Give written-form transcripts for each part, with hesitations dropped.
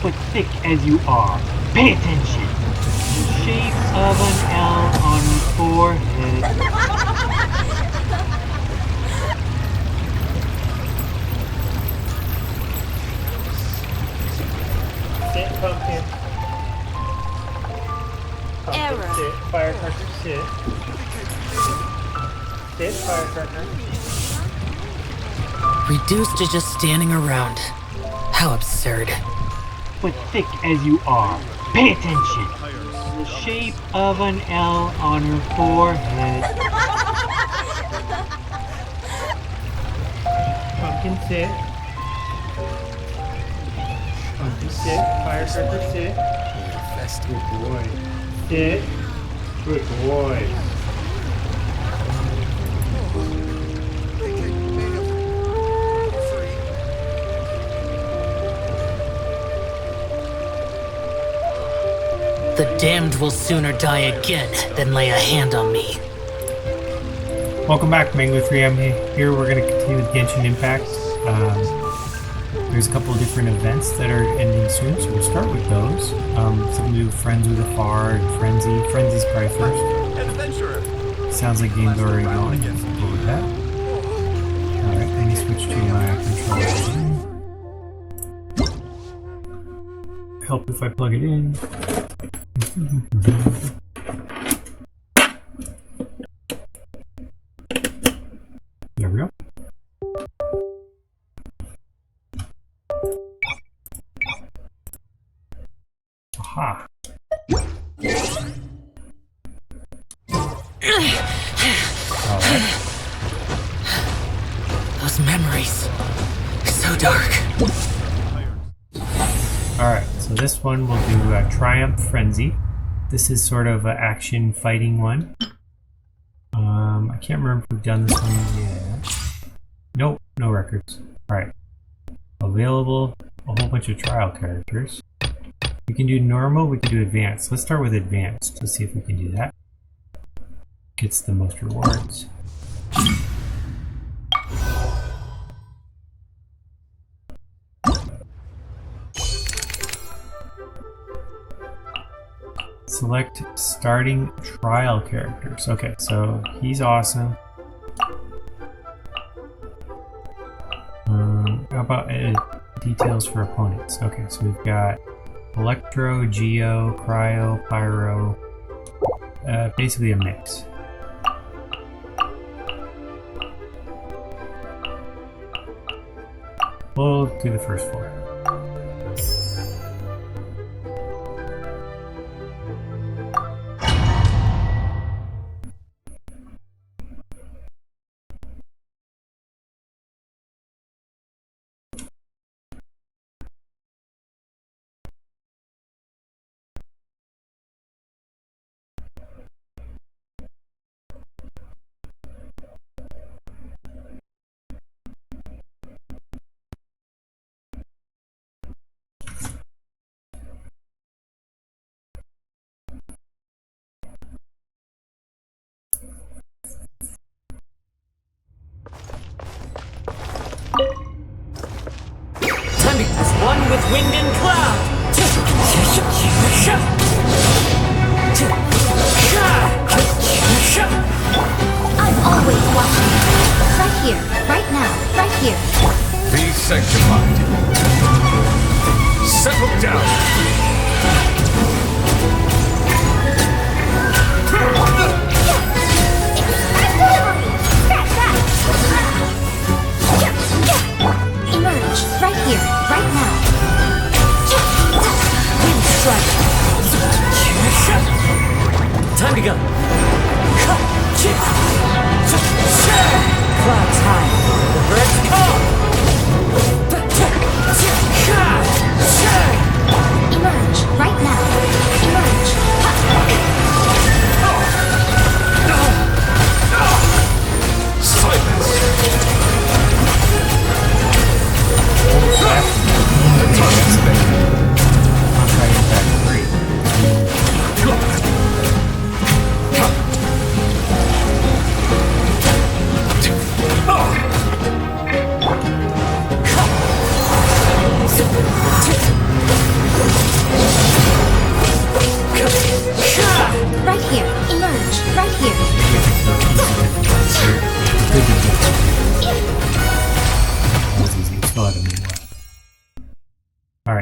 but thick as you are. Pay attention. The shape of an L on your forehead. Sit, pumpkin. Pumpkin, sit. Firecracker, sit. Sit, firecracker. Reduced to just standing around. How absurd. But thick as you are. Pay attention. The shape of an L on her forehead. Pumpkin, sit. Pumpkin, sit. Firecracker, sit. Good boy. Sit. Good boy. The damned will sooner die again than lay a hand on me. Welcome back, Mango3M. Here we're going to continue with Genshin Impact. There's a couple of different events that are ending soon, so we'll start with those. Some new Friends with Afar and Frenzy. Frenzy's probably first. Sounds like game's already going. Let's go with that. Alright, let me switch to my controller. Help if I plug it in. There we go. Aha. Alright. Those memories. So dark. Alright, so this one we'll do Triumph Frenzy. This is sort of an action fighting one. I can't remember if we've done this one yet. Nope, no records. Alright. Available, a whole bunch of trial characters. We can do normal, we can do advanced. Let's start with advanced. Let's see if we can do that. Gets the most rewards. Select starting trial characters. Okay, so he's awesome. How about details for opponents? Okay, so we've got Electro, Geo, Cryo, Pyro. Basically a mix. We'll do the first four. One with wind and cloud. I'm always watching. Right here, right now, right here. Be sanctified. Settle down. Emerge, right here, right now. Wind strike. Time to go. Clouds high. The birds call. Emerge, right now. Emerge. Silence.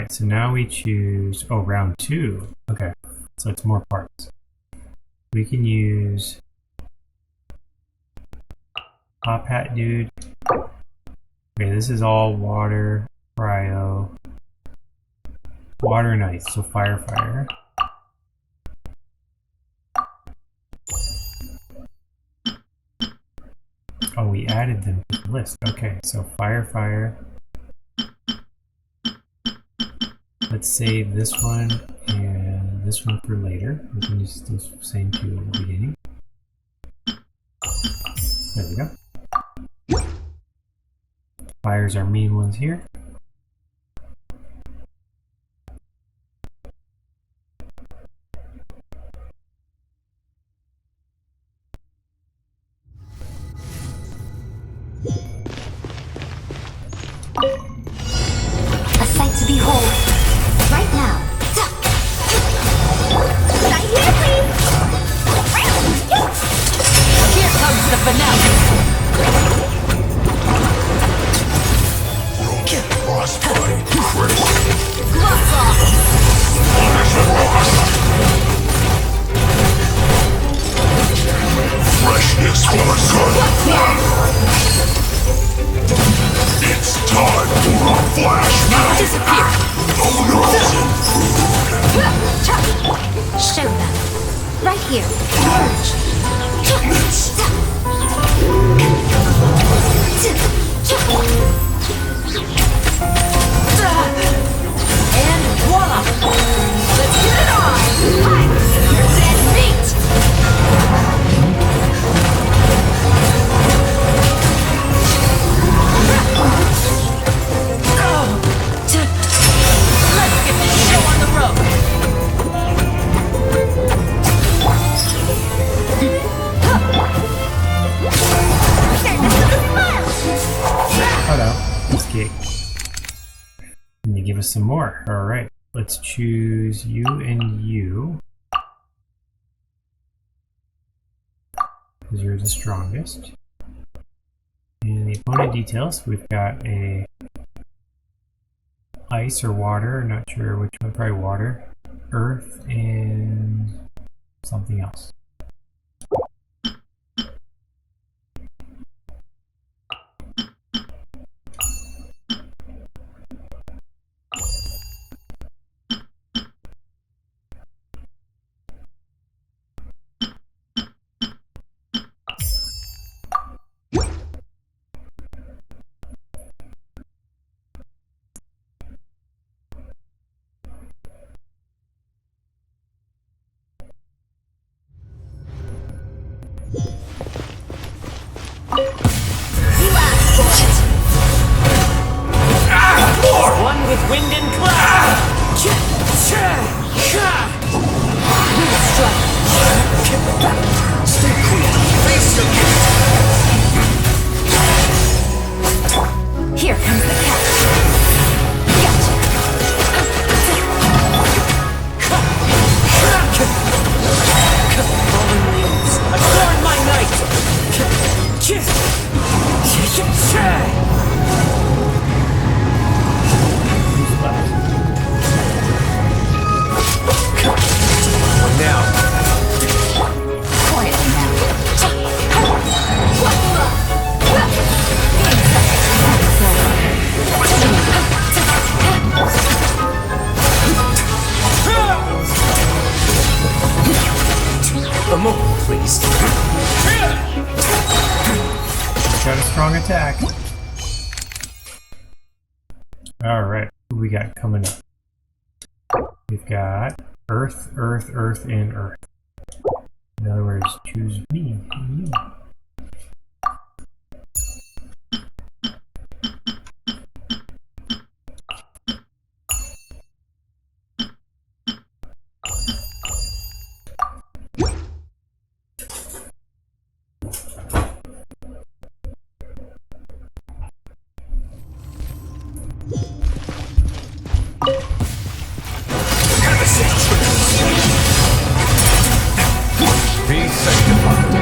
Alright, so now we choose, oh, round 2. Okay, so it's more parts. We can use Top Hat Dude. Okay, this is all water, cryo, water and ice, so fire. Oh, we added them to the list. Okay, so fire. Let's save this one and this one for later. We can use those same two at the beginning. There we go. Fires our main ones here. A sight to behold. Right now. Right here, please. Here comes the finale. Frostbite, crazy. Gloves off. Freshness for the sun. It's time for a flashback. Disappear. Show them. Right here. And voila! Let's get it on! You're dead meat! Let's get this show on the road! Hello, let's get. And you give us some more. Alright, let's choose you and you. Because you're the strongest. And the opponent details, we've got a ice or water, not sure which one, probably water, earth, and something else. One with wind and cloud! We'll strike! Stay cool. Face your Here comes the catch. Gotcha. Fallen leaves, adorn my night! now. Quietly now. A moment, please. Got a strong attack. Alright, what we got coming up? We've got Earth, Earth, Earth, and Earth. In other words, choose me and you. Be sanctified.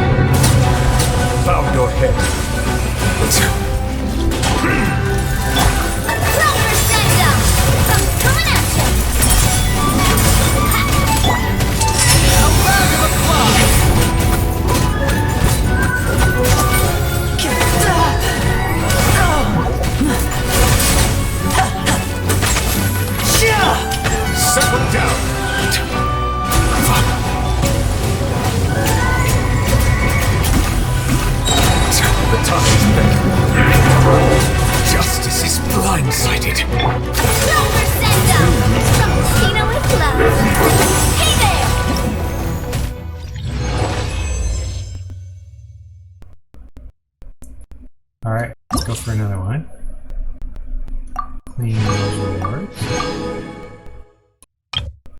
Crescendo! Frappuccino with love! Hey there! Alright, let's go for another one. Clean those rewards.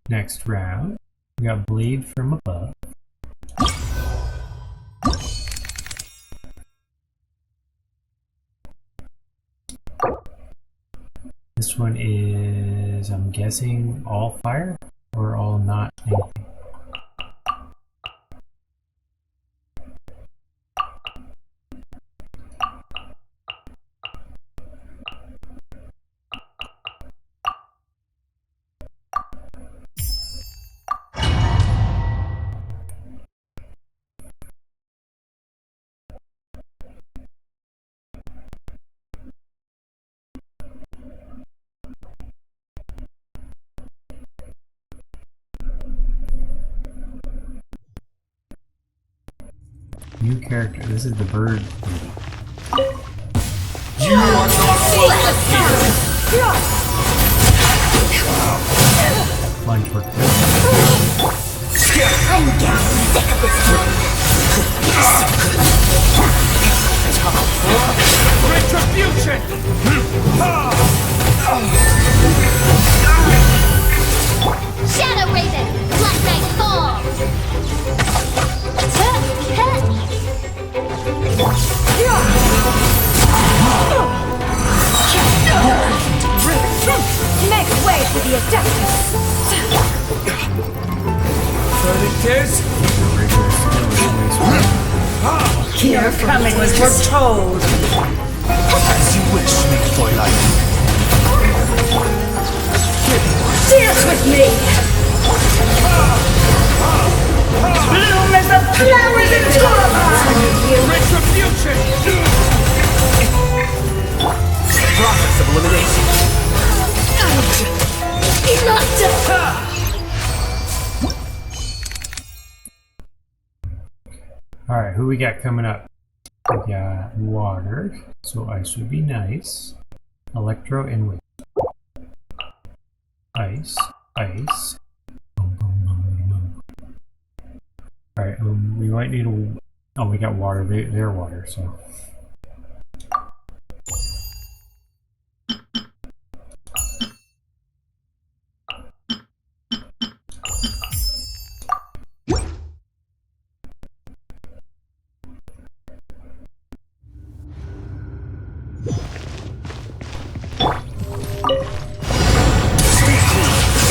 Next round, we got Bleed from Above. This one is, I'm guessing, all fire or all not anything. New character. This is the bird. You are not Lunge work. I'm getting sick of this retribution! Shadow Raven! Black Knight falls! Make way for the Adeptus! Further Your coming was foretold! as you wish, make boy life. Dance with me! Bloom as the flowers in Tourmaline! Retribution! Process of elimination. Alright, who we got coming up? We got water, so ice would be nice. Electro and wind. Ice, ice. Alright, we might need a... Oh, we got water. They're water, so...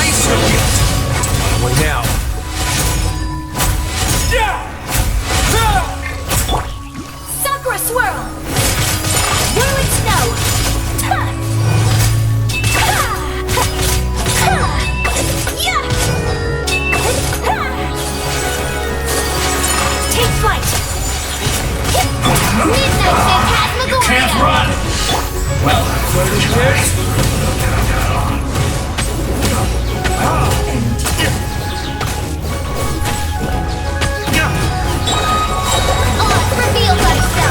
Face your gift. One now. Sakura Swirl! Whirling Snow! Take flight! Midnight Phantasmagoria! Can't run! Well, Oz reveals thyself!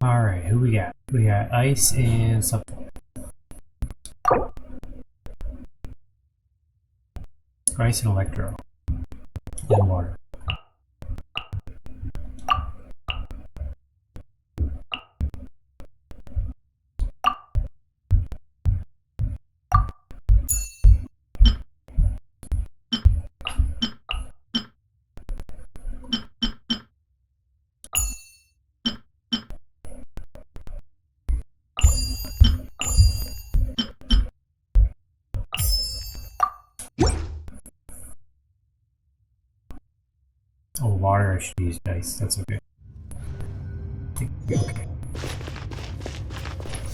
Alright, who we got? We got ice and something. Ice and electro. And water. Oh, water, I should use dice. That's okay. Okay.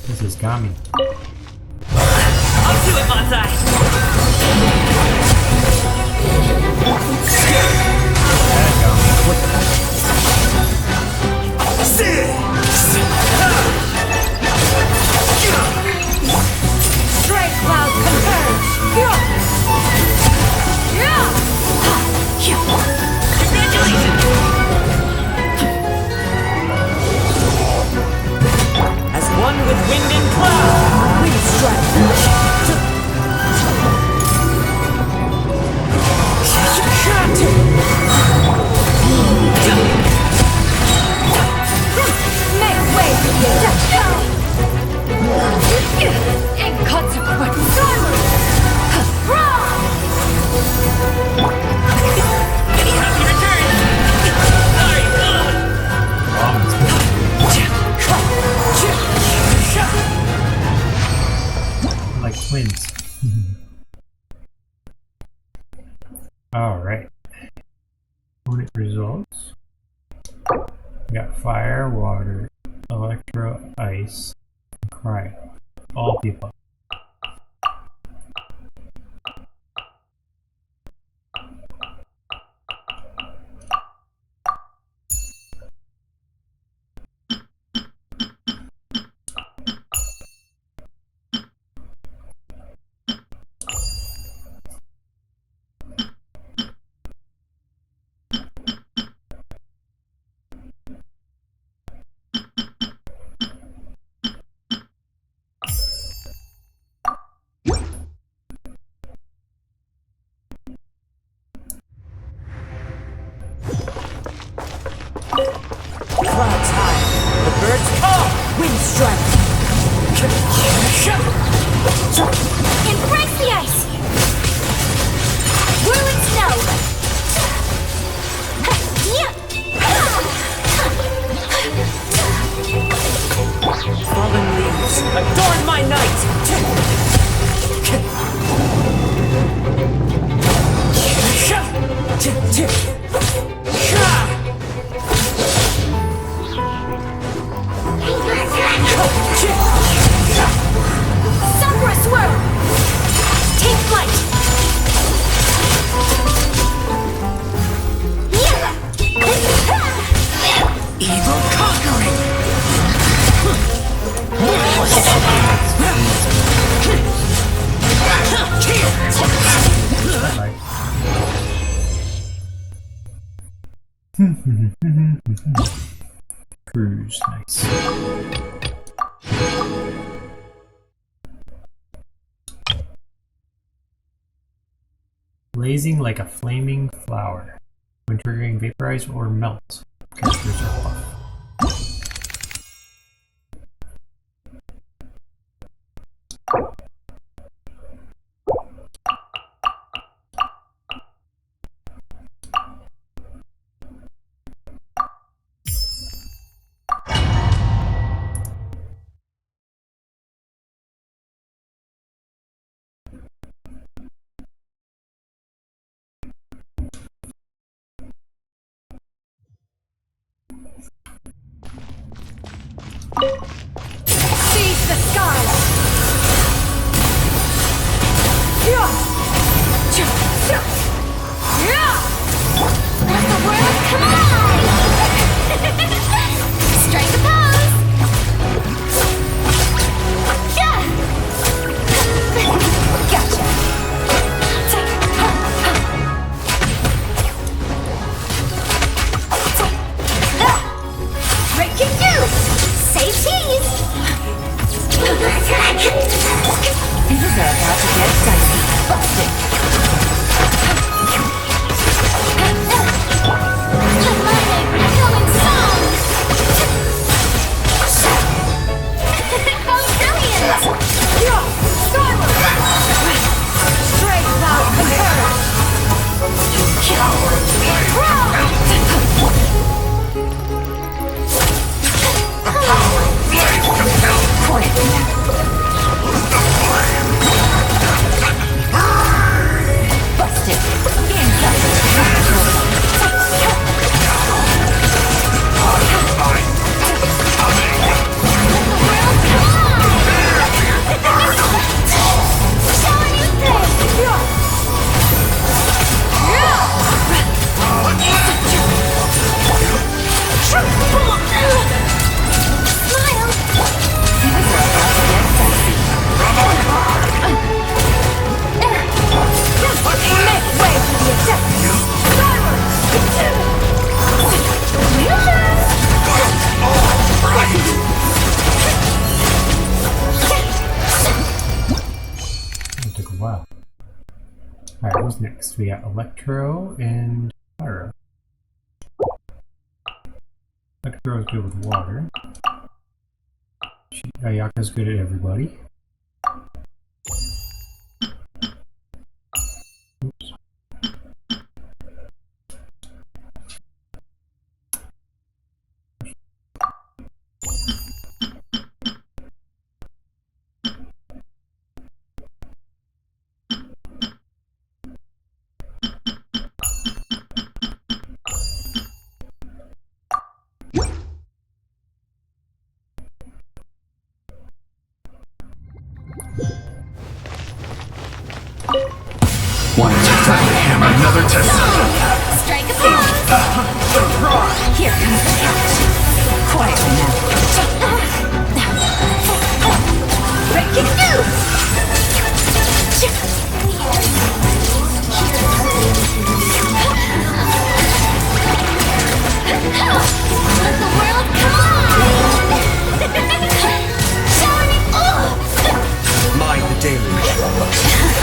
This is Gami. I'll do it, Bonsai! Opponent results. We got fire, water, electro, ice, and cryo. All people. Clouds high, the birds call, wind strike. Embrace the ice! Whirling snow! Fallen leaves, adorn my night. Sombra swirl! Take flight! Evil conquering. Cruise, nice. Blazing like a flaming flower. When triggering, vaporize or melt. Characters are off. Seize the skies! Let the world collide! Strike a pose! Gotcha! Breaking news! Save cheese! Things are about to get dicey. Busted. Coming song! How brilliant! Skyward! Straight out converter! Busted. That took a while. Alright, who's next? We got Electro and Pyro. Electro is good with water. Ayaka's good at everybody. Oops. Hammer another test. Strike a pose! Here comes the catch. Quietly now. Breaking news! Let the world come alive! Shining off! Mind the deluge.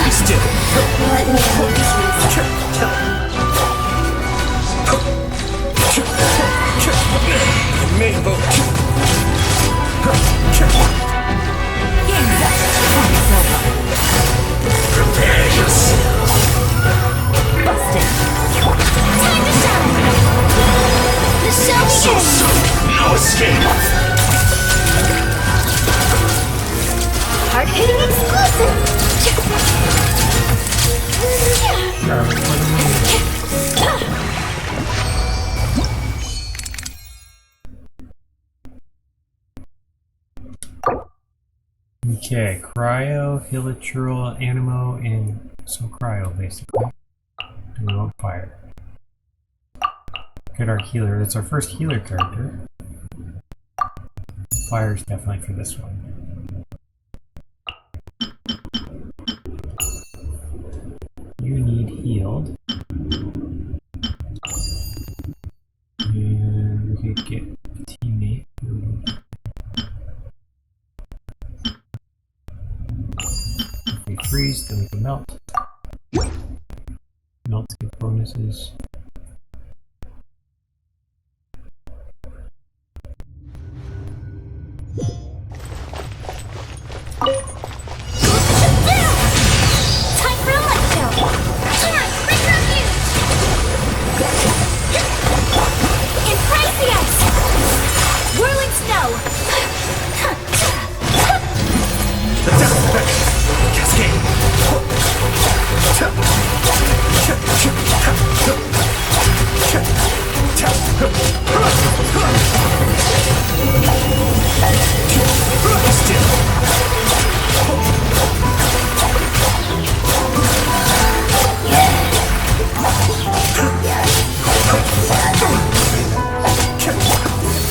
Be still. Let me hold you. Maple. Game's up. It's over. Prepare yourself. Busted. Time to shine! The show So begins! soon. No escape. Hard-hitting exclusive! Okay, cryo, hilichurl, animo, and some cryo basically. And we won't fire. Get our healer. That's our first healer character. Fire's definitely for this one. You need healed. And we could get a teammate. If we freeze, then we can melt. Melts get bonuses. Time for a light show! Come on, bring your views! Embrace the ice! Whirling snow! Cascade.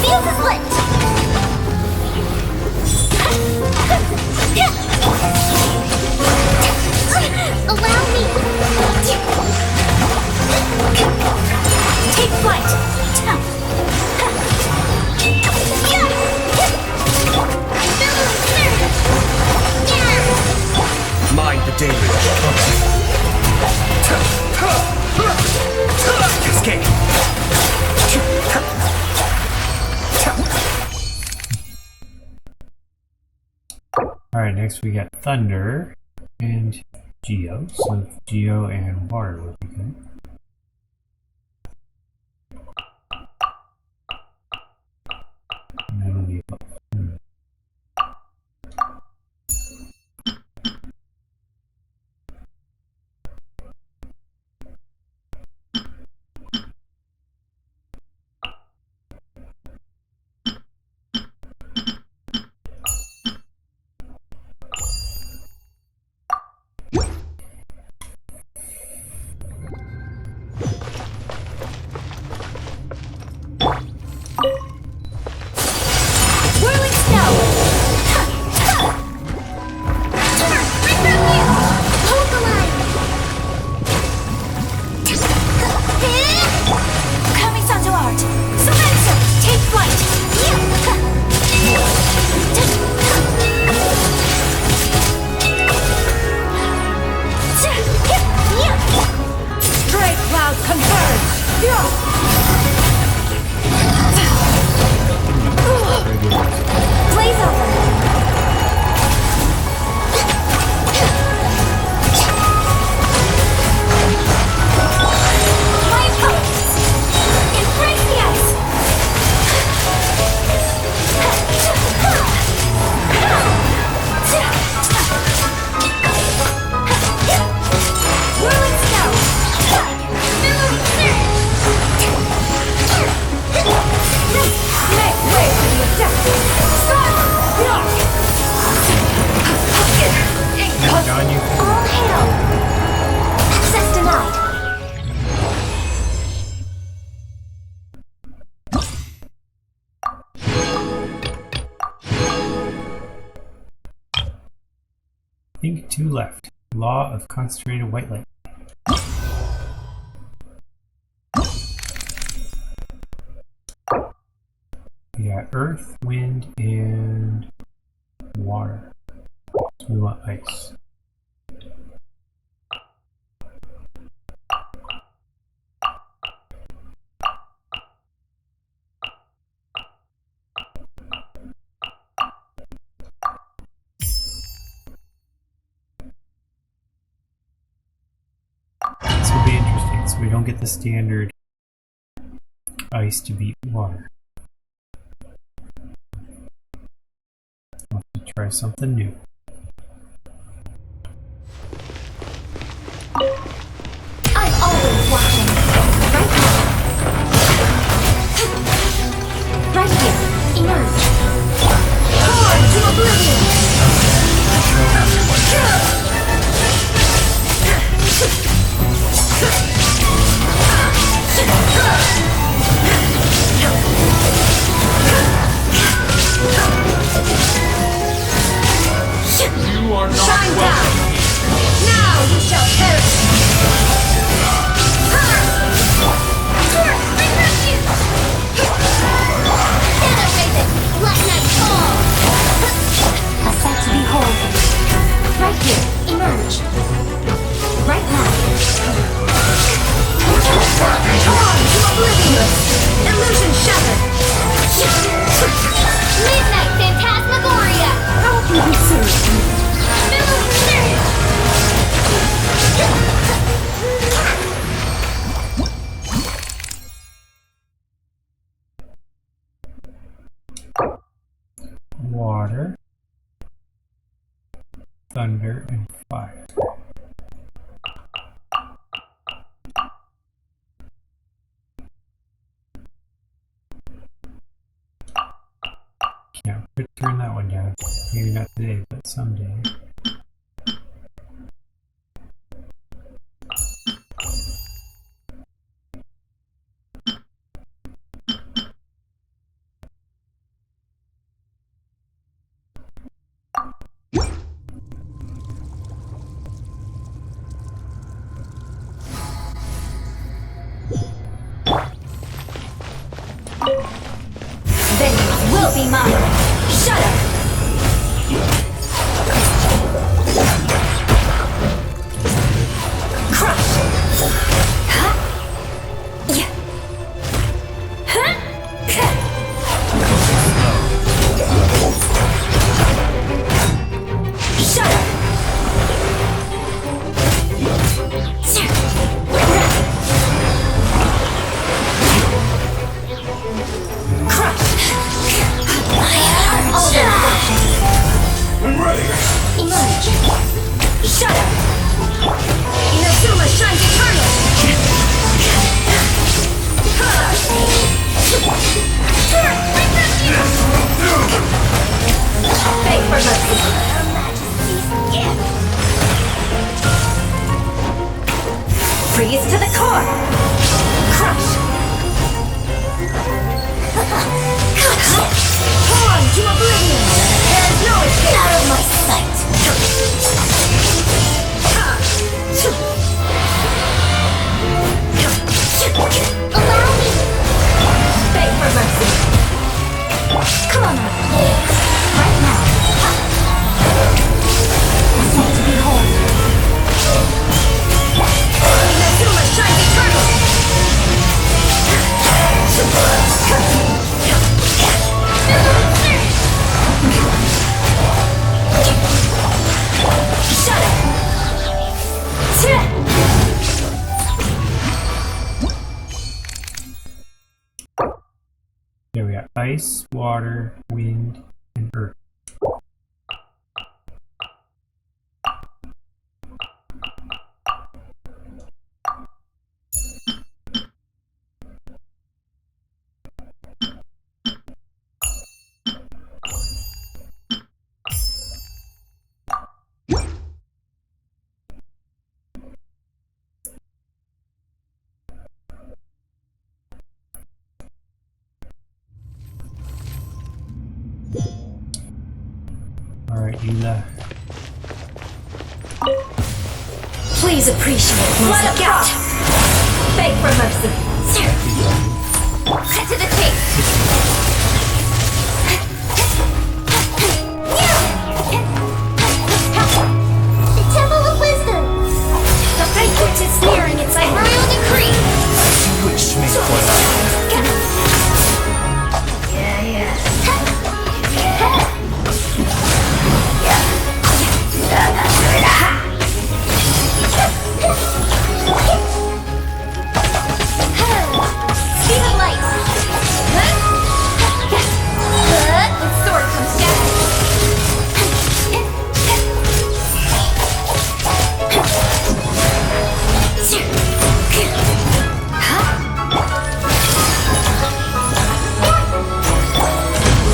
Fuse is lit! Allow me! Take flight! Mind the deluge. Cascade. Alright, next we got Thunder and Geo. So Geo and Water would be good. None of the above. think 2 left. Law of concentrated white light. We got earth, wind, and water. So we want ice. This will be interesting, so we don't get the standard ice to beat water. We'll have to try something new. I'm always watching. Right here. Emerge. Hard to oblivion. You are not Shine welcome. down! Now you shall perish! Let night fall. A sight to behold. Right here. Emerge. Right now. On to oblivion! Illusion shattered! Midnight Phantasmagoria. How can you serve me? Water, thunder, and fire. Yeah, could turn that one down. Maybe not today, but someday. Vengeance will be mine! Shut up! Crush! Huh? Yeah. Huh? Shut up! I'm ready. Emerge. Shut up! Inazuma shines eternal! Beg for mercy! Freeze to the core! Crush! On to oblivion! There is no escape! Out of my sight. Allow me. Beg for mercy! Come on now. Right now. A sight to behold. Inazuma shines eternal! Shut up! There we got ice, water, wind, and earth. Alright, Eula. Please appreciate me. Let him out! Beg for mercy. Cut to the chase. The Temple of Wisdom. The banquet is nearing its royal decree. Wish me well. Speed of light. The sword comes down.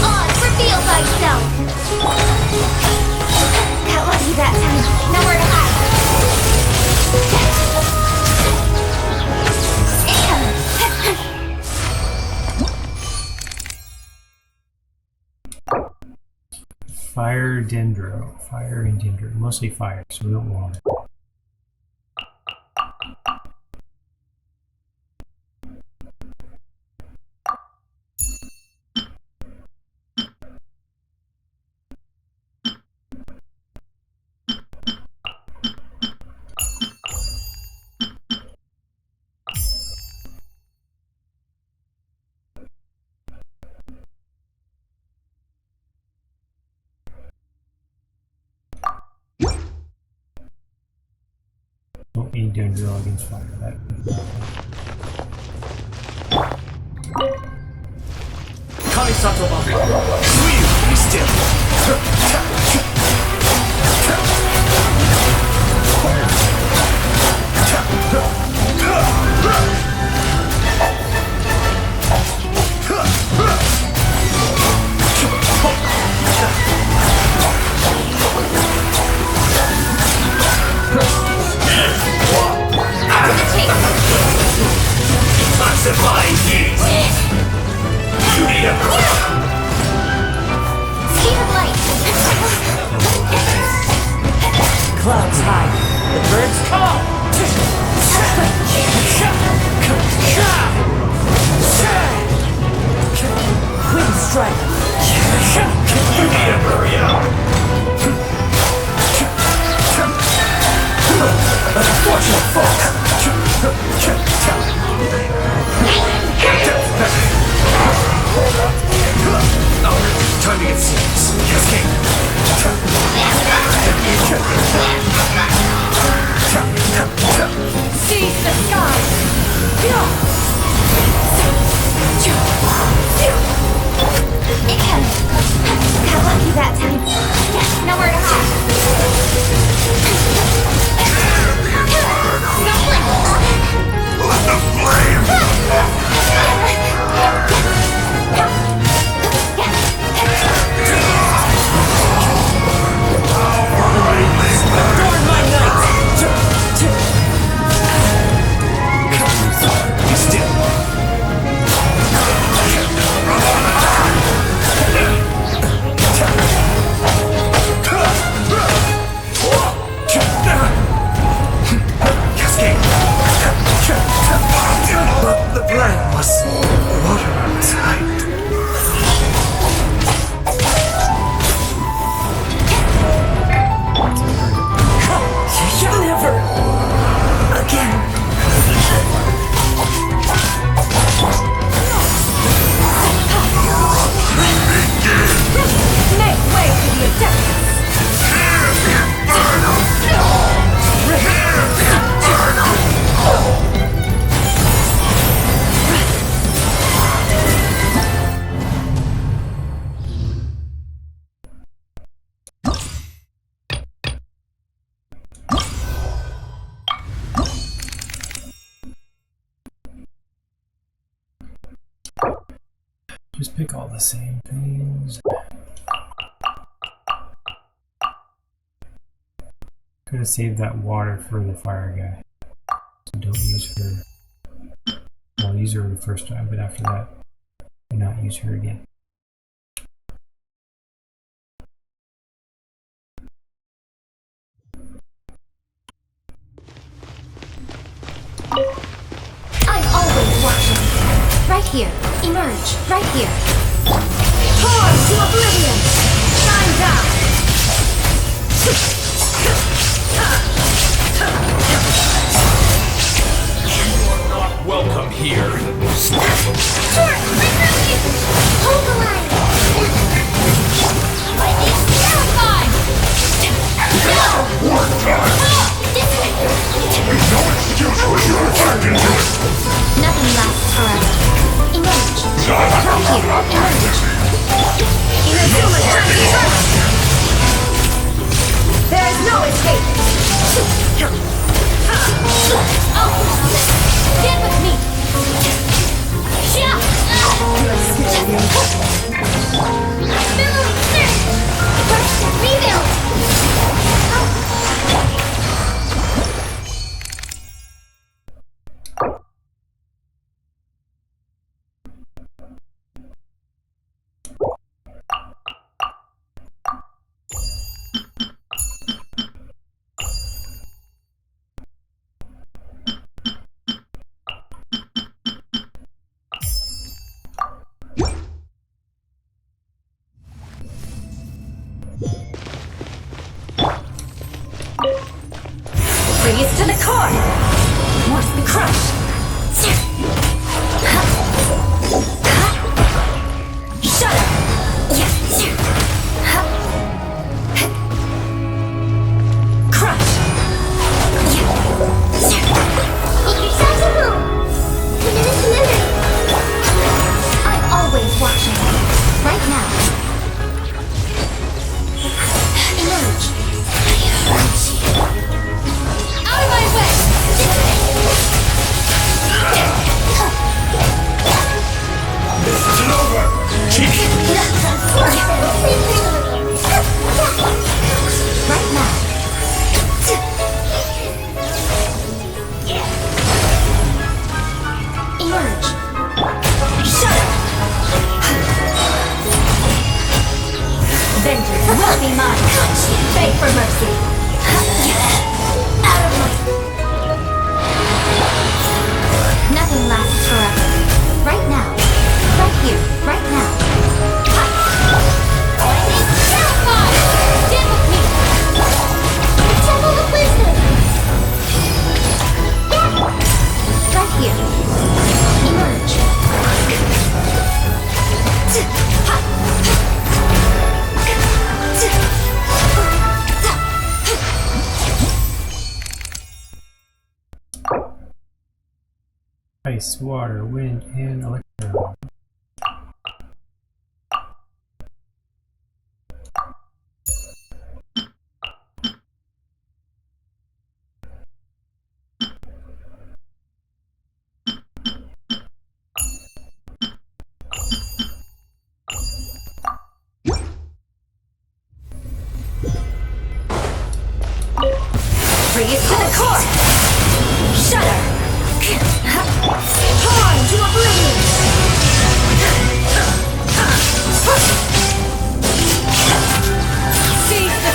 On, reveal thyself. Got lucky that time. Nowhere to Fire dendro. Fire and dendro. Mostly fire, so we don't want it. Don't need dendro against fire. That Kamisato Afar. Will be still. Classifying these. You need a Speed of light. Clouds high. The birds call. Wind strike. You need to hurry up. Unfortunate folks. Time to get serious. Seize the sky. Got lucky that time. Nowhere to hide. Let the flame! Adorn my night. Be still. Cascade. But the plan was watertight. Never again. Make way for the Adeptus. just pick all the same things. Could have saved that water for the fire guy. So don't use her. I'll use her the first time, but after that, do not use her again. right here. Emerge, right here. Torn to oblivion! Shine down! Welcome here. Hold the line. Terrified! Work time. No excuse for you back into it. Nothing lasts forever. Emerge. Right here. Emerge. Inazuma Shining Burst! There is no escape! Stand with me! Rebuild. Freeze to the core! Must be crushed! Shudder! Crush! Make yourselves a room. I'm always watching. Right now. Emerge. Out of my way! This isn't over. Right now. Emerge. Shudder! Vengeance will be mine! Beg for mercy! Out of my... Nothing lasts forever. Right now. Right here. Right now. Terrified! Stand with me! Temple of Wisdom. Right here. Emerge. Ice, water, wind, and electro. Freeze to the core! Shudder! Torn to oblivion! Seize the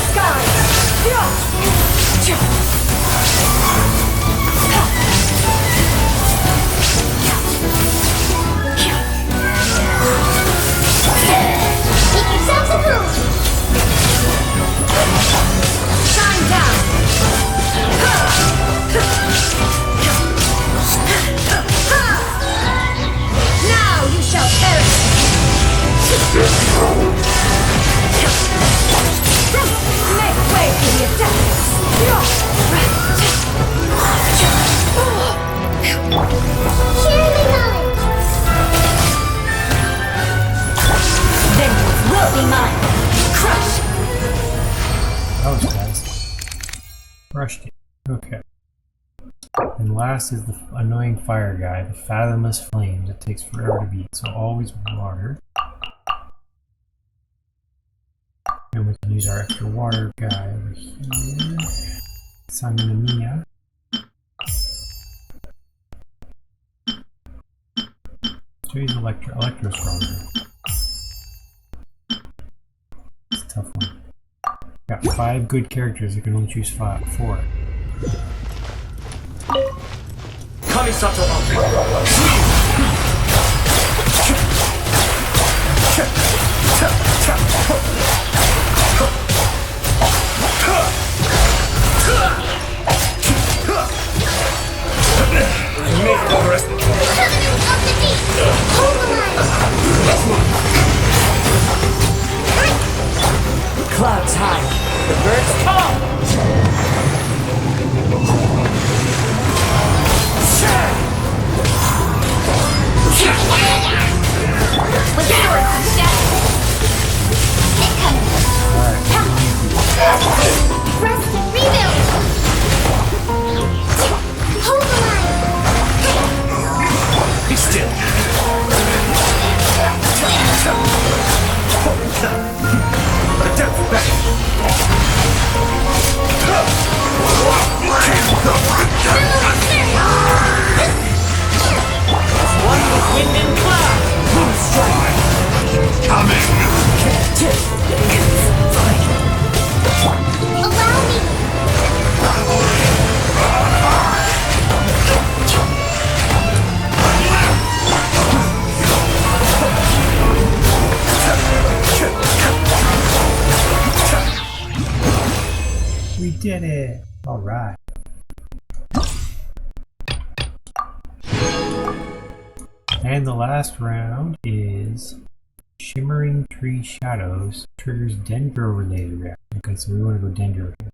Make yourselves a room. Shine down! Now you shall perish! Make way for the attackers! Surely knowledge. Vengeance will be mine! Crush! That was fast. Rushed it. Okay. And last is the annoying fire guy, the fathomless flames. It takes forever to beat, so always water. And we can use our extra water guy over here. Sanguinia. So he's Electro stronger. It's a tough one. Got 5 good characters, I can only choose 4. Kamisato Afar. Clouds high, the birds call. With the sword from shadow. Incoming. Rest and rebuild. Hold the line. Be still. Adept back. One with wind and cloud. Coming. Allow me. We did it! Alright. And the last round is Shimmering Tree Shadows triggers Dendro related reaction. Okay, so we want to go Dendro here.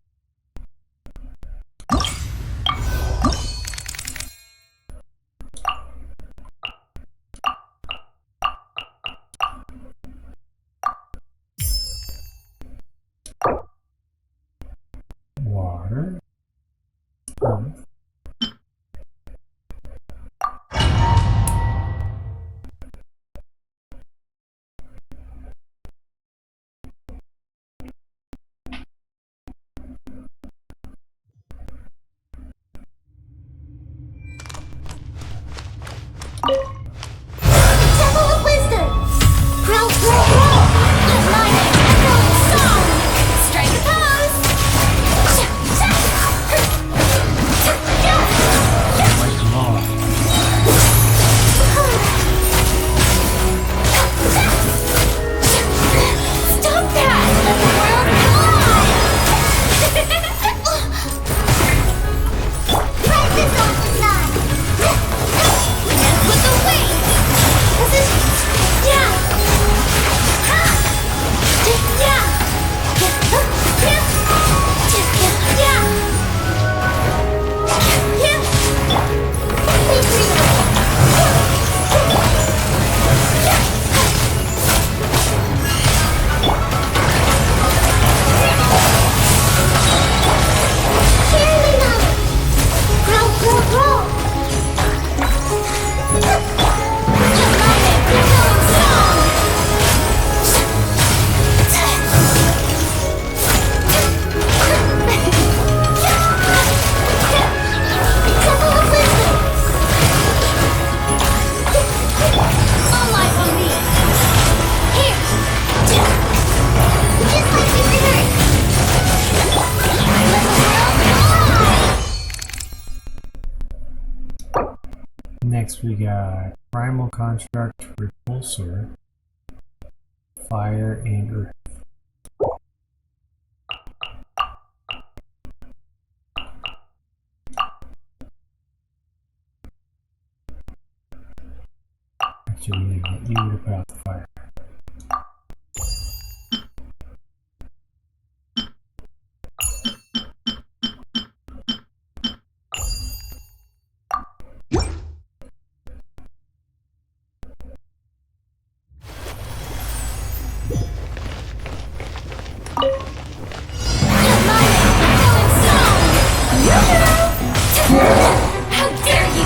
Water. Earth. Temple of Wisdom. Grow, grow, grow. Let my name echo in song. Strike a pose. Like them all. Stop that! Let the world fly! Right this off the side! Dance with the wings! Yeah! Ha! Yeah! Next we got Primal Construct Repulsor, Fire and Earth. Actually, we need to get you to put out the fire. How dare you!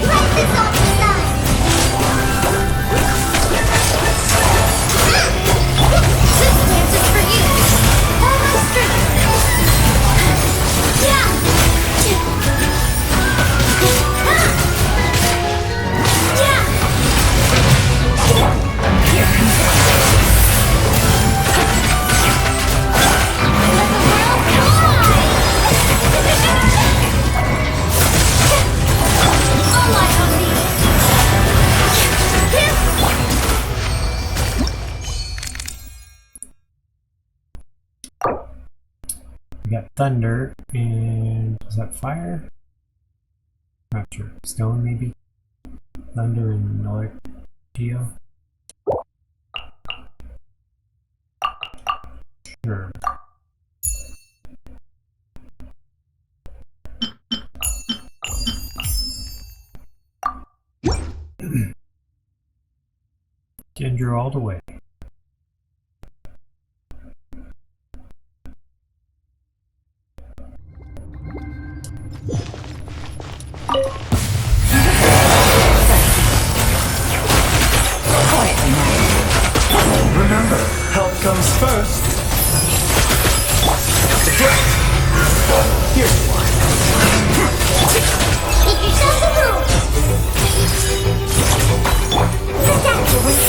Right this off the side! got thunder, and is that fire? Not sure. Stone, maybe? Thunder and geo? Sure. Ginger all the way. Remember, health comes first. Here's one. Make yourself a move! The doctor was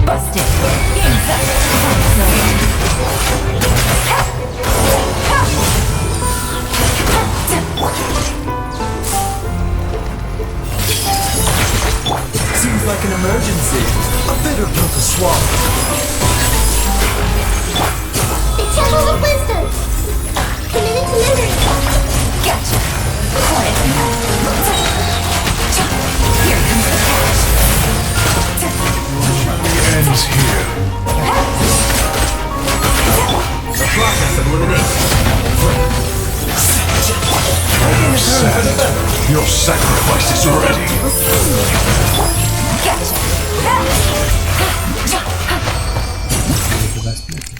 Busted. Game's up. Seems like an emergency. A bitter pill to swallow. the Temple of Wisdom! Committed to memory! Gotcha. Quiet now. Here comes the catch. Ends here. The process of elimination. Sad. Your sacrifice is ready. Gotcha. The best method.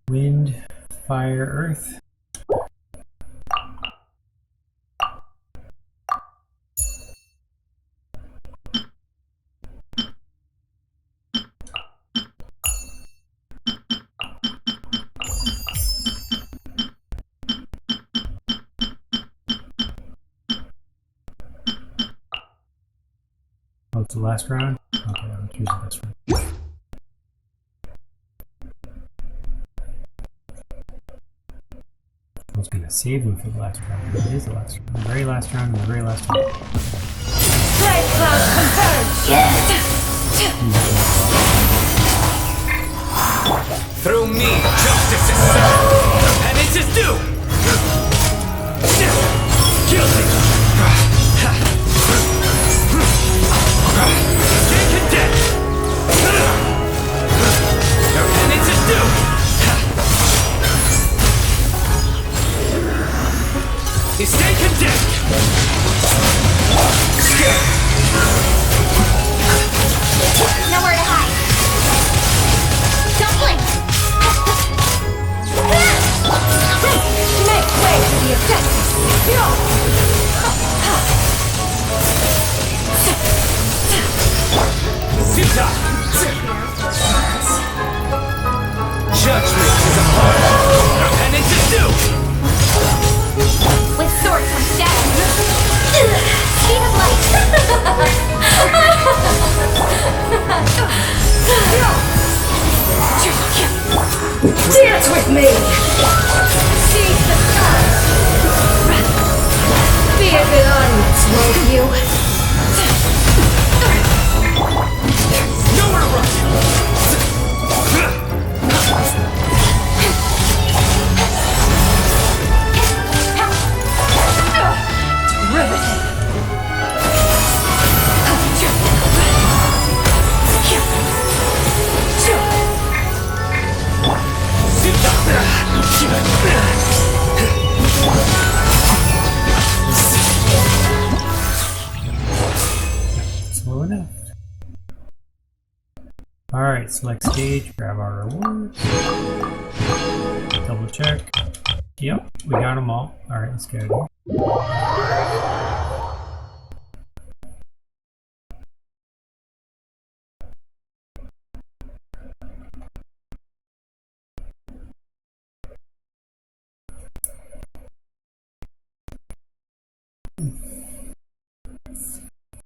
Wind, fire, earth. Oh, it's the last round? Okay, I'll choose the best round. I was going to save him for the last round. It is the last round. The very last round and the very last round. Strike cloud confirmed. Through me, justice is served. Penance is due. Guilty. Stay condemned. Your penance is due. You stay condemned. Nowhere to hide! Don't blink! Make way for the objective. Sita. Judgment is upon us. Your penance is due. With sword comes death! Speed of light! Dance with me. Seize the stars. Be a good audience, won't you? Nowhere to run. Riveting. Slow enough. Alright, select stage, grab our rewards. Double check. Yep, we got them all. Alright, let's get it.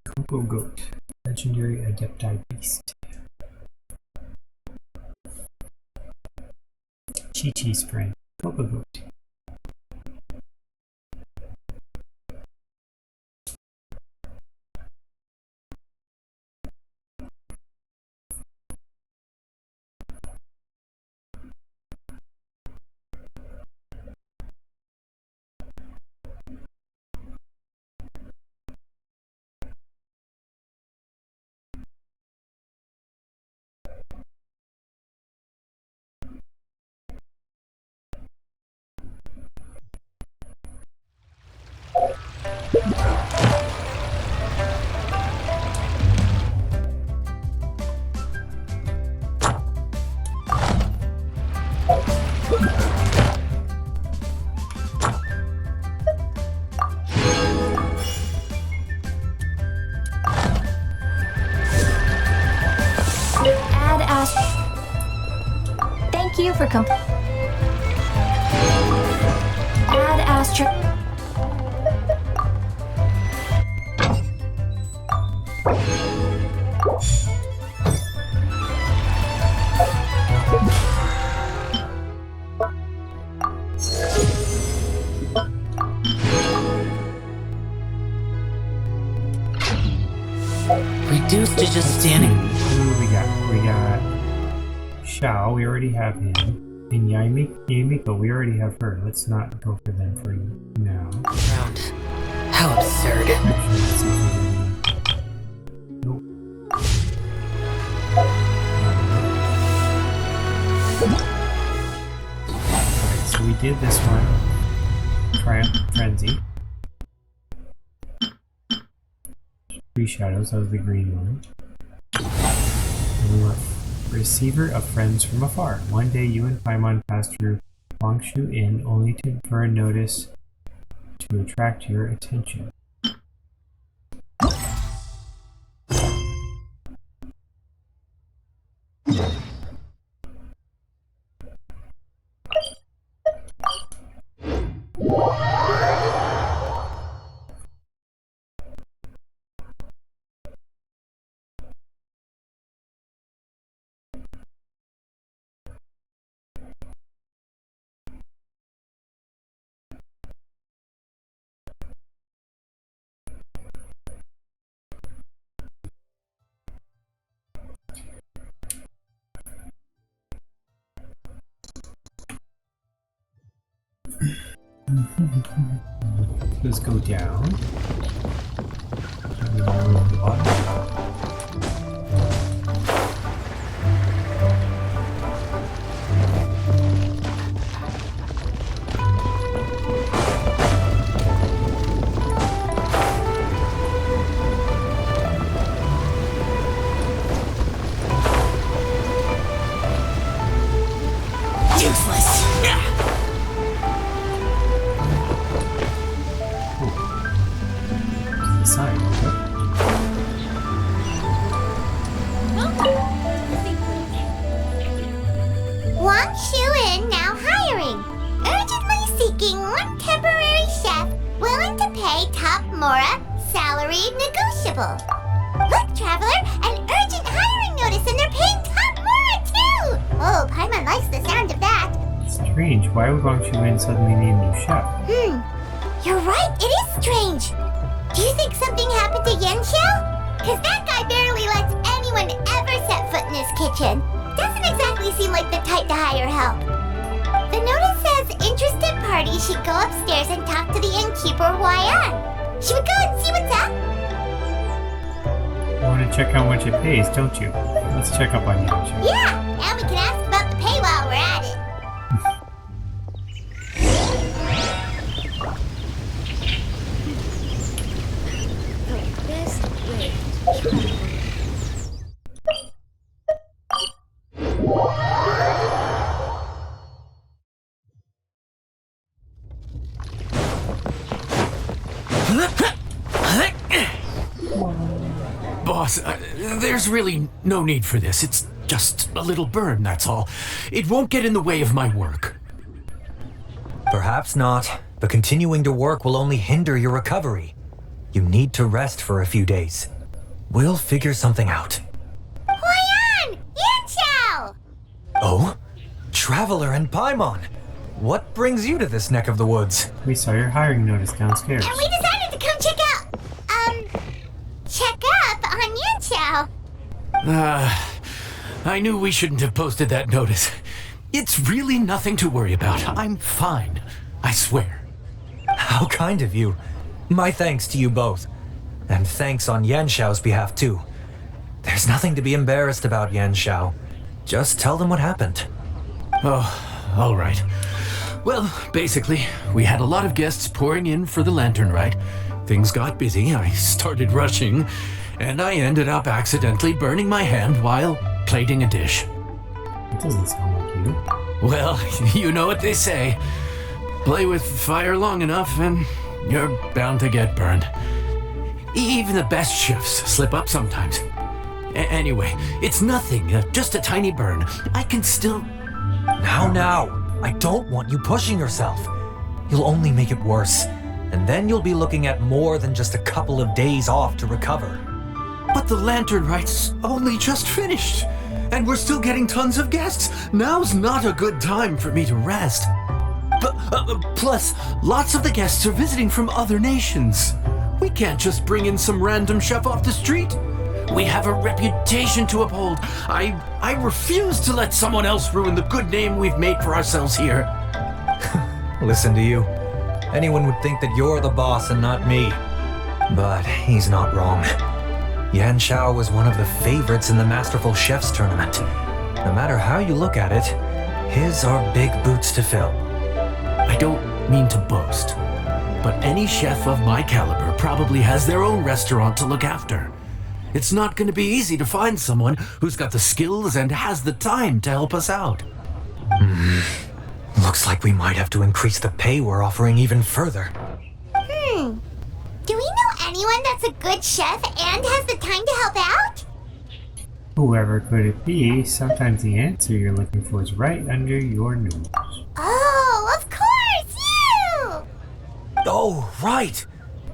Coco Goat, legendary Adepti Beast. Chi-Chi Spring, Coco Goat. Thank you for Add Astra. Reduced to just standing. Who we got? We got Xiao, we already have him. And Yamiko, we already have her. Let's not go for them for now. Round. How absurd. Actually, let's see if we nope. Alright, so we did this one. Triumph Frenzy. 3 shadows, that was the green one. And we want Receiver of Friends from Afar. One day you and Paimon passed through Wangshu Inn only for a notice to attract your attention. Let's go down. Useless. The sign. Wangshu Inn now hiring. Urgently seeking one temporary chef willing to pay top Mora, salary negotiable. Look, traveler, an urgent hiring notice and they're paying top Mora too! Oh, Paimon likes the sound of that. Strange, why would Wangshu Inn suddenly need a new chef? You're right, it is strange. Do you think something happened to Yanxiao? Cause that guy barely lets anyone ever set foot in his kitchen. Doesn't exactly seem like the type to hire help. The notice says interested parties should go upstairs and talk to the innkeeper Huayan. Should we go and see what's up? You want to check how much it pays, don't you? Let's check up on Yangshu. Yeah, and we can ask about the pay while we're at it. Boss, there's really no need for this. It's just a little burn, that's all. It won't get in the way of my work. Perhaps not, but continuing to work will only hinder your recovery. You need to rest for a few days. We'll figure something out. Huayan! Yanxiao! Oh? Traveler and Paimon! What brings you to this neck of the woods? We saw your hiring notice downstairs. And we decided to come check up on Yanxiao. I knew we shouldn't have posted that notice. It's really nothing to worry about. I'm fine. I swear. How kind of you. My thanks to you both. And thanks on Yanxiao's behalf too. There's nothing to be embarrassed about, Yanxiao. Just tell them what happened. Oh, all right. Well, basically, we had a lot of guests pouring in for the lantern rite. Things got busy, I started rushing, and I ended up accidentally burning my hand while plating a dish. That doesn't sound like you. Well, you know what they say. Play with fire long enough and you're bound to get burned. Even the best chefs slip up sometimes. Anyway, it's nothing, just a tiny burn. I can still... Now, I don't want you pushing yourself. You'll only make it worse, and then you'll be looking at more than just a couple of days off to recover. But the lantern right's only just finished, and we're still getting tons of guests. Now's not a good time for me to rest. But, plus, lots of the guests are visiting from other nations. We can't just bring in some random chef off the street. We have a reputation to uphold. I refuse to let someone else ruin the good name we've made for ourselves here. Listen to you. Anyone would think that you're the boss and not me. But he's not wrong. Yan Xiao was one of the favorites in the Masterful Chefs tournament. No matter how you look at it, his are big boots to fill. I don't mean to boast, but any chef of my caliber probably has their own restaurant to look after. It's not going to be easy to find someone who's got the skills and has the time to help us out. Looks like we might have to increase the pay we're offering even further. Do we know anyone that's a good chef and has the time to help out? Whoever could it be, sometimes the answer you're looking for is right under your nose. Oh, of course, you! Oh, right!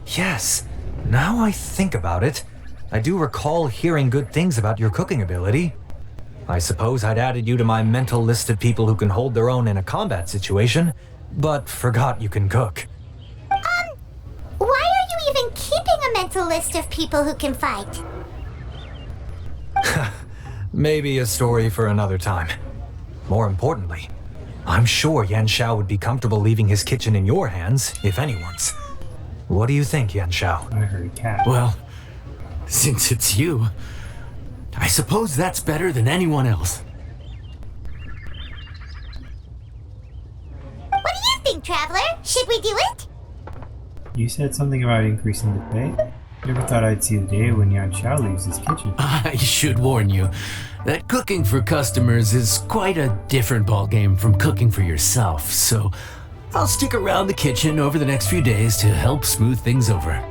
Yes. Now I think about it, I do recall hearing good things about your cooking ability. I suppose I'd added you to my mental list of people who can hold their own in a combat situation, but forgot you can cook. Why are you even keeping a mental list of people who can fight? Maybe a story for another time. More importantly, I'm sure Yan Xiao would be comfortable leaving his kitchen in your hands, if anyone's. What do you think, Yan Xiao? I heard a cat. Well, since it's you, I suppose that's better than anyone else. What do you think, Traveler? Should we do it? You said something about increasing the pay? Never thought I'd see the day when Yan Xiao leaves his kitchen. I should warn you that cooking for customers is quite a different ballgame from cooking for yourself, so I'll stick around the kitchen over the next few days to help smooth things over.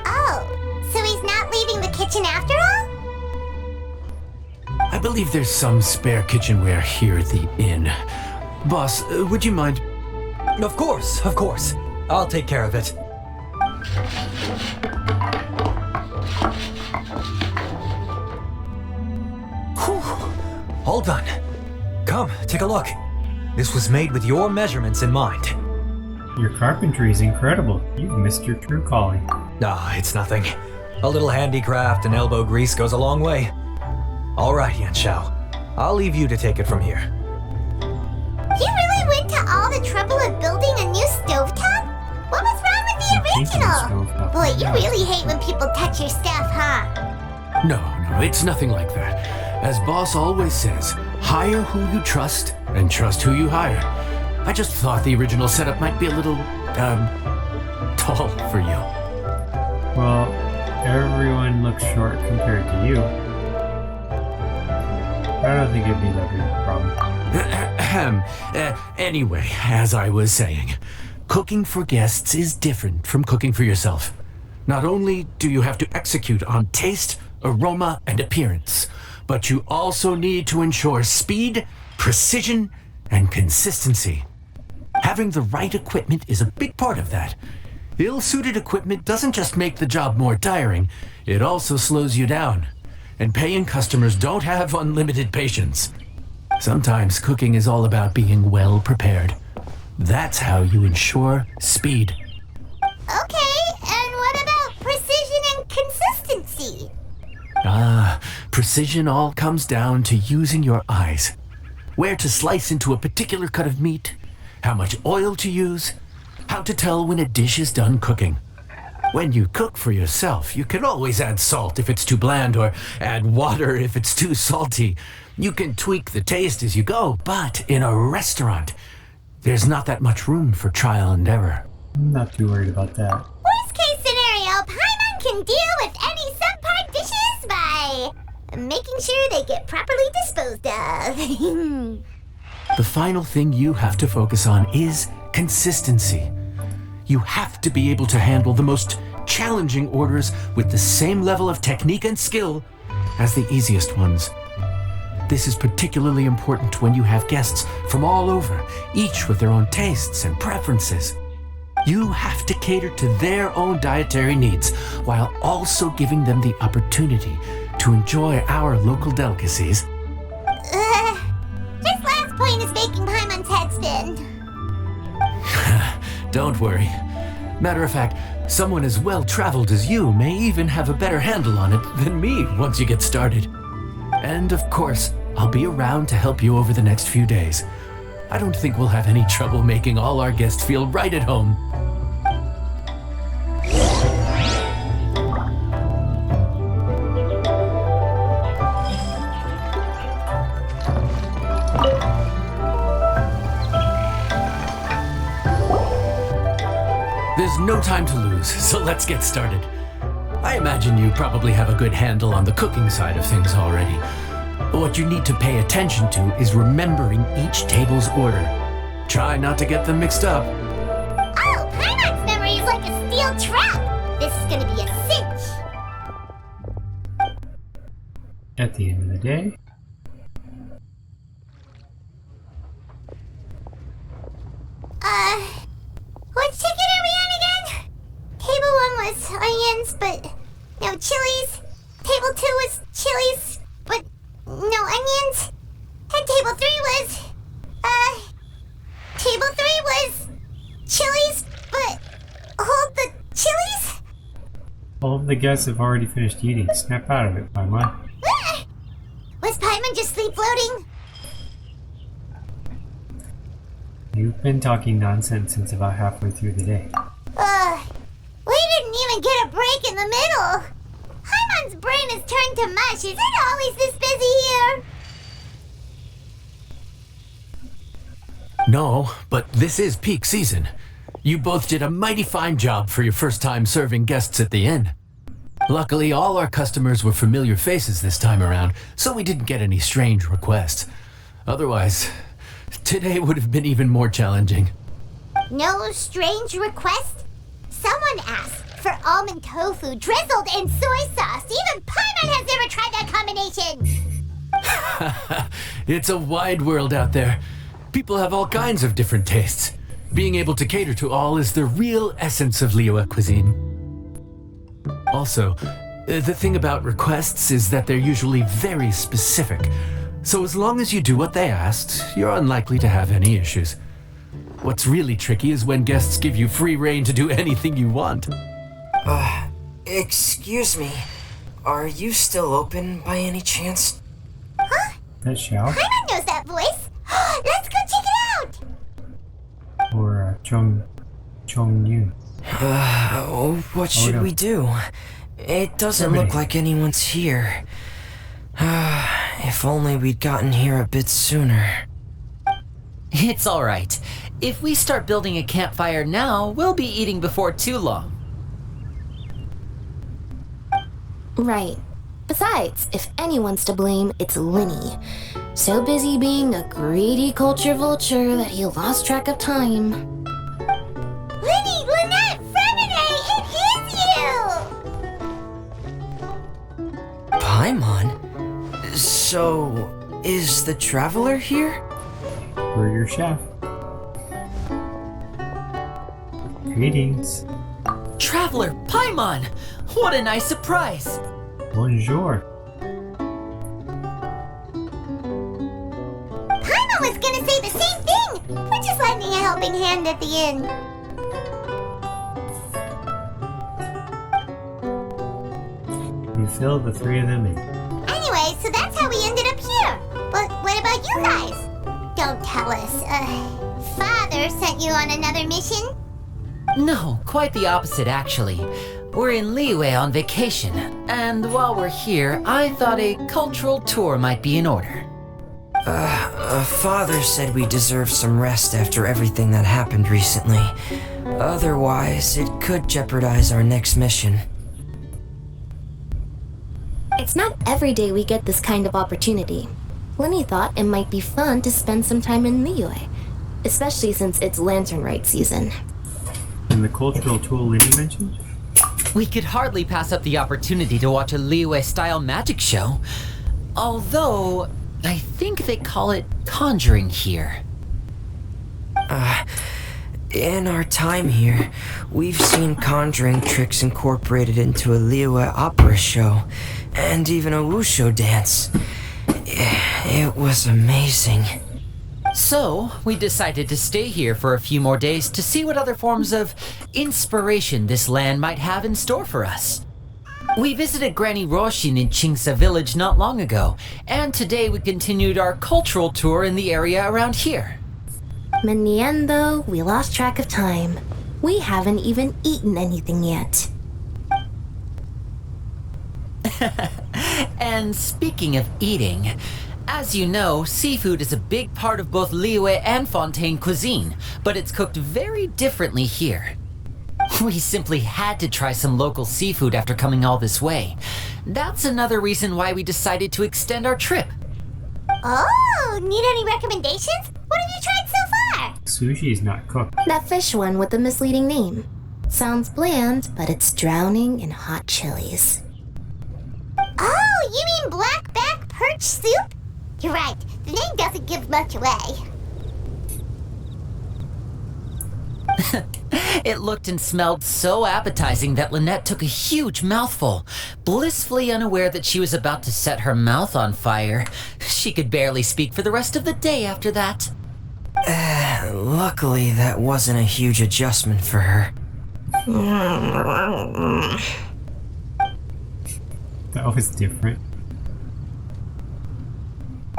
Oh, so he's not leaving the kitchen after all? I believe there's some spare kitchenware here at the inn. Boss, would you mind? Of course. I'll take care of it. Whew. All done. Come, take a look. This was made with your measurements in mind. Your carpentry is incredible. You've missed your true calling. Ah, it's nothing. A little handicraft and elbow grease goes a long way. All right, Yan Xiao. I'll leave you to take it from here. You really went to all the trouble of building a new stovetop? What was wrong with the original? Boy, you really hate when people touch your stuff, huh? No, it's nothing like that. As boss always says, hire who you trust and trust who you hire. I just thought the original setup might be a little, tall for you. Well, everyone looks short compared to you. I don't think it'd be that big a problem. Anyway, as I was saying, cooking for guests is different from cooking for yourself. Not only do you have to execute on taste, aroma, and appearance, but you also need to ensure speed, precision, and consistency. Having the right equipment is a big part of that. Ill-suited equipment doesn't just make the job more tiring, it also slows you down. And paying customers don't have unlimited patience. Sometimes cooking is all about being well prepared. That's how you ensure speed. Okay, and what about precision and consistency? Precision all comes down to using your eyes. Where to slice into a particular cut of meat, how much oil to use, how to tell when a dish is done cooking. When you cook for yourself, you can always add salt if it's too bland or add water if it's too salty. You can tweak the taste as you go, but in a restaurant, there's not that much room for trial and error. I'm not too worried about that. Worst case scenario, Paimon can deal with any subpar dishes by making sure they get properly disposed of. The final thing you have to focus on is consistency. You have to be able to handle the most challenging orders with the same level of technique and skill as the easiest ones. This is particularly important when you have guests from all over, each with their own tastes and preferences. You have to cater to their own dietary needs while also giving them the opportunity to enjoy our local delicacies. This last point is making Paimon's head spin. Don't worry. Matter of fact, someone as well-traveled as you may even have a better handle on it than me once you get started. And of course, I'll be around to help you over the next few days. I don't think we'll have any trouble making all our guests feel right at home. There's no time to lose, so let's get started. I imagine you probably have a good handle on the cooking side of things already. What you need to pay attention to is remembering each table's order. Try not to get them mixed up. Oh, Paimon's memory is like a steel trap. This is gonna be a cinch. At the end of the day, What ticket are we on again? Table 1 was onions, but no chilies. Table 2 was chilies, but no onions. And table 3 was, table 3 was chilies, but hold the chilies? all of the guests have already finished eating. Snap out of it, Paimon. Ah! Was Paimon just sleep floating? You've been talking nonsense since about halfway through the day. We didn't even get a break in the middle. Paimon's brain has turned to mush. Is it always this busy here? No, but this is peak season. You both did a mighty fine job for your first time serving guests at the inn. Luckily, all our customers were familiar faces this time around, so we didn't get any strange requests. Otherwise, today would have been even more challenging. No strange request? Someone asked for almond tofu drizzled in soy sauce. Even Paimon has never tried that combination. It's a wide world out there. People have all kinds of different tastes. Being able to cater to all is the real essence of Liyue cuisine. Also, the thing about requests is that they're usually very specific. So as long as you do what they asked, you're unlikely to have any issues. What's really tricky is when guests give you free rein to do anything you want. Excuse me. Are you still open by any chance? That's Xiao. Paimon knows that voice. Let's go check it out. Or Chong Yun. What should no. we do? It doesn't look like anyone's here. If only we'd gotten here a bit sooner. It's alright. If we start building a campfire now, we'll be eating before too long. Right. Besides, if anyone's to blame, it's Linny. So busy being a greedy culture vulture that he lost track of time. Linny, Lynette, Fremine, it is you! Paimon? So, is the traveler here? We're your chef. Greetings. Traveler Paimon! What a nice surprise! Bonjour. Paimon was gonna say the same thing. We're just lending a helping hand at the end. You fill the three of them in. Anyway, so that's how we ended up here. But what about you guys? Don't tell us. Father sent you on another mission? No, quite the opposite actually. We're in Liyue on vacation, and while we're here, I thought a cultural tour might be in order. Father said we deserve some rest after everything that happened recently. Otherwise, it could jeopardize our next mission. It's not every day we get this kind of opportunity. Linny thought it might be fun to spend some time in Liyue, especially since it's Lantern Rite season. And the cultural tool Linny mentioned? We could hardly pass up the opportunity to watch a Liyue-style magic show. Although, I think they call it conjuring here. In our time here, we've seen conjuring tricks incorporated into a Liyue opera show, and even a wushu dance. It was amazing. So, we decided to stay here for a few more days to see what other forms of inspiration this land might have in store for us. We visited Granny Roshin in Chingsa village not long ago, and today we continued our cultural tour in the area around here. In the end, though, we lost track of time. We haven't even eaten anything yet. And speaking of eating, as you know, seafood is a big part of both Liyue and Fontaine cuisine, but it's cooked very differently here. We simply had to try some local seafood after coming all this way. That's another reason why we decided to extend our trip. Oh, need any recommendations? What have you tried so far? Sushi is not cooked. That fish one with the misleading name. Sounds bland, but it's drowning in hot chilies. Oh, you mean blackback perch soup? You're right, the name doesn't give much away. It looked and smelled so appetizing that Lynette took a huge mouthful, blissfully unaware that she was about to set her mouth on fire. She could barely speak for the rest of the day after that. Luckily, that wasn't a huge adjustment for her. That was different.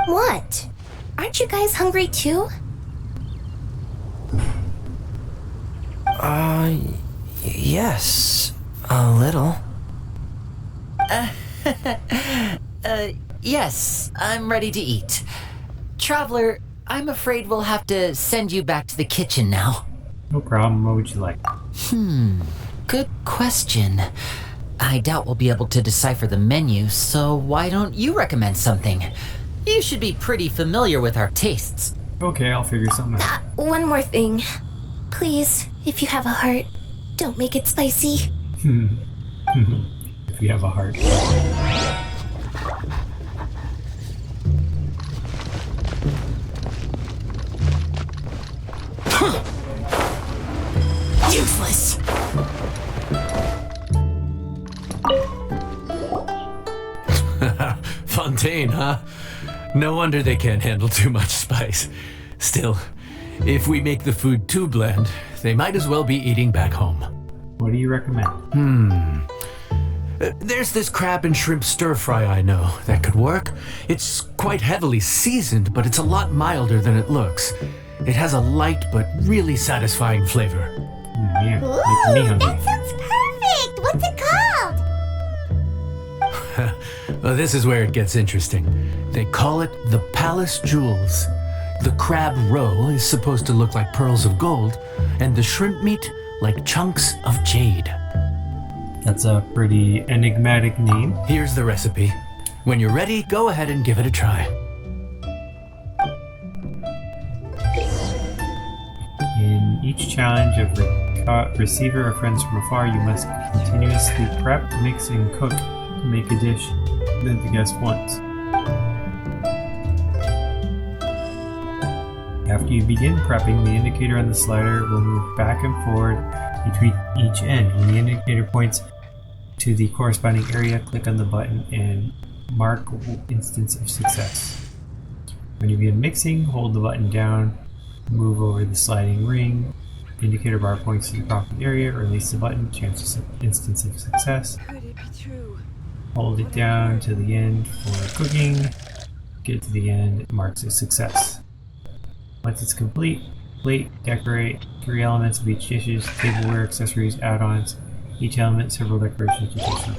What? Aren't you guys hungry too? Yes. A little. Yes, I'm ready to eat. Traveler, I'm afraid we'll have to send you back to the kitchen now. No problem. What would you like? Good question. I doubt we'll be able to decipher the menu, so why don't you recommend something? You should be pretty familiar with our tastes. Okay, I'll figure something out. One more thing. Please, if you have a heart, don't make it spicy. If you have a heart. Useless! Fontaine, huh? No wonder they can't handle too much spice. Still, if we make the food too bland, they might as well be eating back home. What do you recommend? There's this crab and shrimp stir fry I know that could work. It's quite heavily seasoned, but it's a lot milder than it looks. It has a light but really satisfying flavor. Yeah, Ooh, making me hungry. that sounds perfect! What's it called? Well, this is where it gets interesting. They call it the Palace Jewels. The crab roe is supposed to look like pearls of gold, and the shrimp meat like chunks of jade. That's a pretty enigmatic name. Here's the recipe. When you're ready, go ahead and give it a try. In each challenge of receiver or friends from afar, you must continuously prep, mix, and cook to make a dish that the guest wants. After you begin prepping, the indicator on the slider will move back and forward between each end. When the indicator points to the corresponding area, click on the button and mark instance of success. When you begin mixing, hold the button down, move over the sliding ring. The indicator bar points to the prompted area, release the button, change the instance of success. Could it be true? Hold it down to the end for cooking. Get to the end, it marks a success. Once it's complete, plate, decorate 3 elements of each dishes, tableware, accessories, add-ons. Each element, several decorations additional.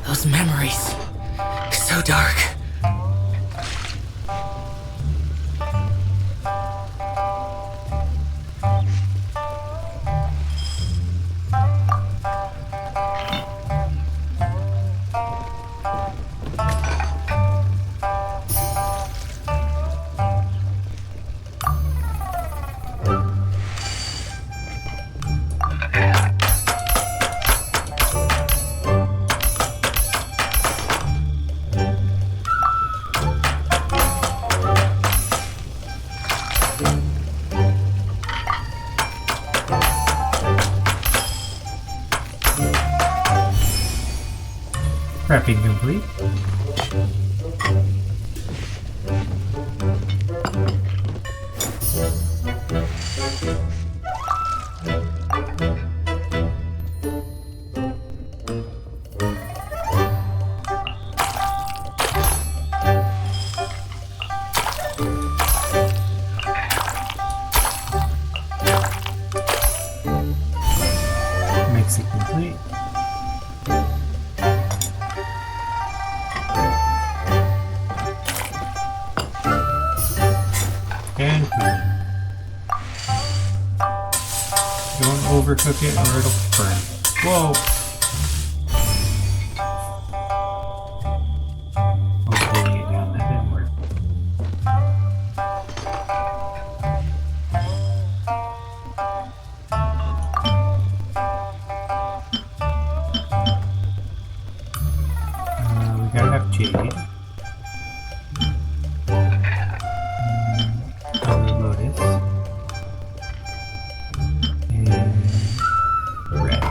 Those memories. So dark. Prepping complete. Mixing complete. And cool. Don't overcook it or it'll burn. Whoa! I was holding it down, that didn't work. We gotta have jade. Lotus. And red.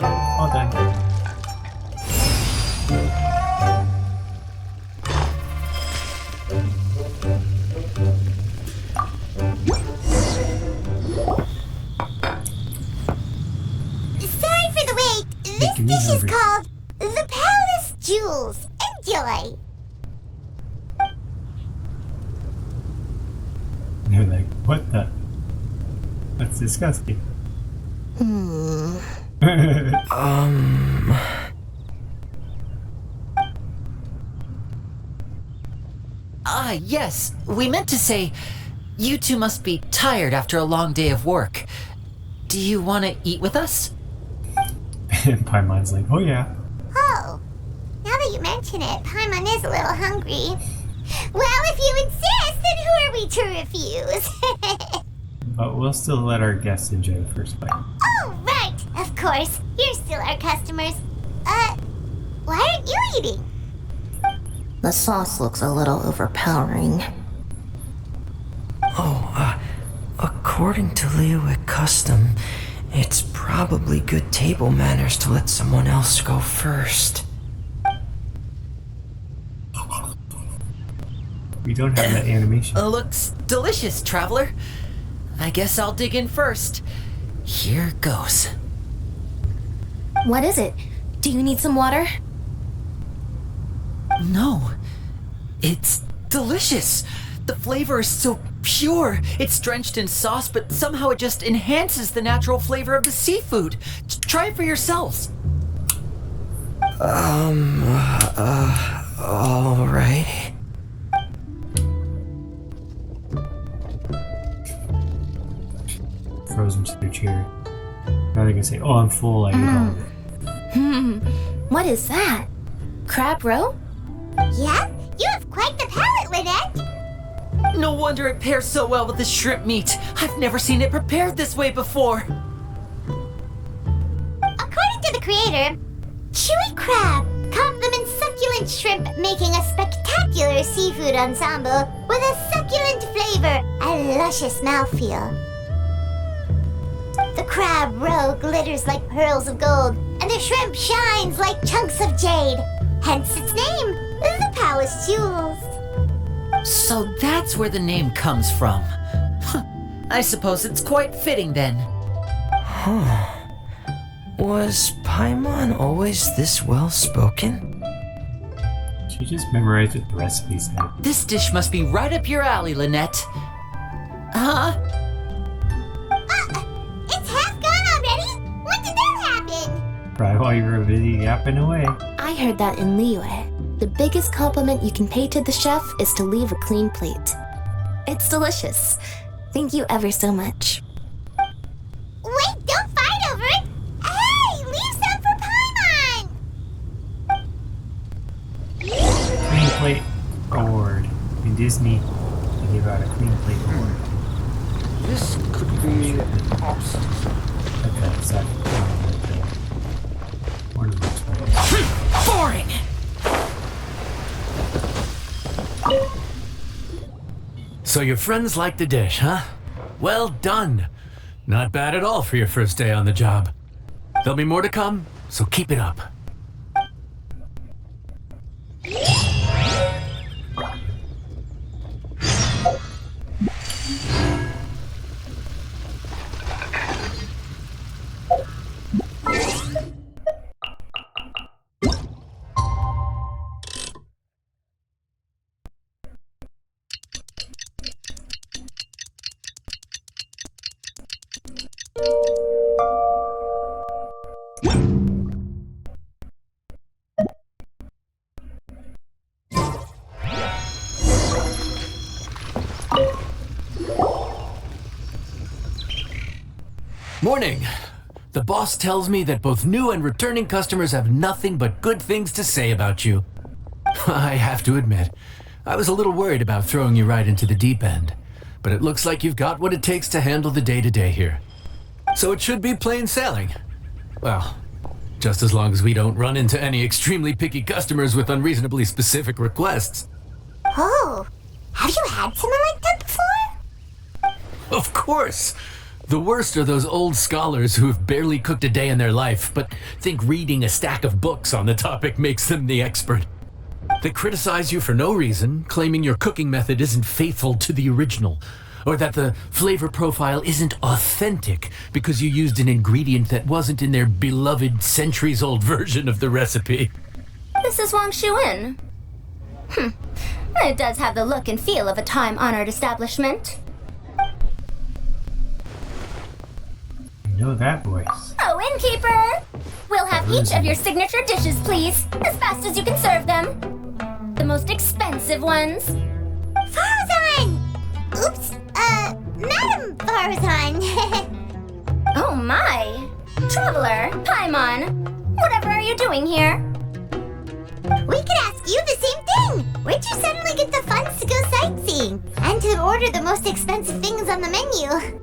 All done. Sorry for the wait. This Making me dish is hungry. called the Palace Jewels. Enjoy. They're like, what the? That's disgusting. Yes, we meant to say, you two must be tired after a long day of work. Do you want to eat with us? And Paimon's like, oh yeah. Oh, now that you mention it, Paimon is a little hungry. Well, if you insist, then who are we to refuse? But we'll still let our guests enjoy the first bite. Oh, right. Of course. You're still our customers. Why aren't you eating? The sauce looks a little overpowering. According to Leowick custom, it's probably good table manners to let someone else go first. We don't have that animation. Looks delicious, traveler. I guess I'll dig in first. Here goes. What is it? Do you need some water? No, it's delicious. The flavor is so pure. It's drenched in sauce, but somehow it just enhances the natural flavor of the seafood. Try it for yourselves. All right. Frozen to their chair. Now they can say, oh, I'm full, I ate all of it. What is that? Crab roe? Yeah? You have quite the palate, Lynette. No wonder it pairs so well with the shrimp meat. I've never seen it prepared this way before. According to the creator, chewy crab complements succulent shrimp, making a spectacular seafood ensemble with a succulent flavor and luscious mouthfeel. The crab roe glitters like pearls of gold, and the shrimp shines like chunks of jade. Hence its name, the Palace Jewels. So that's where the name comes from. I suppose it's quite fitting then. Was Paimon always this well spoken? She just memorized what the recipe said. This dish must be right up your alley, Lynette. Huh? It's half gone already? When did that happen? Probably while you were busy yapping away. I heard that in Liyue. The biggest compliment you can pay to the chef is to leave a clean plate. It's delicious. Thank you ever so much. Wait, don't fight over it! Hey, leave some for Paimon! Clean plate award. In Disney, they give out a clean plate award. This could be awesome. Okay, so one of those. Boring! So your friends like the dish, huh? Well done. Not bad at all for your first day on the job. There'll be more to come, so keep it up. Morning. The boss tells me that both new and returning customers have nothing but good things to say about you. I have to admit, I was a little worried about throwing you right into the deep end, but it looks like you've got what it takes to handle the day-to-day here. So it should be plain sailing. Well, just as long as we don't run into any extremely picky customers with unreasonably specific requests. Oh, have you had someone like that before? Of course! The worst are those old scholars who have barely cooked a day in their life, but think reading a stack of books on the topic makes them the expert. They criticize you for no reason, claiming your cooking method isn't faithful to the original, or that the flavor profile isn't authentic because you used an ingredient that wasn't in their beloved centuries-old version of the recipe. This is Wang Shuin. It does have the look and feel of a time-honored establishment. I know that voice. Oh, innkeeper! We'll have each of your signature dishes, please, as fast as you can serve them. The most expensive ones. Farzan! Oops, Madam Farzan. Oh my! Traveler, Paimon, whatever are you doing here? We could ask you the same thing. Where'd you suddenly get the funds to go sightseeing? And to order the most expensive things on the menu?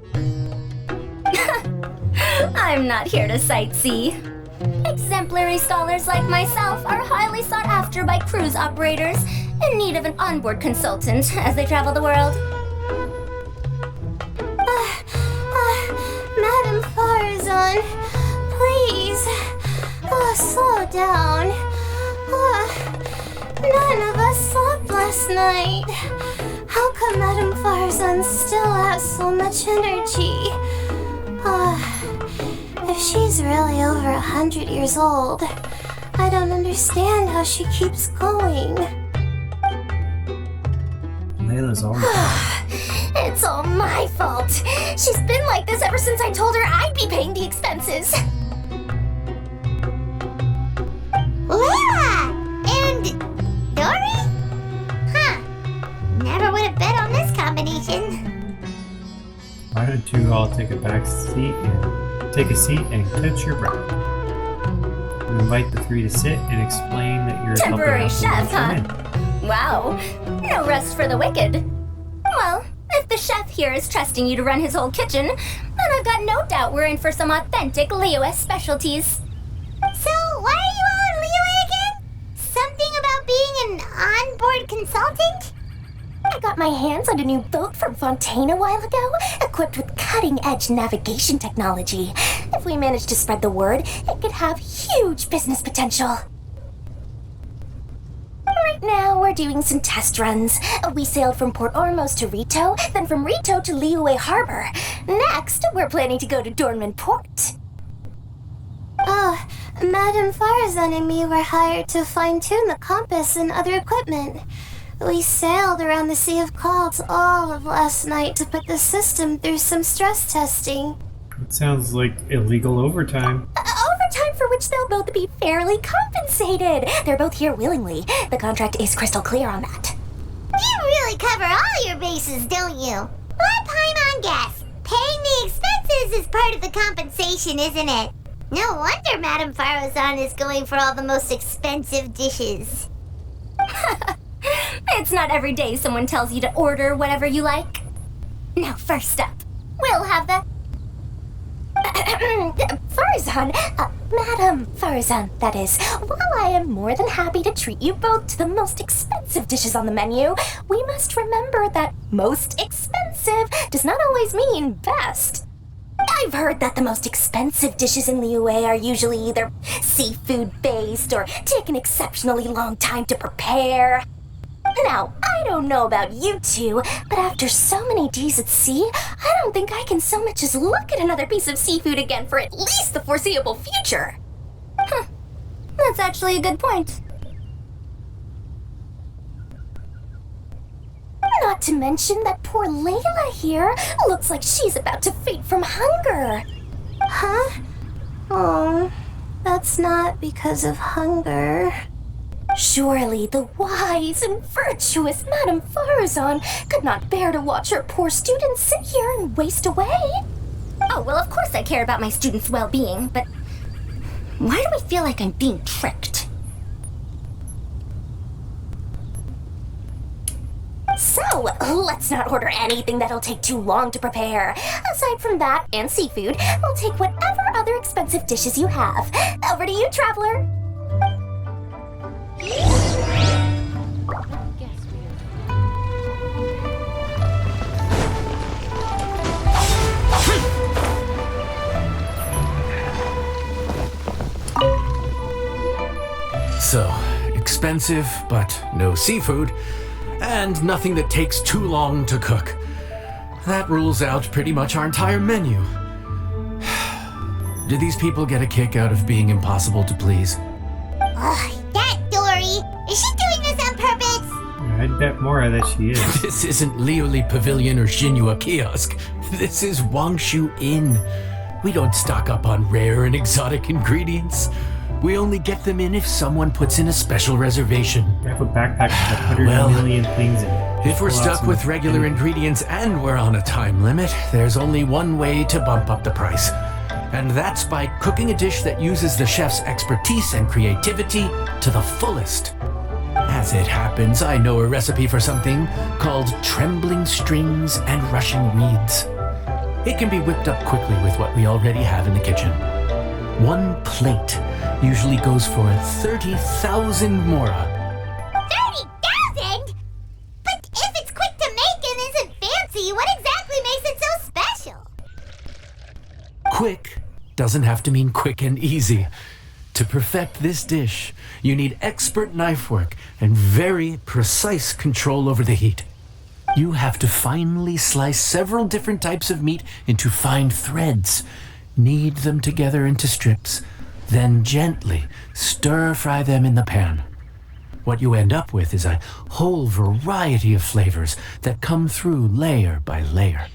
I'm not here to sightsee. Exemplary scholars like myself are highly sought after by cruise operators in need of an onboard consultant as they travel the world. Madam Farzan, please, slow down. None of us slept last night. How come Madam Farzan still has so much energy? If she's really over 100 years old, I don't understand how she keeps going. Layla's always It's all my fault. She's been like this ever since I told her I'd be paying the expenses. Layla! And Dory? Huh. Never would have bet on this combination. Why don't you all take a seat and catch your breath? We invite the three to sit and explain that you're Temporary helping out chef, the huh? women. Wow, no rest for the wicked. Well, if the chef here is trusting you to run his whole kitchen, then I've got no doubt we're in for some authentic Liyue specialties. So, why are you all in Liyue again? Something about being an onboard consultant? I got my hands on a new boat from Fontaine a while ago, equipped with cutting-edge navigation technology. If we manage to spread the word, it could have huge business potential. Right now, we're doing some test runs. We sailed from Port Ormos to Rito, then from Rito to Liyue Harbor. Next, we're planning to go to Dornman Port. Oh, Madam Farzan and me were hired to fine-tune the compass and other equipment. We sailed around the Sea of Calds all of last night to put the system through some stress testing. It sounds like illegal overtime. Overtime for which they'll both be fairly compensated. They're both here willingly. The contract is crystal clear on that. You really cover all your bases, don't you? Let Paimon guess. Paying the expenses is part of the compensation, isn't it? No wonder Madame Farzan is going for all the most expensive dishes. It's not every day someone tells you to order whatever you like. Now, first up, we'll have the... Farzan, Madam Farzan, that is. While I am more than happy to treat you both to the most expensive dishes on the menu, we must remember that most expensive does not always mean best. I've heard that the most expensive dishes in Liyue are usually either seafood-based or take an exceptionally long time to prepare. Now, I don't know about you two, but after so many days at sea, I don't think I can so much as look at another piece of seafood again for at least the foreseeable future. Huh. That's actually a good point. Not to mention that poor Layla here looks like she's about to faint from hunger. Huh? Oh, that's not because of hunger. Surely the wise and virtuous Madame Farazan could not bear to watch her poor students sit here and waste away. Oh, well, of course I care about my students' well-being, but why do I feel like I'm being tricked? So, let's not order anything that'll take too long to prepare. Aside from that and seafood, we'll take whatever other expensive dishes you have. Over to you, traveler. So, expensive, but no seafood, and nothing that takes too long to cook. That rules out pretty much our entire menu. Do these people get a kick out of being impossible to please? Ugh, that Dory! Is she doing this on purpose? I'd bet more that she is. This isn't Lioli Pavilion or Xinhua Kiosk. This is Wangshu Inn. We don't stock up on rare and exotic ingredients. We only get them in if someone puts in a special reservation. I have a backpack with 100 million things in it. If we're stuck with regular ingredients and we're on a time limit, there's only one way to bump up the price. And that's by cooking a dish that uses the chef's expertise and creativity to the fullest. As it happens, I know a recipe for something called trembling strings and rushing reeds. It can be whipped up quickly with what we already have in the kitchen. One plate usually goes for 30,000 mora. 30,000? But if it's quick to make and isn't fancy, what exactly makes it so special? Quick doesn't have to mean quick and easy. To perfect this dish, you need expert knife work and very precise control over the heat. You have to finely slice several different types of meat into fine threads, knead them together into strips, then gently stir-fry them in the pan. What you end up with is a whole variety of flavors that come through layer by layer.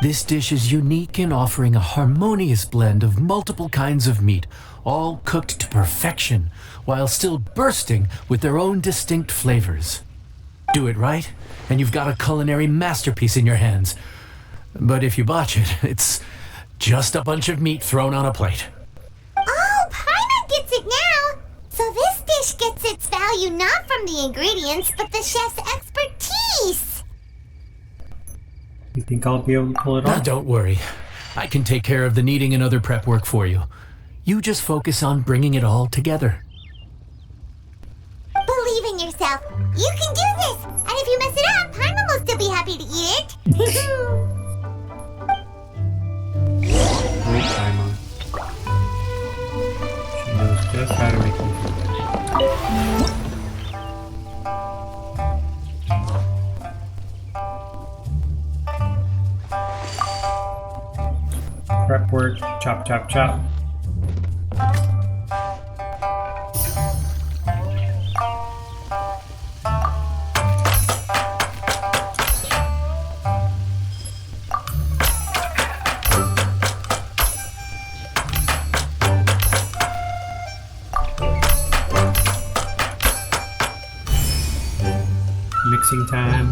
This dish is unique in offering a harmonious blend of multiple kinds of meat, all cooked to perfection, while still bursting with their own distinct flavors. Do it right, and you've got a culinary masterpiece in your hands. But if you botch it, it's just a bunch of meat thrown on a plate. Oh, Paimon gets it now! So this dish gets its value not from the ingredients, but the chef's expertise! You think I'll be able to pull it off? Don't worry. I can take care of the kneading and other prep work for you. You just focus on bringing it all together. Believe in yourself. You can do this! And if you mess it up, Paimon will still be happy to eat it. Great Paimon. She knows just how to make me feel better. Prep work, chop, chop, chop. Mixing time.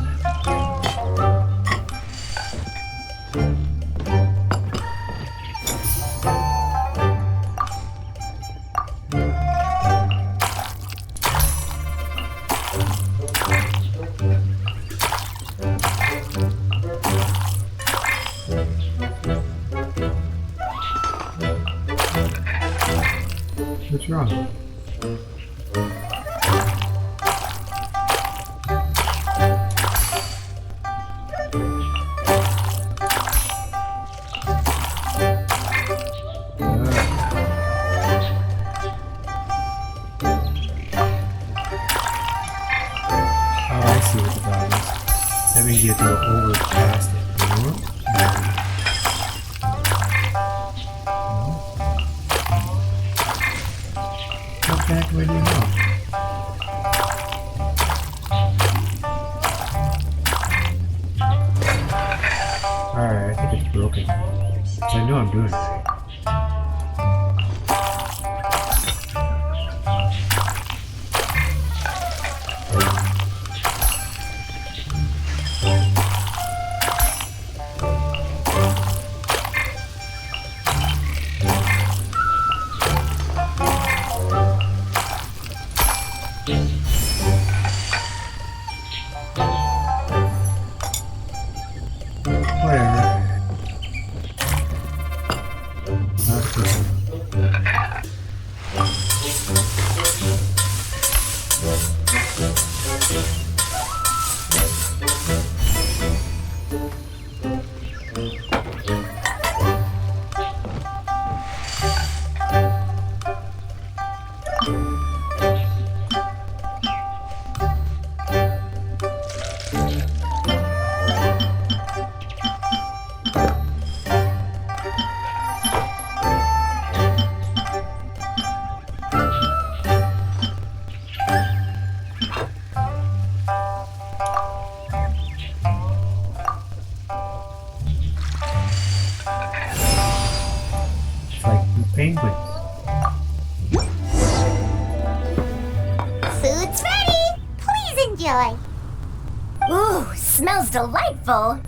What's wrong? Alright, I think it's broken. 'Cause I know I'm doing it right. Penguins. Food's ready. Please enjoy. Ooh, smells delightful.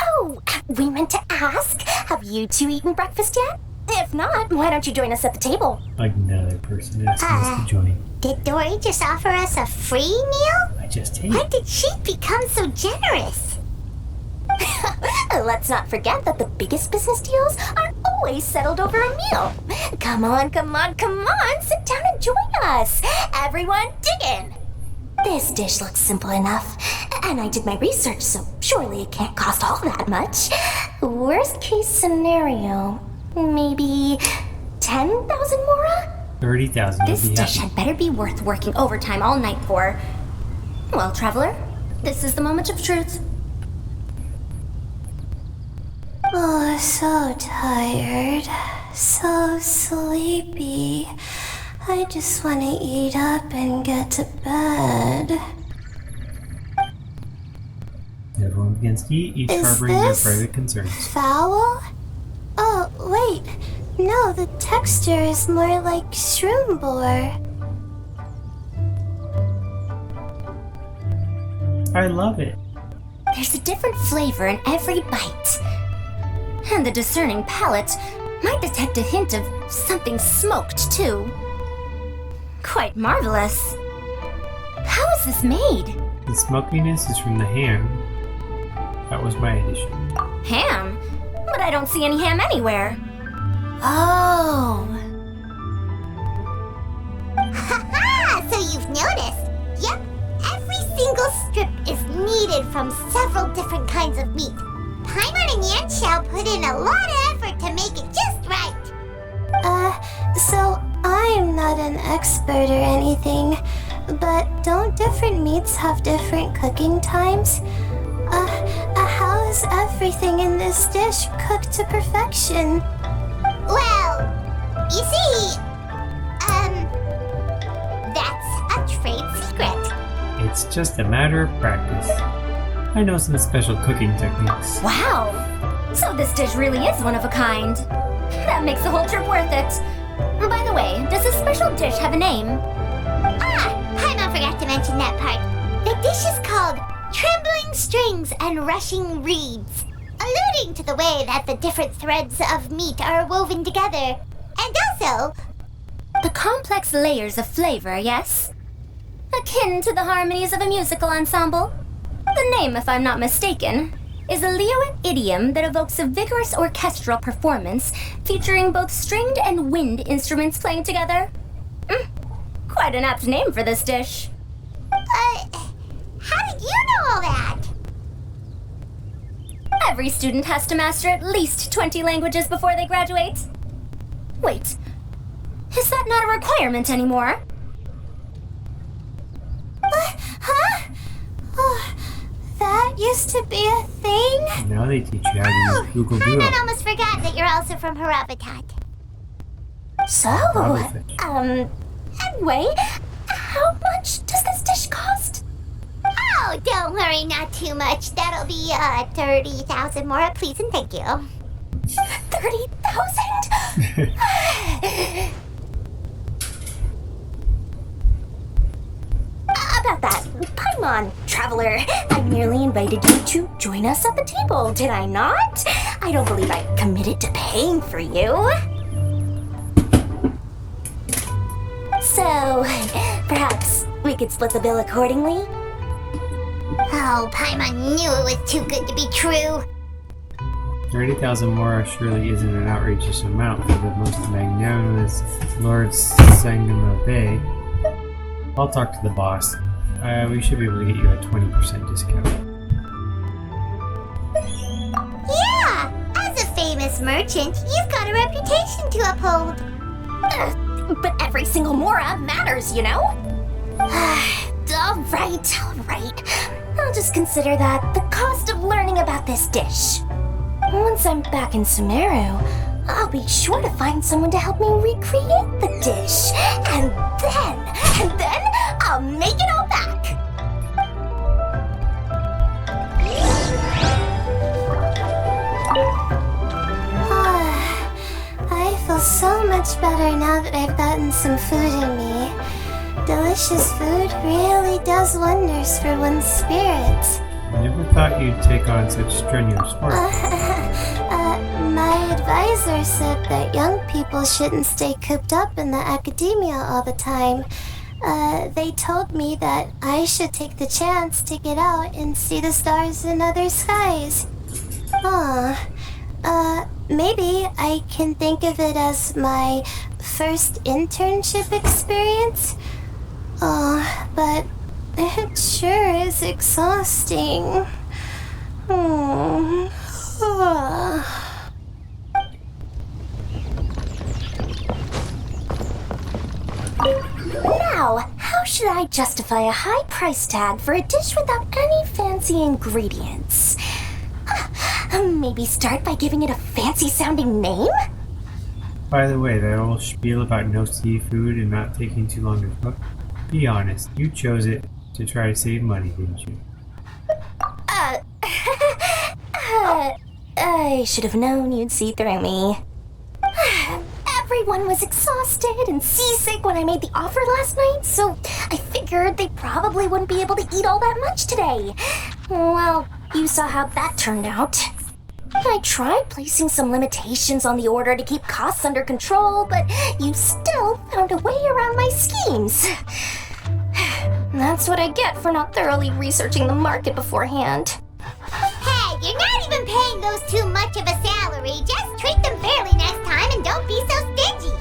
Oh, we meant to ask, have you two eaten breakfast yet? If not, why don't you join us at the table? Another person asking us to join. Did Dory just offer us a free meal? I just ate. When did she become so generous? Let's not forget that the biggest business deals are always settled over a meal. Come on, come on, come on, sit down and join us. Everyone, dig in. This dish looks simple enough, and I did my research, so surely it can't cost all that much. Worst case scenario, maybe 10,000 mora? 30,000. This dish had better be worth working overtime all night for. Well, traveler, this is the moment of truth. Oh, so tired. So sleepy. I just want to eat up and get to bed. Everyone begins to eat, each Is harboring their this private concerns. Foul? Oh, wait. No, the texture is more like shroom boar. I love it. There's a different flavor in every bite. And the discerning palate might detect a hint of something smoked, too. Quite marvelous. How is this made? The smokiness is from the ham. That was my addition. Ham? But I don't see any ham anywhere. Oh. Haha! So you've noticed. Yep, every single strip is kneaded from several different kinds of meat. Paimon and Yanxiao put in a lot of effort to make it just right. So I'm not an expert or anything, but don't different meats have different cooking times? How is everything in this dish cooked to perfection? Well, you see, that's a trade secret. It's just a matter of practice. I know some special cooking techniques. Wow! So this dish really is one of a kind. That makes the whole trip worth it. By the way, does this special dish have a name? Paimon forgot to mention that part. The dish is called Trembling Strings and Rushing Reeds, alluding to the way that the different threads of meat are woven together. And also, The complex layers of flavor, yes? Akin to the harmonies of a musical ensemble? The name, if I'm not mistaken, is a Liyue idiom that evokes a vigorous orchestral performance featuring both stringed and wind instruments playing together. Quite an apt name for this dish. how did you know all that? Every student has to master at least 20 languages before they graduate. Wait, is that not a requirement anymore? Huh? Oh, that used to be a thing? Now they teach you how to use Google Duo. Paimon almost forgot that you're also from Harabatat. So, Probably. anyway, how much does this dish cost? Oh, Oh, don't worry, not too much. That'll be 30,000 more, please and thank you. 30,000? About that, Paimon, traveler, I merely invited you to join us at the table, did I not? I don't believe I committed to paying for you. So, perhaps we could split the bill accordingly? Oh, Paimon knew it was too good to be true. 30,000 more surely isn't an outrageous amount for the most magnanimous Lord Sangama Bay. I'll talk to the boss. We should be able to get you a 20% discount. Yeah! As a famous merchant, you've got a reputation to uphold. But every single mora matters, you know? Alright. I'll just consider that the cost of learning about this dish. Once I'm back in Sumeru, I'll be sure to find someone to help me recreate the dish. And then I'll make it all back. I feel so much better now that I've gotten some food in me. Delicious food really does wonders for one's spirits. I never thought you'd take on such strenuous work. My advisor said that young people shouldn't stay cooped up in the academia all the time. They told me that I should take the chance to get out and see the stars in other skies. Maybe I can think of it as my first internship experience. But it sure is exhausting. Now, how should I justify a high price tag for a dish without any fancy ingredients? Maybe start by giving it a fancy-sounding name? By the way, that whole spiel about no seafood and not taking too long to cook, be honest, you chose it to try to save money, didn't you? I should have known you'd see through me. Everyone was exhausted and seasick when I made the offer last night, so I figured they probably wouldn't be able to eat all that much today. Well, you saw how that turned out. I tried placing some limitations on the order to keep costs under control, but you still found a way around my schemes. That's what I get for not thoroughly researching the market beforehand. Hey, you're not even paying those too much of a salary. Just treat them fairly next time and don't be so stingy.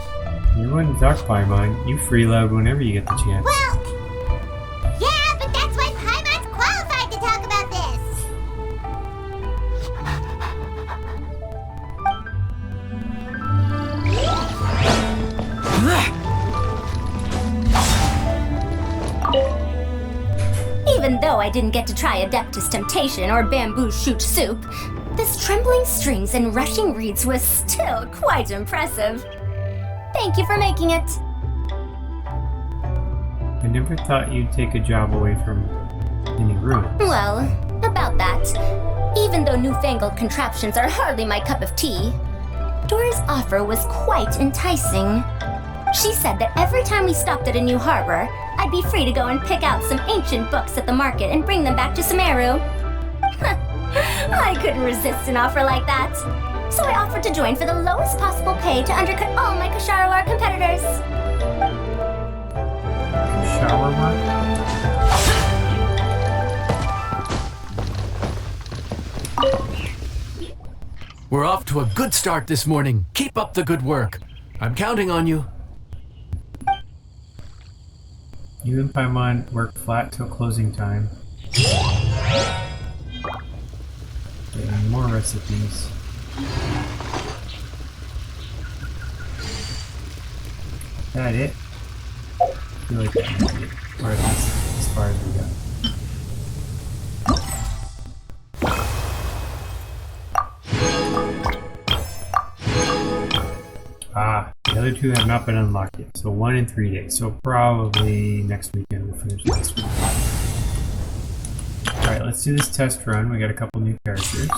You wouldn't talk Paimon. You freeload whenever you get the chance. Well, yeah, but that's why Paimon's qualified to talk about this. Even though I didn't get to try Adeptus Temptation or Bamboo Shoot Soup, this trembling strings and rushing reeds was still quite impressive. Thank you for making it. I never thought you'd take a job away from any ruins. Well, about that, even though newfangled contraptions are hardly my cup of tea, Dora's offer was quite enticing. She said that every time we stopped at a new harbor, I'd be free to go and pick out some ancient books at the market and bring them back to Sumeru. I couldn't resist an offer like that, so I offered to join for the lowest possible pay to undercut all my Kasharawar competitors. Shower work? We're off to a good start this morning. Keep up the good work. I'm counting on you. You and Paimon work flat till closing time. Getting more recipes. Is that it? I feel like that might be it. Or at least as far as we got. The other two have not been unlocked yet, so 1 in 3 days. So probably next weekend we'll finish this one. Alright, let's do this test run. We got a couple new characters.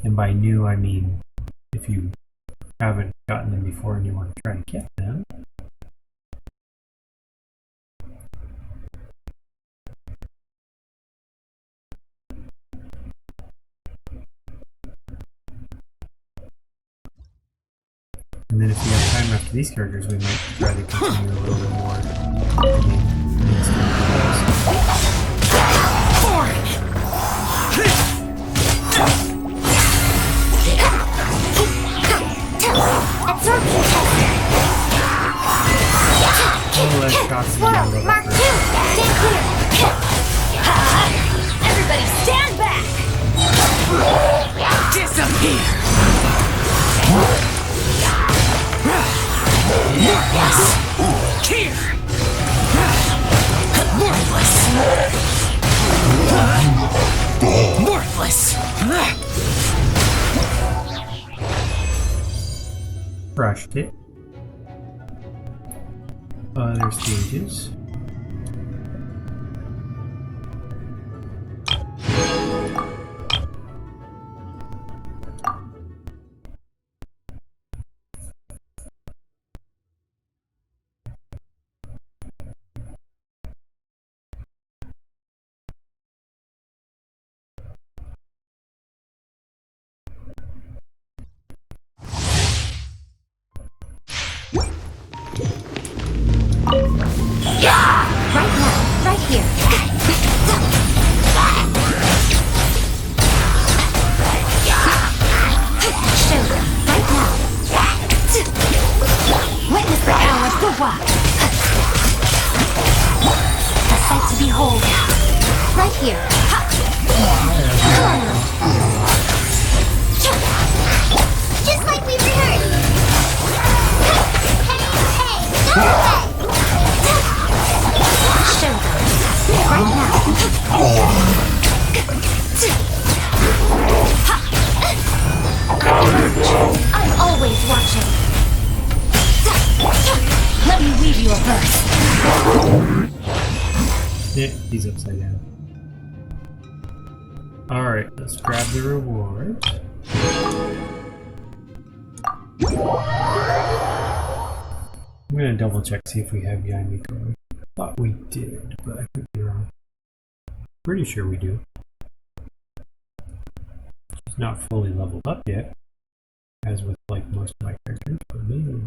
And by new, I mean if you haven't gotten them before and you want to try to get them. And then if we have time after these characters, we might try to continue a little bit more. Mark 2! Stay clear! Everybody stand back! Disappear! Here! Worthless! Brushed it. Other stages. Right now, right here. Shoulder, right now. Witness the power of the rock. A sight to behold. Right here. Just like we rehearsed. Hey, go away. Right now. I'm always watching. Let me weave you a verse. Yeah, he's upside down. Alright, let's grab the reward. I'm gonna double check, see if we have Yaimiko. Thought we did, but I could be wrong. Pretty sure we do. She's not fully leveled up yet, as with like most of my characters, but maybe.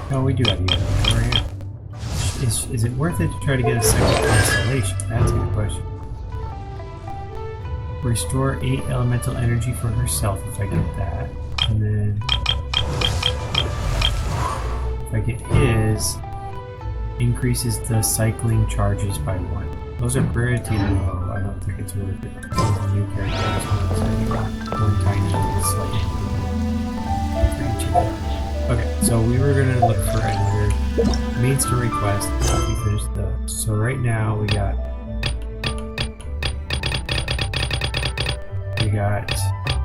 Oh, we do have you over here. Is it worth it to try to get a second constellation? That's a good question. Restore 8 elemental energy for herself if I get that. And then if I get his, increases the cycling charges by 1. Those are pretty low. I don't think it's worth it. Those new characters, one tiny little slight. Pretty cheap. Okay, so we were gonna look for another main story quest after we finish those. So right now we got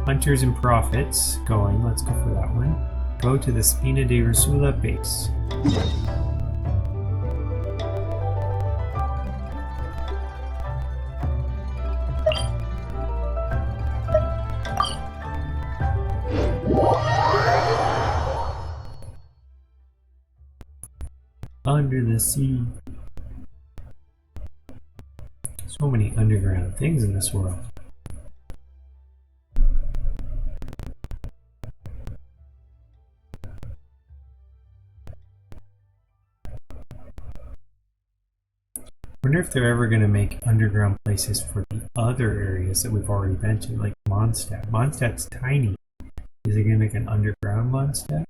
Hunters and Prophets going. Let's go for that one. Go to the Spina de Rusula base. Under the sea. So many underground things in this world. Wonder if they're ever going to make underground places for the other areas that we've already been to, like Mondstadt. Mondstadt's tiny. Is it going to make an underground Mondstadt?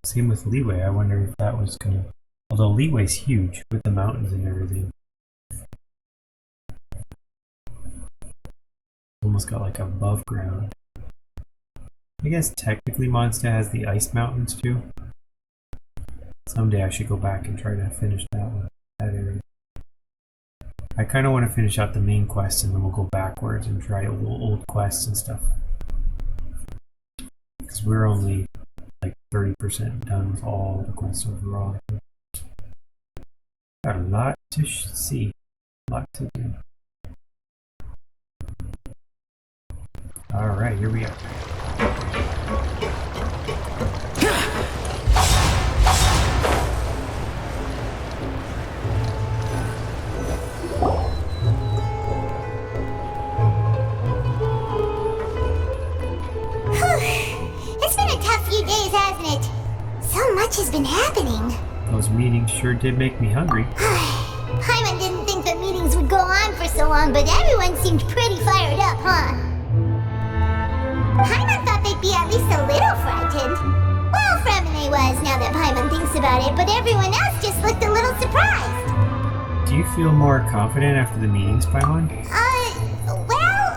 Same with Leeway. I wonder if that was gonna... Although Leeway's huge with the mountains and everything. Almost got like above ground. I guess technically Mondstadt has the ice mountains too. Someday I should go back and try to finish that one, that area. I kind of want to finish out the main quest and then we'll go backwards and try old quests and stuff. Because we're only like 30% done with all the quests overall. Got a lot to see, a lot to do. Alright, here we are. It's been a tough few days, hasn't it? So much has been happening. Those meetings sure did make me hungry. Paimon didn't think the meetings would go on for so long, but everyone seemed pretty fired up, huh? Paimon thought they'd be at least a little frightened. Well, Fremine was, now that Paimon thinks about it, but everyone else just looked a little surprised. Do you feel more confident after the meetings, Paimon? Well...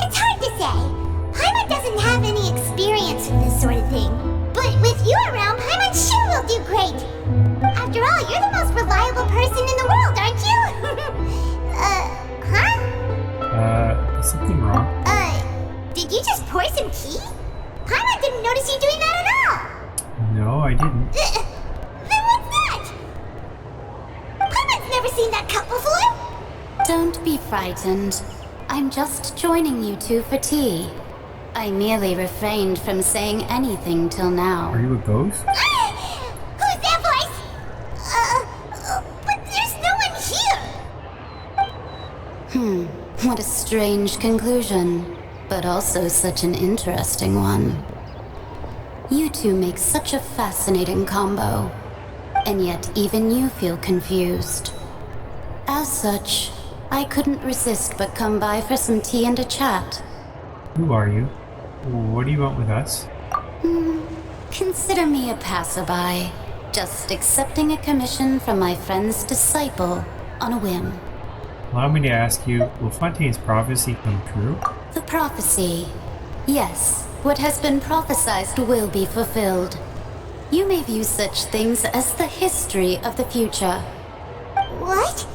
It's hard to say. Paimon doesn't have any experience with this sort of thing. But with you around, Paimon sure will do great. After all, you're the most reliable person in the world, aren't you? Is something wrong? Did you just pour some tea? Paimon didn't notice you doing that at all. No, I didn't. Then what's that? Paimon's never seen that cup before. Don't be frightened. I'm just joining you two for tea. I merely refrained from saying anything till now. Are you a ghost? Who's that voice? But there's no one here. What a strange conclusion, but also such an interesting one. You two make such a fascinating combo, and yet even you feel confused. As such, I couldn't resist but come by for some tea and a chat. Who are you? What do you want with us? Consider me a passerby, just accepting a commission from my friend's disciple on a whim. Allow me to ask you, will Fontaine's prophecy come true? The prophecy. Yes, what has been prophesied will be fulfilled. You may view such things as the history of the future. What?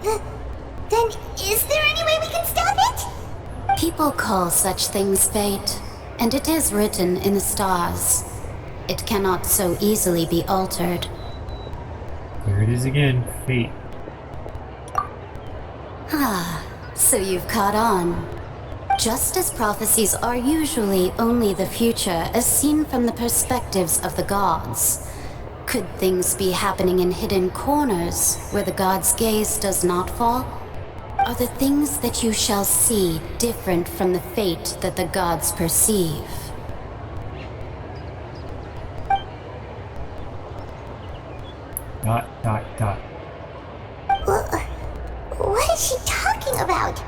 Then is there any way we can stop it? People call such things fate, and it is written in the stars. It cannot so easily be altered. There it is again, fate. So you've caught on. Just as prophecies are usually only the future as seen from the perspectives of the gods, could things be happening in hidden corners where the gods' gaze does not fall? Are the things that you shall see different from the fate that the gods perceive? Dot, dot, dot. What is she talking about?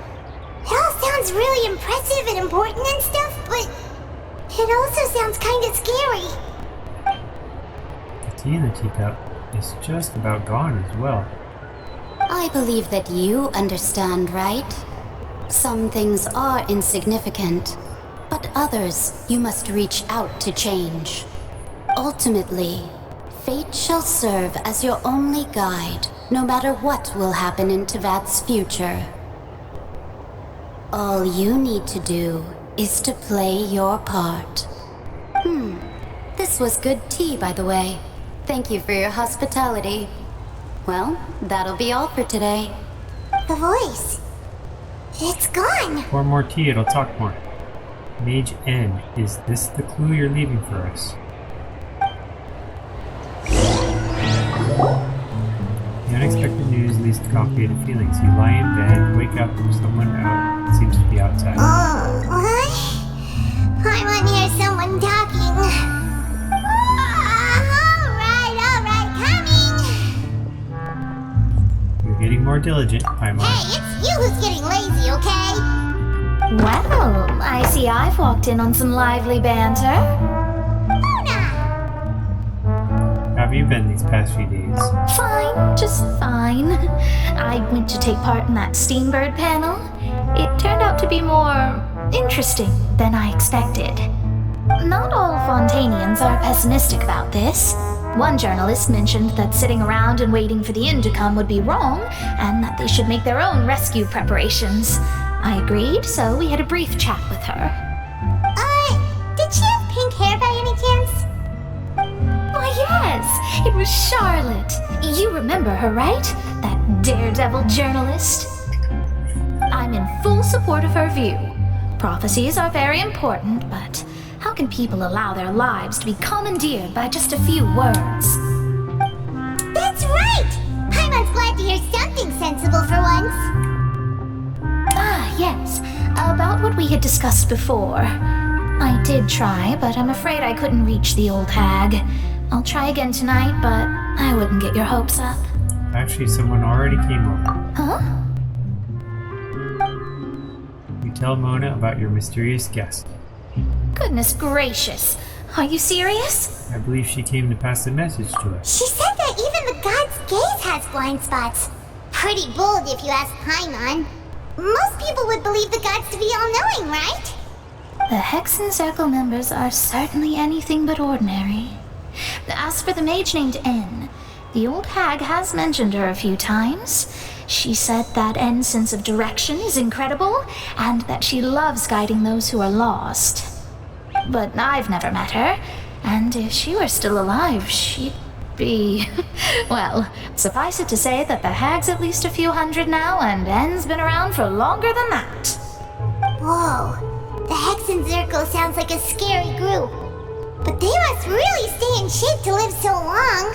It all sounds really impressive and important and stuff, but it also sounds kind of scary. The tea in the teacup is just about gone as well. I believe that you understand, right? Some things are insignificant, but others you must reach out to change. Ultimately, fate shall serve as your only guide, no matter what will happen in Tevat's future. All you need to do is to play your part. This was good tea, by the way. Thank you for your hospitality. Well, that'll be all for today. The voice. It's gone. Pour more tea, it'll talk more. Mage N, is this the clue you're leaving for us? The unexpected news leads to complicated feelings. You lie in bed, wake up, someone seems to be outside. Oh, what? I want to hear someone talking. Getting more diligent, Paimon. Hey, it's you who's getting lazy, okay? Well, I see I've walked in on some lively banter. been these past few days? Fine, just fine. I went to take part in that Steambird panel. It turned out to be more interesting than I expected. Not all Fontanians are pessimistic about this. One journalist mentioned that sitting around and waiting for the end to come would be wrong, and that they should make their own rescue preparations. I agreed, so we had a brief chat with her. Did she have pink hair by any chance? Why, yes, it was Charlotte. You remember her, right? That daredevil journalist? I'm in full support of her view. Prophecies are very important, but how can people allow their lives to be commandeered by just a few words? That's right! Paimon's glad to hear something sensible for once. Ah, yes, about what we had discussed before. I did try, but I'm afraid I couldn't reach the old hag. I'll try again tonight, but I wouldn't get your hopes up. Actually, someone already came over. Huh? You tell Mona about your mysterious guest. Goodness gracious. Are you serious? I believe she came to pass a message to us. She said that even the god's gaze has blind spots. Pretty bold if you ask Paimon. Most people would believe the gods to be all-knowing, right? The Hexen Circle members are certainly anything but ordinary. As for the mage named N, the old hag has mentioned her a few times. She said that N's sense of direction is incredible, and that she loves guiding those who are lost. But I've never met her, and if she were still alive, she'd be... well, suffice it to say that the hag's at least a few hundred now, and N's been around for longer than that. Whoa. The Hexen Zirko sounds like a scary group. But they must really stay in shape to live so long.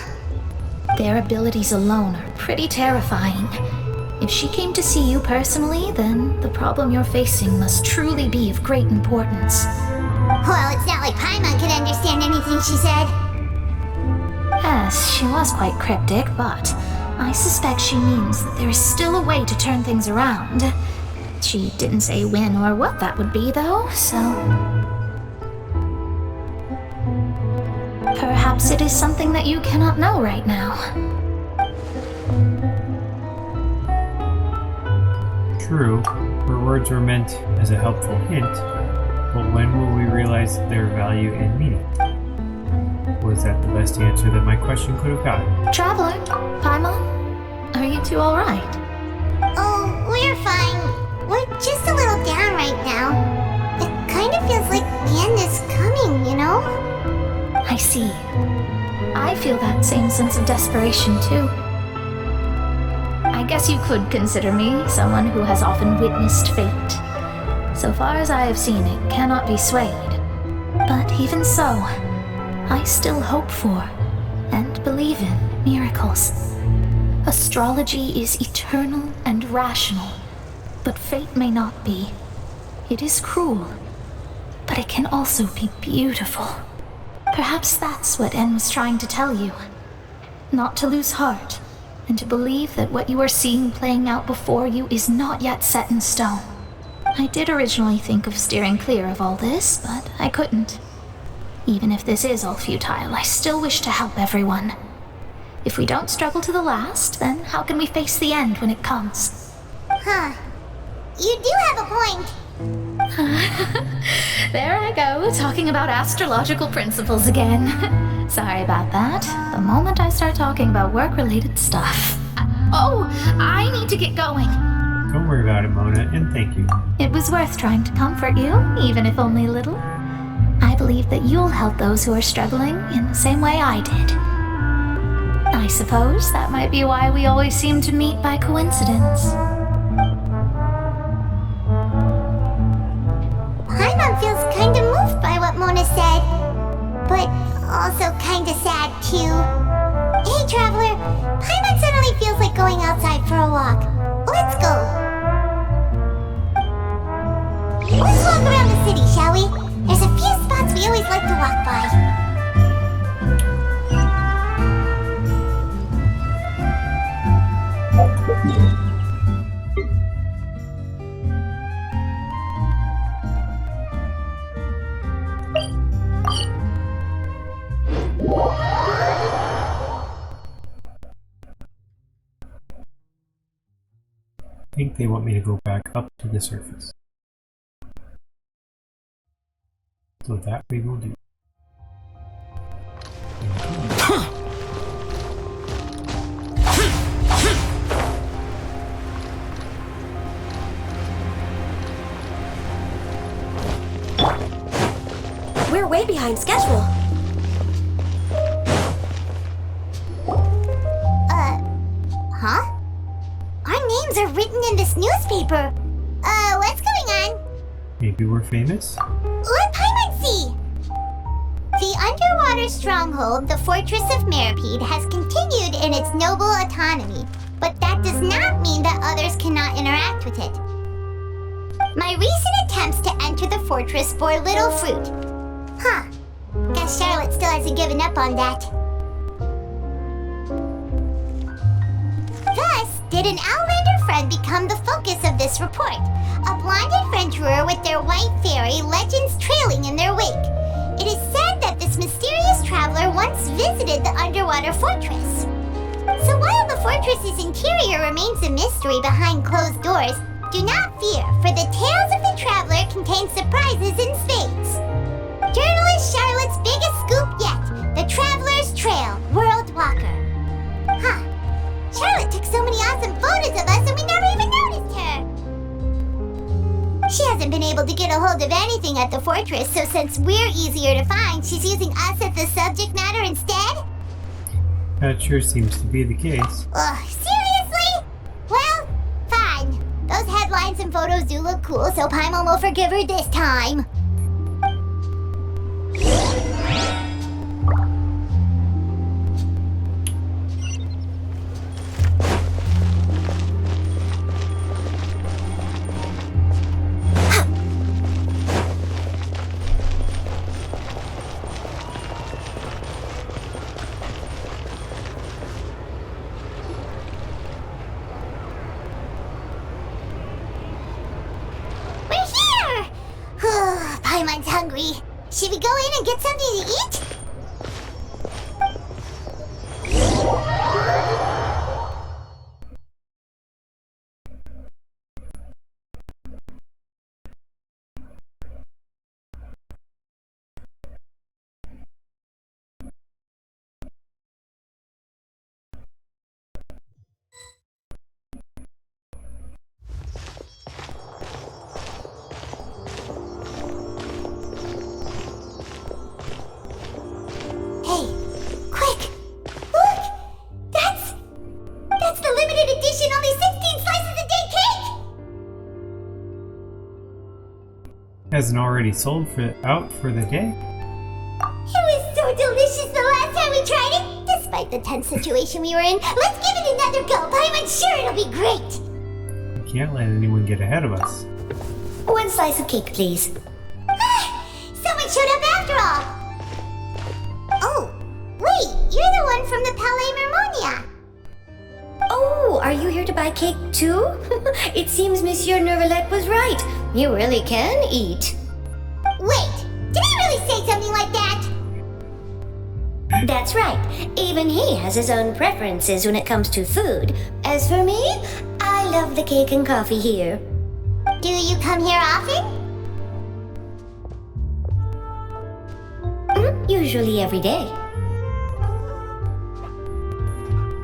Their abilities alone are pretty terrifying. If she came to see you personally, then the problem you're facing must truly be of great importance. Well, it's not like Paimon could understand anything she said. Yes, she was quite cryptic, but I suspect she means that there is still a way to turn things around. She didn't say when or what that would be, though, so... perhaps it is something that you cannot know right now. True, her words were meant as a helpful hint, but when will we realize their value and meaning? Was that the best answer that my question could have gotten? Traveler, Paimon, are you two alright? Oh, we're fine. We're just a little down right now. It kind of feels like the end is coming, you know? I see. I feel that same sense of desperation, too. I guess you could consider me someone who has often witnessed fate. So far as I have seen, it cannot be swayed. But even so, I still hope for and believe in miracles. Astrology is eternal and rational, but fate may not be. It is cruel, but it can also be beautiful. Perhaps that's what N was trying to tell you. Not to lose heart, and to believe that what you are seeing playing out before you is not yet set in stone. I did originally think of steering clear of all this, but I couldn't. Even if this is all futile, I still wish to help everyone. If we don't struggle to the last, then how can we face the end when it comes? Huh. You do have a point. There I go, talking about astrological principles again. Sorry about that. The moment I start talking about work-related stuff. I need to get going. Don't worry about it, Mona, and thank you. It was worth trying to comfort you, even if only a little. I believe that you'll help those who are struggling in the same way I did. I suppose that might be why we always seem to meet by coincidence. Paimon feels kinda moved by what Mona said, but also kinda sad too. Hey Traveler, Paimon suddenly feels like going outside for a walk. Let's go. Let's walk around the city, shall we? There's a few spots we always like to walk by. think they want me to go back up to the surface. So that we will do. We're way behind schedule. Huh? Our names are written in this newspaper. What's going on? Maybe we're famous? Let Paimon see! The underwater stronghold, the Fortress of Meripede, has continued in its noble autonomy, but that does not mean that others cannot interact with it. My recent attempts to enter the fortress bore little fruit. Huh. Guess Charlotte still hasn't given up on that. Thus, did an Outlander friend become the focus of this report? A blonde adventurer with their white fairy, legends trailing in their wake. It is said that this mysterious traveler once visited the underwater fortress. So while the fortress's interior remains a mystery behind closed doors, do not fear, for the tales of the traveler contain surprises in spades. Journalist Charlotte's biggest scoop yet, the Traveler's Trail, World Walker. Huh. Charlotte took so many awesome photos of us and we never even noticed her. She hasn't been able to get a hold of anything at the fortress, so since we're easier to find, she's using us as the subject matter instead? That sure seems to be the case. Ugh, seriously? Well, fine. Those headlines and photos do look cool, so Paimon will forgive her this time. Paimon's hungry. Should we go in and get something to eat? Hasn't already sold out for the day? It was so delicious the last time we tried it. Despite the tense situation we were in, let's give it another go. I'm sure it'll be great. We can't let anyone get ahead of us. One slice of cake, please. Someone showed up after all. Oh, wait, you're the one from the Palais Mermonia. Oh, are you here to buy cake too? It seems Monsieur Neuvillette was right. You really can eat. Wait, did he really say something like that? That's right. Even he has his own preferences when it comes to food. As for me, I love the cake and coffee here. Do you come here often? Usually every day.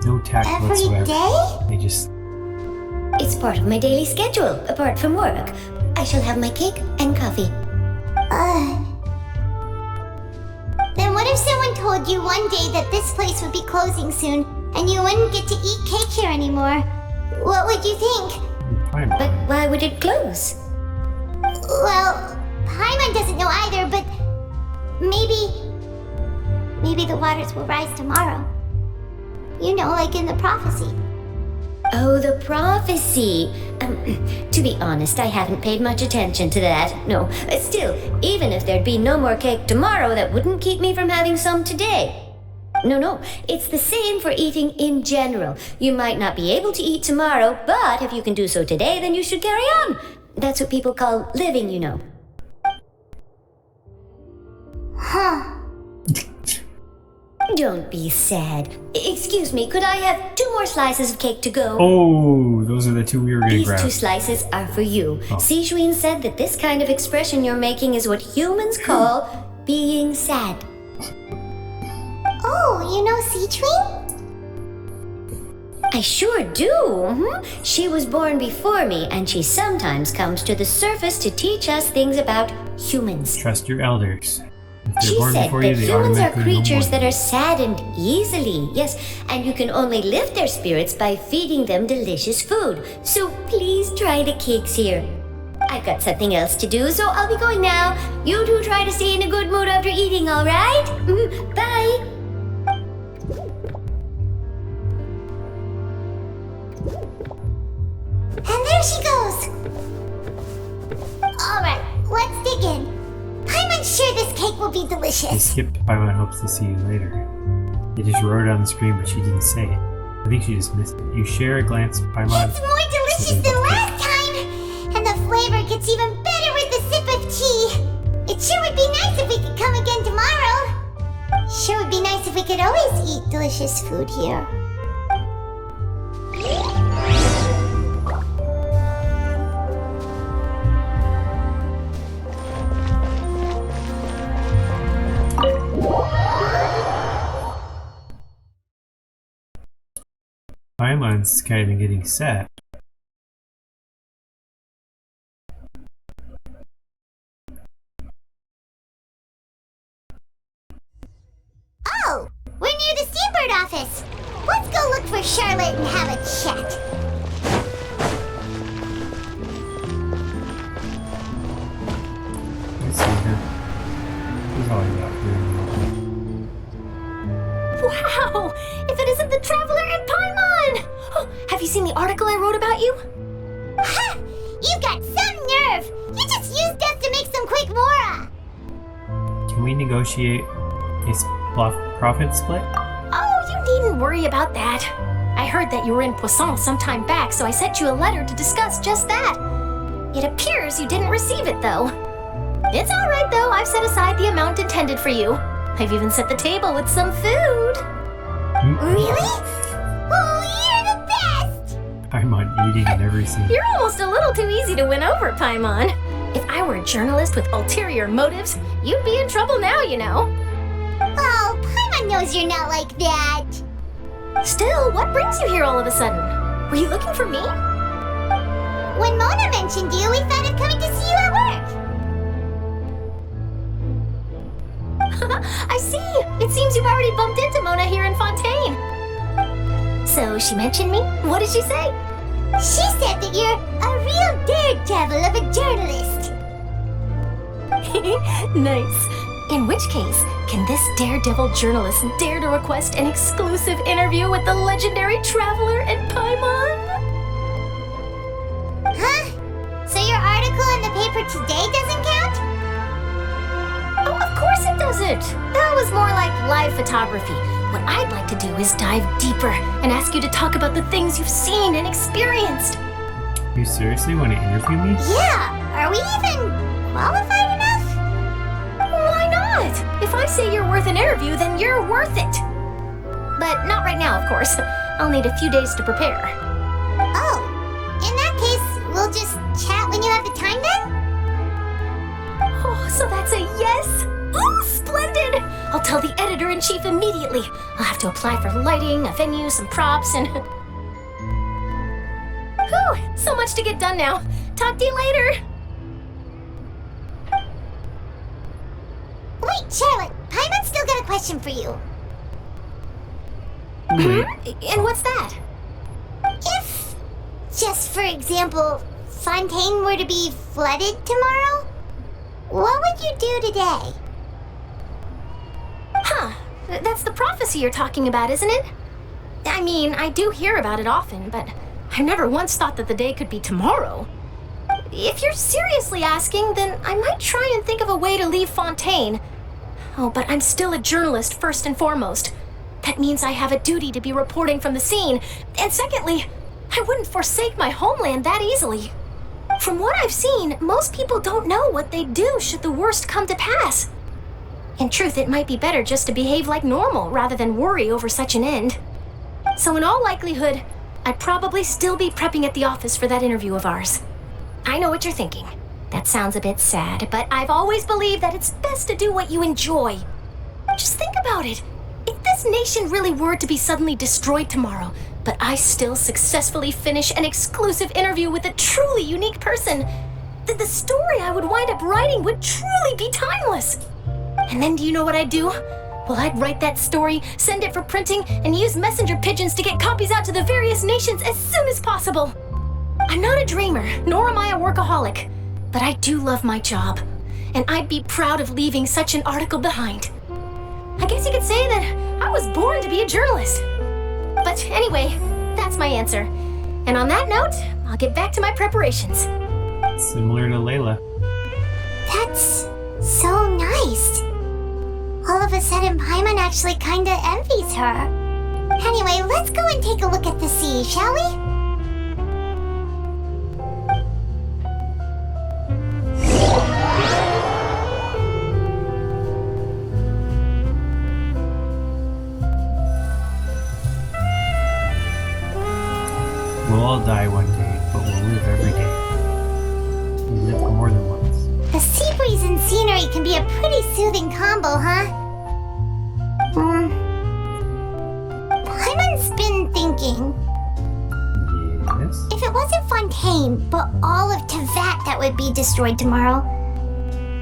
No tact whatsoever. Every day? They just... It's part of my daily schedule, apart from work. I shall have my cake and coffee. Then what if someone told you one day that this place would be closing soon, and you wouldn't get to eat cake here anymore? What would you think? But why would it close? Well, Paimon doesn't know either, but maybe the waters will rise tomorrow. You know, like in the prophecy. Oh, the prophecy. To be honest, I haven't paid much attention to that. No, still, even if there'd be no more cake tomorrow, that wouldn't keep me from having some today. No, it's the same for eating in general. You might not be able to eat tomorrow, but if you can do so today, then you should carry on. That's what people call living, you know. Huh. Don't be sad. Excuse me, could I have 2 more slices of cake to go? Oh, those are the 2 we were gonna These grab. 2 slices are for you. Oh. Sijuin said that this kind of expression you're making is what humans call being sad. Oh, you know Sijuin? I sure do. She was born before me, and she sometimes comes to the surface to teach us things about humans. Trust your elders. If they're She born said before that you, they humans are automatically know creatures more. that are saddened easily, yes, and you can only lift their spirits by feeding them delicious food. So please try the cakes here. I've got something else to do, so I'll be going now. You two try to stay in a good mood after eating, all right? Bye. And there she goes. Alright, let's dig in. I'm sure this cake will be They delicious. skipped Paimon hopes to see you later. They just wrote it on the screen, but she didn't say it. I think she just missed it. You share a glance at Paimon. It's more delicious than last time. And the flavor gets even better with a sip of tea. It sure would be nice if we could come again tomorrow. Sure would be nice if we could always eat delicious food here. Paimon's kind of getting set. Oh, we're near the Seabird office. Let's go look for Charlotte and have a chat. Let's see her. Who's all you got here? Wow! If it isn't the Traveler and Paimon! Oh, have you seen the article I wrote about you? Ha! You've got some nerve. You just used us to make some quick mora. Can we negotiate a profit split? Oh, you needn't worry about that. I heard that you were in Poisson some time back, so I sent you a letter to discuss just that. It appears you didn't receive it, though. It's all right, though. I've set aside the amount intended for you. I've even set the table with some food. Really? Oh, you're the best! Paimon eating in every scene. You're almost a little too easy to win over, Paimon. If I were a journalist with ulterior motives, you'd be in trouble now, you know. Oh, Paimon knows you're not like that. Still, what brings you here all of a sudden? Were you looking for me? When Mona mentioned you, we thought of coming to see you at work. I see. It seems you've already bumped into Mona here in Fontaine. So she mentioned me? What did she say? She said that you're a real daredevil of a journalist. Nice. In which case, can this daredevil journalist dare to request an exclusive interview with the legendary Traveler and Paimon? Huh? So your article in the paper today doesn't count? Oh, of course it doesn't. That was more like live photography. What I'd like to do is dive deeper and ask you to talk about the things you've seen and experienced. You seriously want to interview me? Yeah. Are we even qualified enough? Why not? If I say you're worth an interview, then you're worth it. But not right now, of course. I'll need a few days to prepare. Oh, in that case, we'll just chat when you have the time then? Oh, so that's a yes? Oh, splendid! I'll tell the editor-in-chief immediately. I'll have to apply for lighting, a venue, some props, and... Whew, so much to get done now. Talk to you later. Wait, Charlotte, Paimon's still got a question for you. And what's that? If, just for example, Fontaine were to be flooded tomorrow, what would you do today? Huh, that's the prophecy you're talking about, isn't it? I mean, I do hear about it often, but I never once thought that the day could be tomorrow. If you're seriously asking, then I might try and think of a way to leave Fontaine. Oh, but I'm still a journalist first and foremost. That means I have a duty to be reporting from the scene. And secondly, I wouldn't forsake my homeland that easily. From what I've seen, most people don't know what they'd do should the worst come to pass. In truth, it might be better just to behave like normal rather than worry over such an end. So in all likelihood, I'd probably still be prepping at the office for that interview of ours. I know what you're thinking. That sounds a bit sad, but I've always believed that it's best to do what you enjoy. Just think about it. If this nation really were to be suddenly destroyed tomorrow, but I still successfully finish an exclusive interview with a truly unique person, then the story I would wind up writing would truly be timeless. And then do you know what I'd do? Well, I'd write that story, send it for printing, and use messenger pigeons to get copies out to the various nations as soon as possible. I'm not a dreamer, nor am I a workaholic, but I do love my job, and I'd be proud of leaving such an article behind. I guess you could say that I was born to be a journalist. But anyway, that's my answer. And on that note, I'll get back to my preparations. Similar to Layla. That's so nice. All of a sudden, Paimon actually kinda envies her. Anyway, let's go and take a look at the sea, shall we? We'll all die one day, but we'll live every day. We live more than once. The sea breeze and scenery can be a pretty soothing combo, huh? Paimon's been thinking. Yes? If it wasn't Fontaine, but all of Tevat that would be destroyed tomorrow,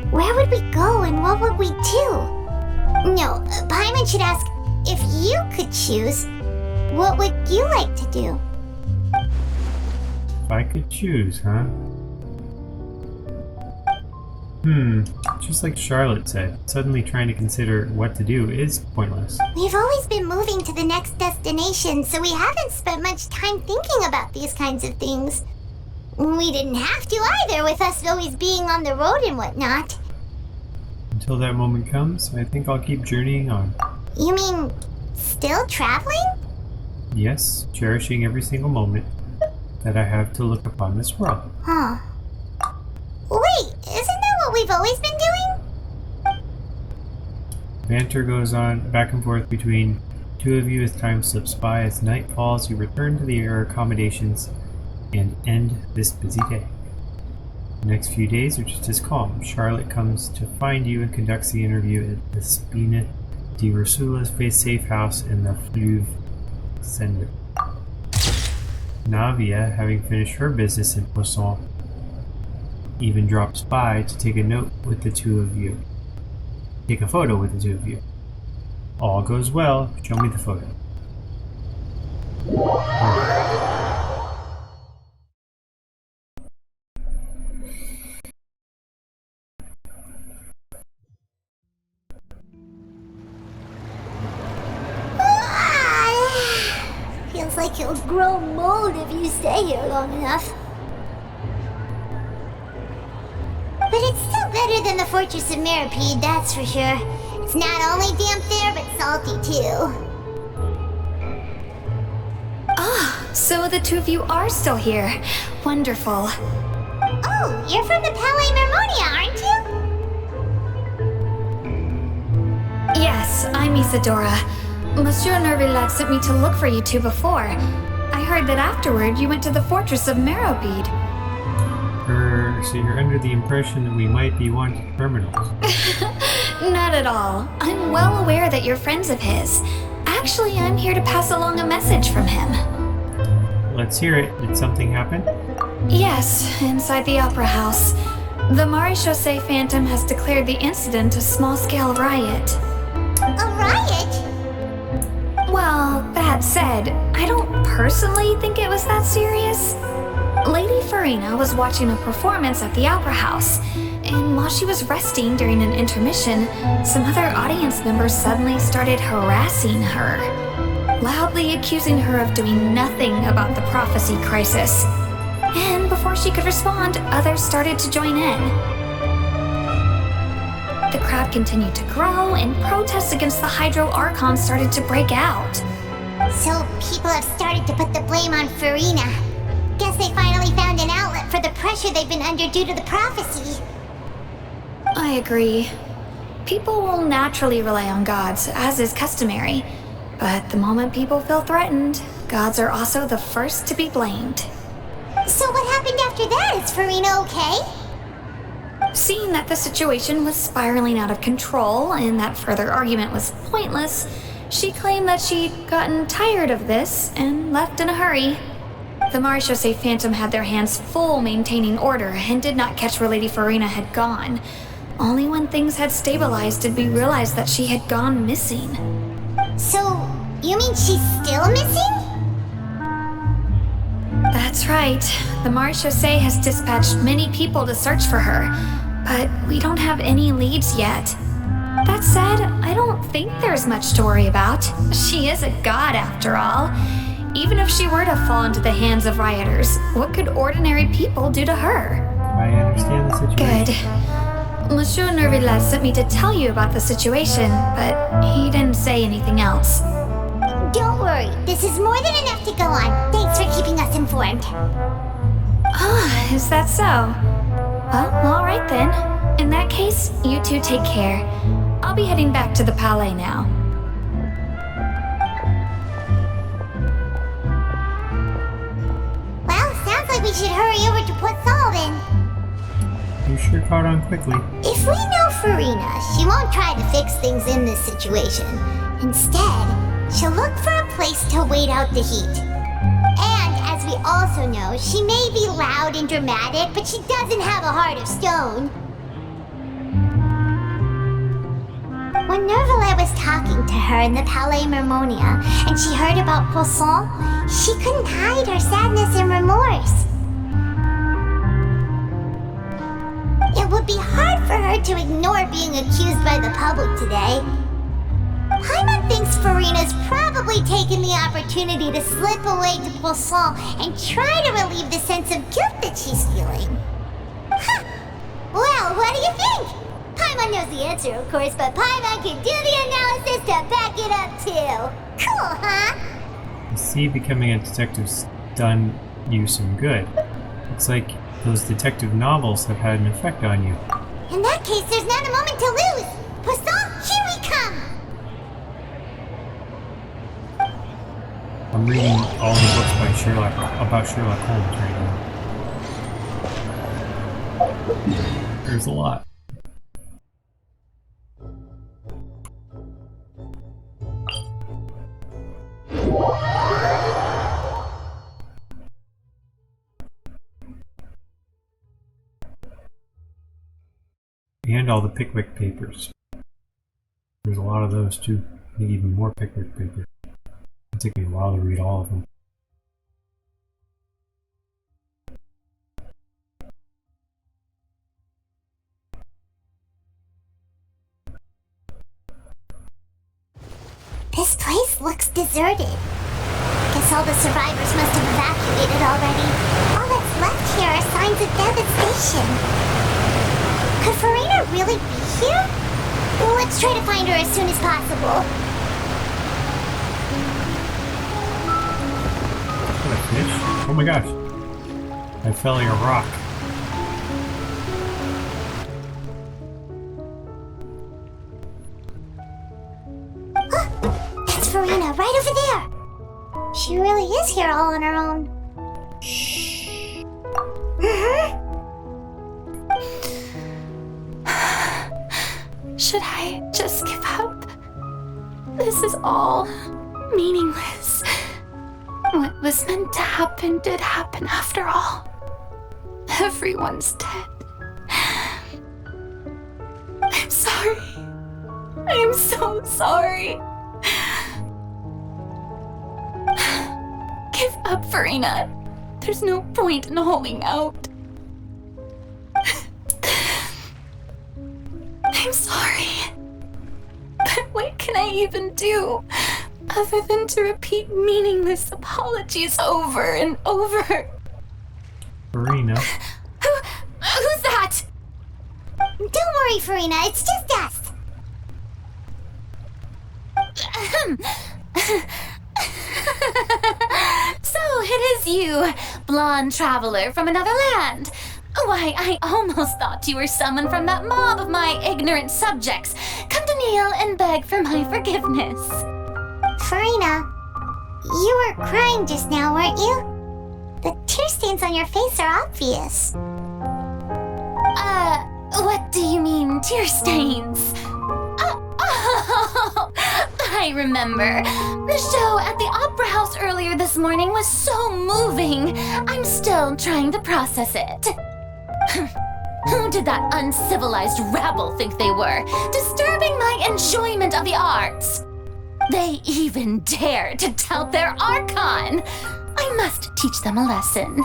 where would we go and what would we do? No, Paimon should ask, if you could choose, what would you like to do? If I could choose, huh? Just like Charlotte said, suddenly trying to consider what to do is pointless. We've always been moving to the next destination, so we haven't spent much time thinking about these kinds of things. We didn't have to either, with us always being on the road and whatnot. Until that moment comes, I think I'll keep journeying on. You mean, still traveling? Yes, cherishing every single moment that I have to look upon this world. Huh. Wait, isn't that what we've always been doing? Banter goes on back and forth between two of you as time slips by. As night falls, you return to your accommodations and end this busy day. The next few days are just as calm. Charlotte comes to find you and conducts the interview at the Spina di Ursula's safe house in the Fleuve Sender. Navia, having finished her business in Poisson, even drops by to take a note with the two of you. Take a photo with the two of you. All goes well. Show me the photo. Feels like you'll grow mold if you stay here long enough. But it's still better than the Fortress of Mirapede, that's for sure. It's not only damp there, but salty too. So the two of you are still here. Wonderful. Oh, you're from the Palais Mermonia, aren't you? Yes, I'm Isadora. Monsieur Nervillac sent me to look for you two before. I heard that afterward you went to the Fortress of Meropide. So you're under the impression that we might be wanted criminals. Not at all. I'm well aware that you're friends of his. Actually, I'm here to pass along a message from him. Let's hear it. Did something happen? Yes, inside the Opera House. The Maréchaussée Phantom has declared the incident a small-scale riot. A riot? Well, that said, I don't personally think it was that serious. Lady Farina was watching a performance at the Opera House, and while she was resting during an intermission, some other audience members suddenly started harassing her, loudly accusing her of doing nothing about the prophecy crisis. And before she could respond, others started to join in. The crowd continued to grow, and protests against the Hydro Archon started to break out. So people have started to put the blame on Farina. Guess they finally found an outlet for the pressure they've been under due to the prophecy. I agree. People will naturally rely on gods, as is customary. But the moment people feel threatened, gods are also the first to be blamed. So what happened after that? Is Farina okay? Seeing that the situation was spiraling out of control and that further argument was pointless, she claimed that she'd gotten tired of this and left in a hurry. The Marechaussee Phantom had their hands full maintaining order and did not catch where Lady Farina had gone. Only when things had stabilized did we realize that she had gone missing. So, you mean she's still missing? That's right. The Marechaussee has dispatched many people to search for her, but we don't have any leads yet. That said, I don't think there's much to worry about. She is a god after all. Even if she were to fall into the hands of rioters, what could ordinary people do to her? I understand the situation. Good. Monsieur Nervillas sent me to tell you about the situation, but he didn't say anything else. Don't worry, this is more than enough to go on. Thanks for keeping us informed. Ah, is that so? Well, alright then. In that case, you two take care. I'll be heading back to the Palais now. Well, sounds like we should hurry over to Poisson then. You sure caught on quickly. If we know Farina, she won't try to fix things in this situation. Instead, she'll look for a place to wait out the heat. And, as we also know, she may be loud and dramatic, but she doesn't have a heart of stone. When Nervalet was talking to her in the Palais Mermonia, and she heard about Poisson, she couldn't hide her sadness and remorse. It would be hard for her to ignore being accused by the public today. Paimon thinks Farina's probably taken the opportunity to slip away to Poisson and try to relieve the sense of guilt that she's feeling. Huh. Well, what do you think? Paimon knows the answer, of course, but Paimon can do the analysis to back it up too. Cool, huh? I see becoming a detective's done you some good. It's like those detective novels have had an effect on you. In that case, there's not a moment to lose. Poisson, here we come! I'm reading all the books by about Sherlock Holmes right now. There's a lot. And all the Pickwick papers. There's a lot of those too. I think even more Pickwick papers. It'll take me a while to read all of them. This place looks deserted. Guess all the survivors must have evacuated already. All that's left here are signs of devastation. Could Farina really be here? Well, let's try to find her as soon as possible. Is that a fish? Oh my gosh. I fell like a rock. That's Farina, right over there. She really is here all on her own. Shh. Should I just give up? This is all meaningless. What was meant to happen did happen after all. Everyone's dead. I'm sorry. I'm so sorry. Give up, Farina. There's no point in holding out. I'm sorry. But what can I even do other than to repeat meaningless apologies over and over? Farina. Who's that? Don't worry, Farina. It's just us. So it is you, blonde traveler from another land. Why, I almost thought you were someone from that mob of my ignorant subjects. Come to kneel and beg for my forgiveness. Farina, you were crying just now, weren't you? The tear stains on your face are obvious. What do you mean, tear stains? Oh, I remember. The show at the Opera House earlier this morning was so moving. I'm still trying to process it. Who did that uncivilized rabble think they were, disturbing my enjoyment of the arts? They even dare to tout their Archon. I must teach them a lesson.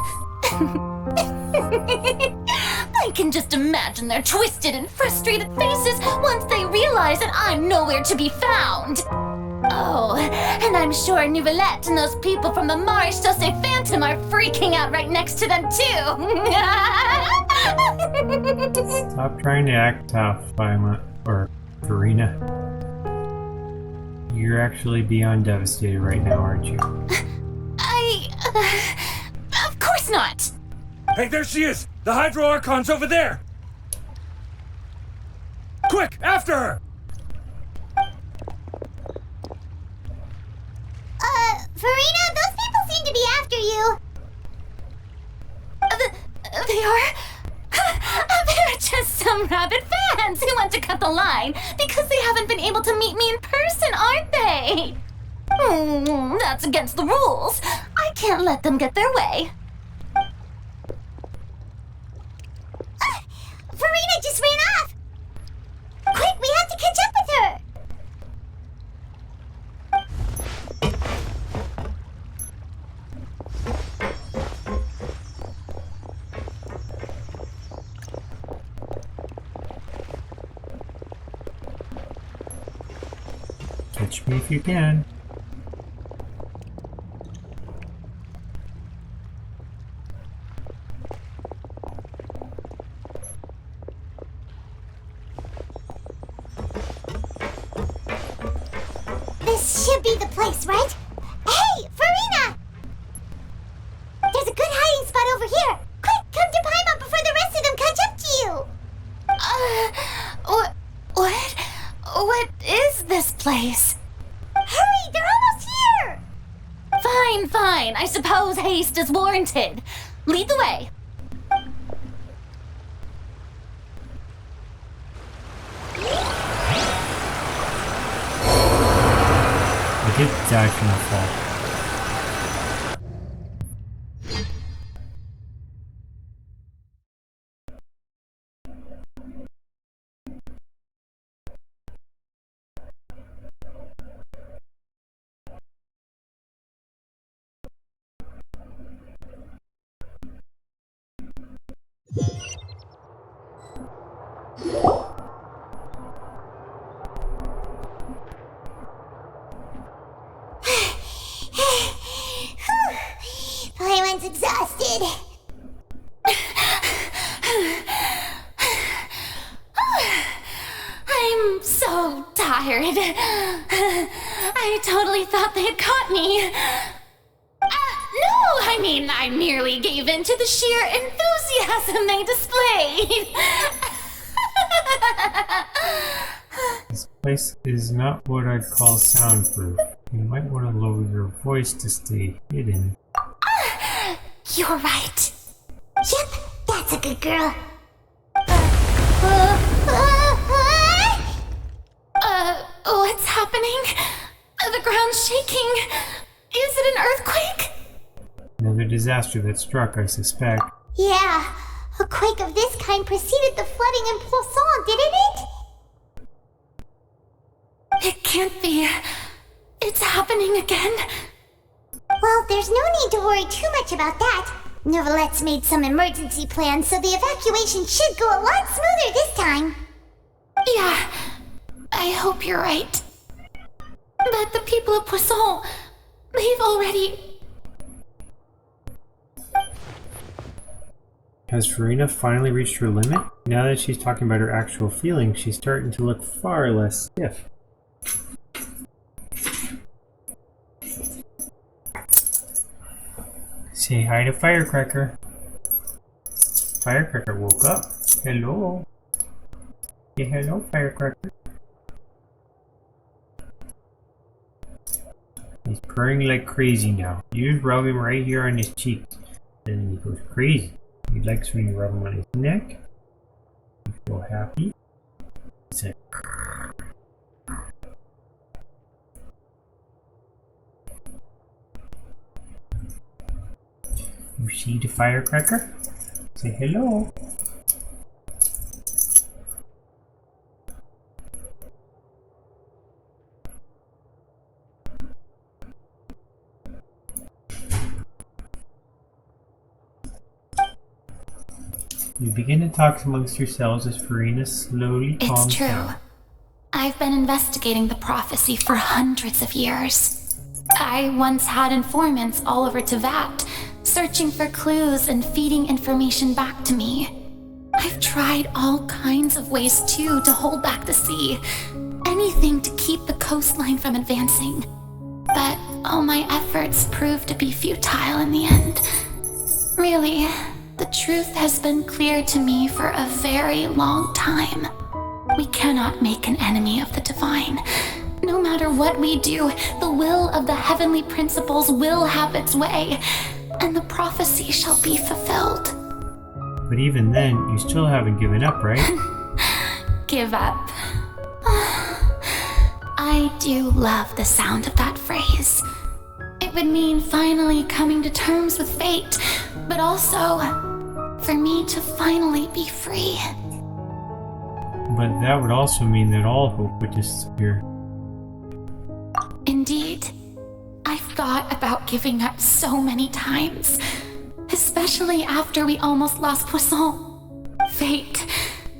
I can just imagine their twisted and frustrated faces once they realize that I'm nowhere to be found. Oh, and I'm sure Nouvellette and those people from the Marche Chaussee Phantom are freaking out right next to them too. Stop trying to act tough, Farina. You're actually beyond devastated right now, aren't you? Of course not. Hey, there she is! The Hydro Archon's over there! Quick, after her! Farina, those people seem to be after you. They are? They're just some rabid fans who want to cut the line because they haven't been able to meet me in person, aren't they? That's against the rules. I can't let them get their way. Farina just ran off! Quick, we have to catch up with her! Catch me if you can. This should be the place, right? Hey, Farina! There's a good hiding spot over here. Quick, come to Paimon before the rest of them catch up to you. What is this place? Hurry, they're almost here! Fine. I suppose haste is warranted. Lead the way. I did die from the fall. Paimon's exhausted. I'm so tired. I totally thought they had caught me. No, I merely gave in to the sheer enthusiasm they displayed. This place is not what I'd call soundproof. You might want to lower your voice to stay hidden. You're right. Yep, that's a good girl. What's happening? The ground's shaking. Is it an earthquake? Another disaster that struck, I suspect. Yeah, a quake of this kind preceded the flooding in Poisson, didn't it? It can't be. It's happening again. Well, there's no need to worry too much about that. Nouvellette's made some emergency plans, so the evacuation should go a lot smoother this time. Yeah, I hope you're right. But the people of Poisson, they've already... Has Farina finally reached her limit? Now that she's talking about her actual feelings, she's starting to look far less stiff. Say hi to Firecracker. Firecracker woke up. Hello. Yeah, hello, Firecracker. He's purring like crazy now. You just rub him right here on his cheeks. And he goes crazy. He likes when you rub him on his neck. You feel happy. He's like... You see the Firecracker? Say hello. You begin to talk amongst yourselves as Farina slowly calms It's true. down. I've been investigating the prophecy for hundreds of years. I once had informants all over Tevat, searching for clues and feeding information back to me. I've tried all kinds of ways too to hold back the sea. Anything to keep the coastline from advancing. But all my efforts proved to be futile in the end. Really, the truth has been clear to me for a very long time. We cannot make an enemy of the divine. No matter what we do, the will of the heavenly principles will have its way, and the prophecy shall be fulfilled. But even then, you still haven't given up, right? Give up. I do love the sound of that phrase. It would mean finally coming to terms with fate, but also for me to finally be free. But that would also mean that all hope would disappear. Indeed. I've thought about giving up so many times, especially after we almost lost Poisson. Fate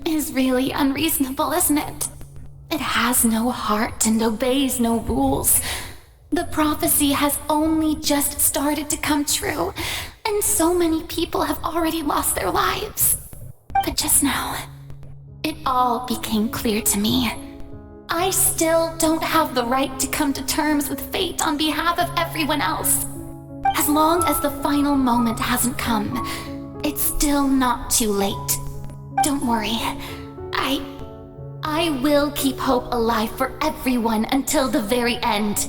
is really unreasonable, isn't it? It has no heart and obeys no rules. The prophecy has only just started to come true, and so many people have already lost their lives. But just now, it all became clear to me. I still don't have the right to come to terms with fate on behalf of everyone else. As long as the final moment hasn't come, it's still not too late. Don't worry. I will keep hope alive for everyone until the very end.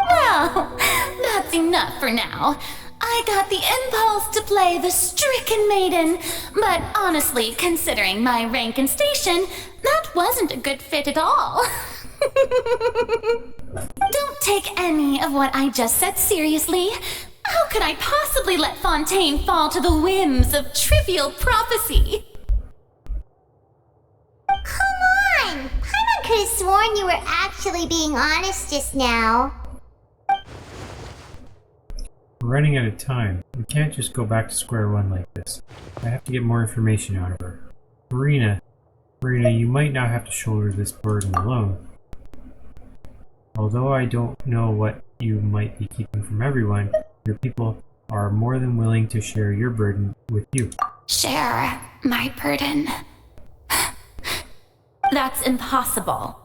Well, that's enough for now. I got the impulse to play the stricken maiden, but honestly, considering my rank and station, that wasn't a good fit at all. Don't take any of what I just said seriously. How could I possibly let Fontaine fall to the whims of trivial prophecy? Come on! Paimon could have sworn you were actually being honest just now. We're running out of time. We can't just go back to square one like this. I have to get more information out of her. Farina, you might not have to shoulder this burden alone. Although I don't know what you might be keeping from everyone, your people are more than willing to share your burden with you. Share my burden? That's impossible.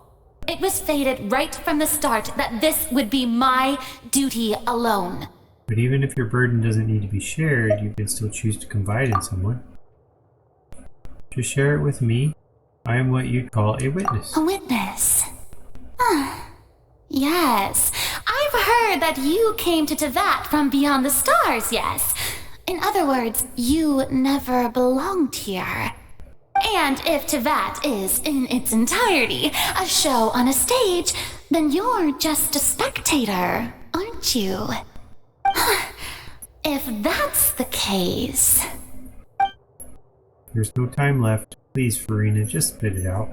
It was fated right from the start that this would be my duty alone. But even if your burden doesn't need to be shared, you can still choose to confide in someone. Just share it with me. I am what you'd call a witness. A witness? Yes. I've heard that you came to Tevat from beyond the stars, yes. In other words, you never belonged here. And if Tevat is, in its entirety, a show on a stage, then you're just a spectator, aren't you? If that's the case... There's no time left. Please, Farina, just spit it out.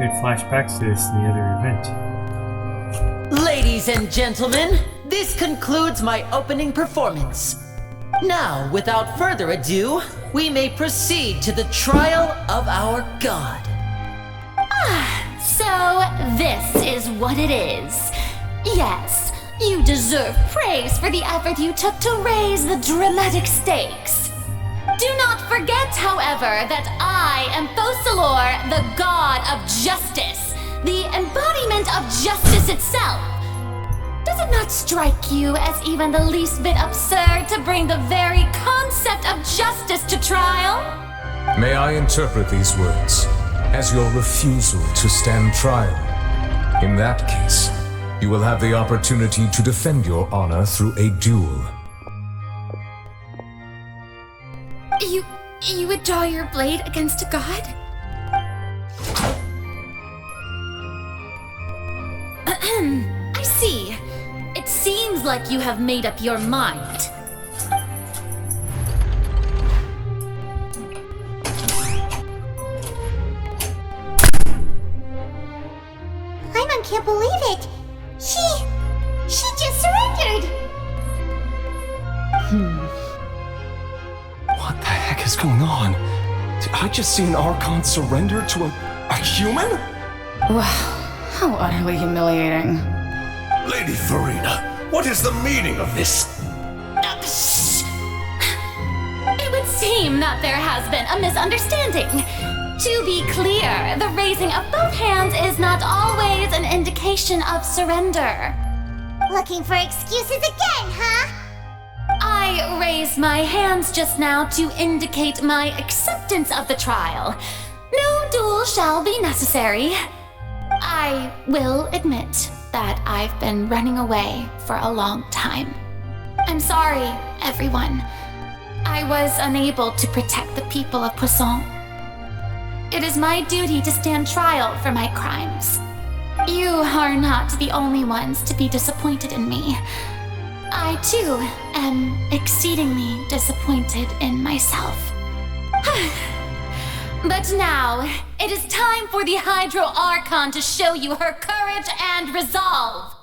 good flashbacks to this in the other event. Ladies and gentlemen, this concludes my opening performance. Now, without further ado, we may proceed to the trial of our god. So, this is what it is. Yes, you deserve praise for the effort you took to raise the dramatic stakes. Do not forget, however, that I am Fosalor, the god of justice, the embodiment of justice itself. Does it not strike you as even the least bit absurd to bring the very concept of justice to trial? May I interpret these words as your refusal to stand trial? In that case, you will have the opportunity to defend your honor through a duel. You would draw your blade against a god? I see. It seems like you have made up your mind. Paimon can't believe it. She just surrendered. What the heck is going on? Did I just see an Archon surrender to a human? Wow, how utterly humiliating. Lady Farina, what is the meaning of this? It would seem that there has been a misunderstanding. To be clear, the raising of both hands is not always an indication of surrender. Looking for excuses again, huh? I raised my hands just now to indicate my acceptance of the trial. No duel shall be necessary. I will admit that I've been running away for a long time. I'm sorry, everyone. I was unable to protect the people of Poisson. It is my duty to stand trial for my crimes. You are not the only ones to be disappointed in me. I, too, am exceedingly disappointed in myself. But now, it is time for the Hydro Archon to show you her courage and resolve.